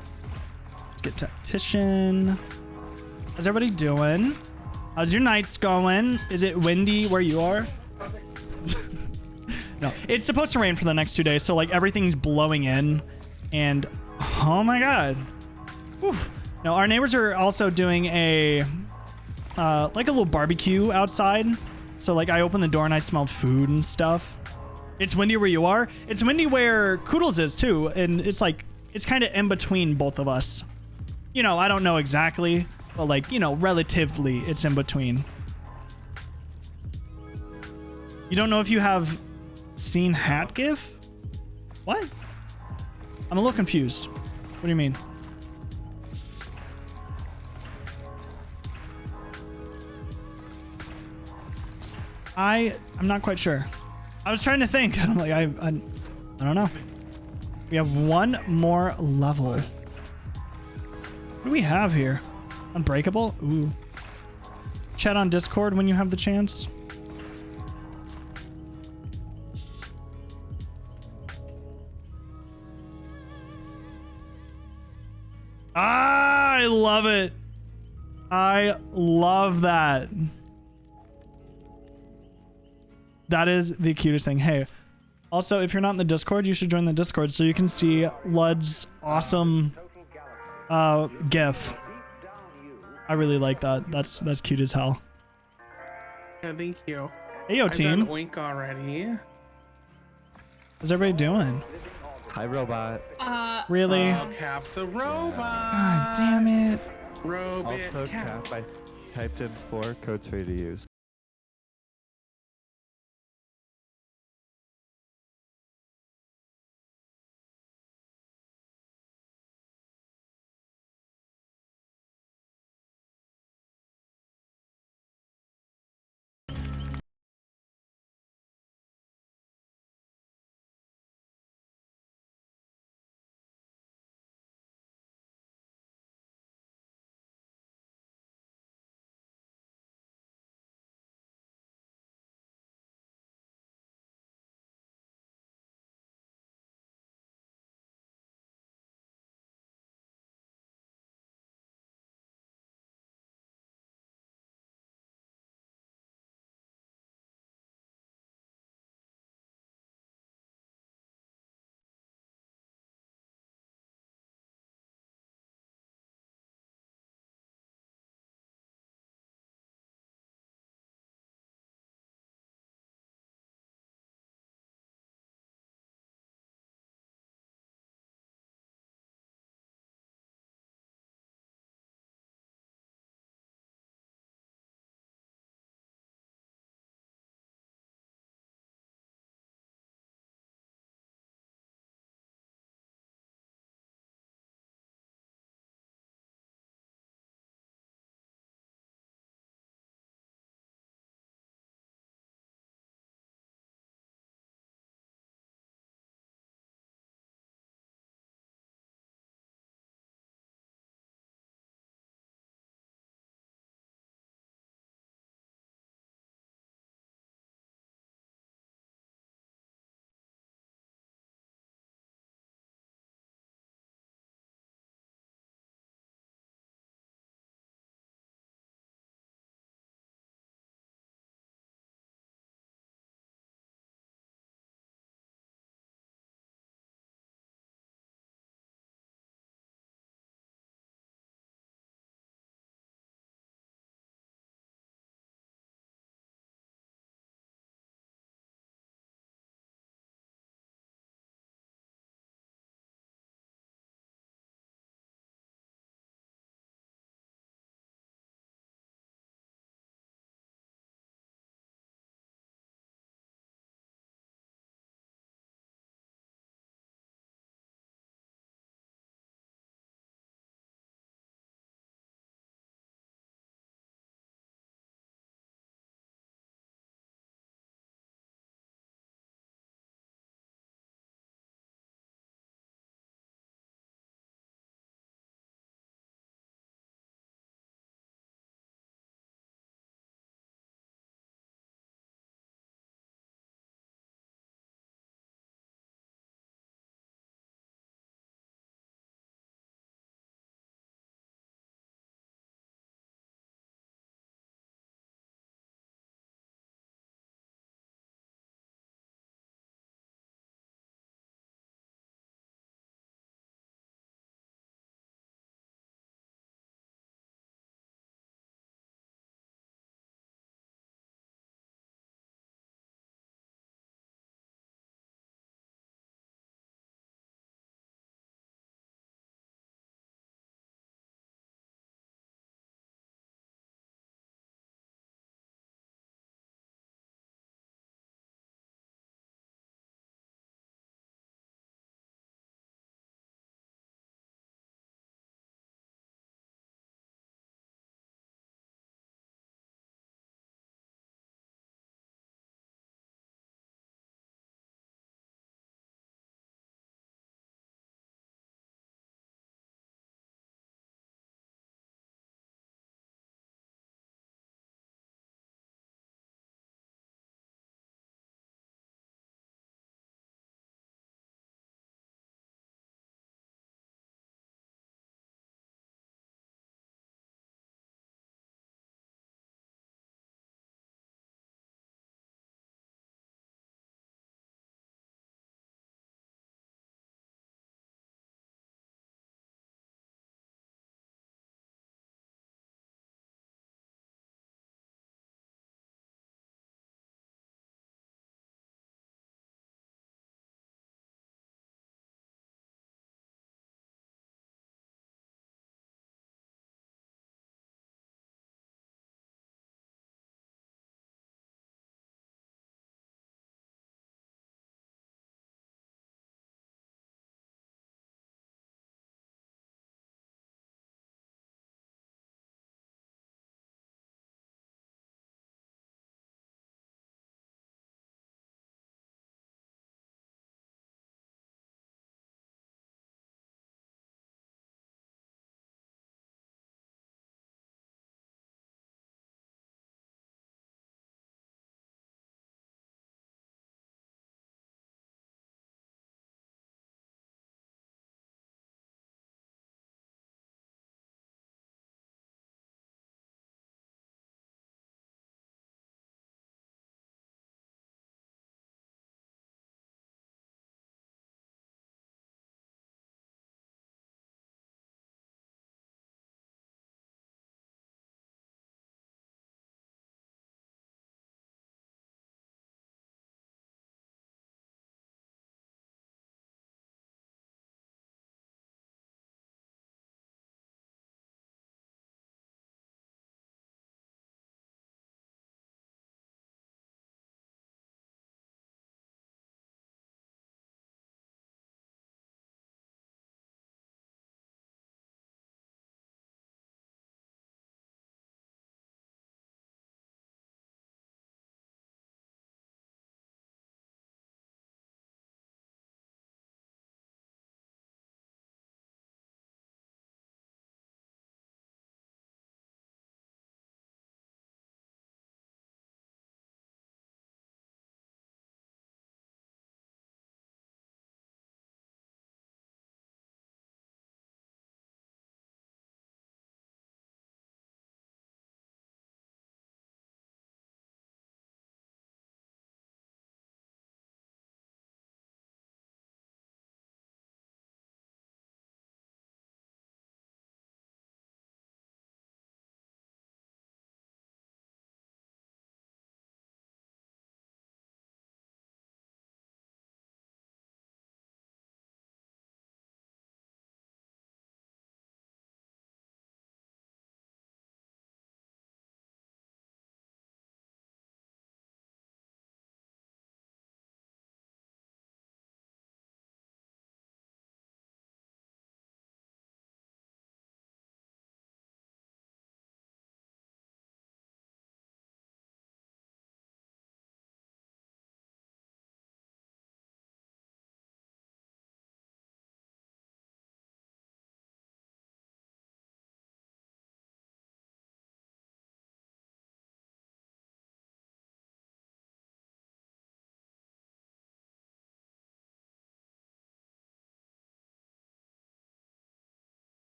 [SPEAKER 1] Let's get Tactician. How's everybody doing? How's your nights going? Is it windy where you are? No, it's supposed to rain for the next 2 days, so like everything's blowing in, and oh my god. Whew. No, our neighbors are also doing a like a little barbecue outside. So like I opened the door and I smelled food and stuff. It's windy where you are. It's windy where Koodles is too, and it's like it's kind of in between both of us. You know, I don't know exactly, but like, you know, relatively it's in between. You don't know if you have seen hat gif? What? I'm a little confused. What do you mean? I'm not quite sure. I was trying to think. I'm like, I don't know. We have one more level. What do we have here? Unbreakable? Ooh. Chat on Discord when you have the chance. Ah, I love it. I love that. That is the cutest thing. Hey, also, if you're not in the Discord, you should join the Discord so you can see Lud's awesome GIF. I really like that. That's cute as hell.
[SPEAKER 2] Yeah, thank you.
[SPEAKER 1] Hey, yo, team.
[SPEAKER 2] I've done oink already.
[SPEAKER 1] How's everybody doing?
[SPEAKER 3] Hi, robot.
[SPEAKER 1] Really?
[SPEAKER 2] Oh, Cap's a robot.
[SPEAKER 1] God damn it.
[SPEAKER 2] Robot
[SPEAKER 3] Also,
[SPEAKER 2] Cap.
[SPEAKER 3] Cap, I typed in 4 codes for you to use.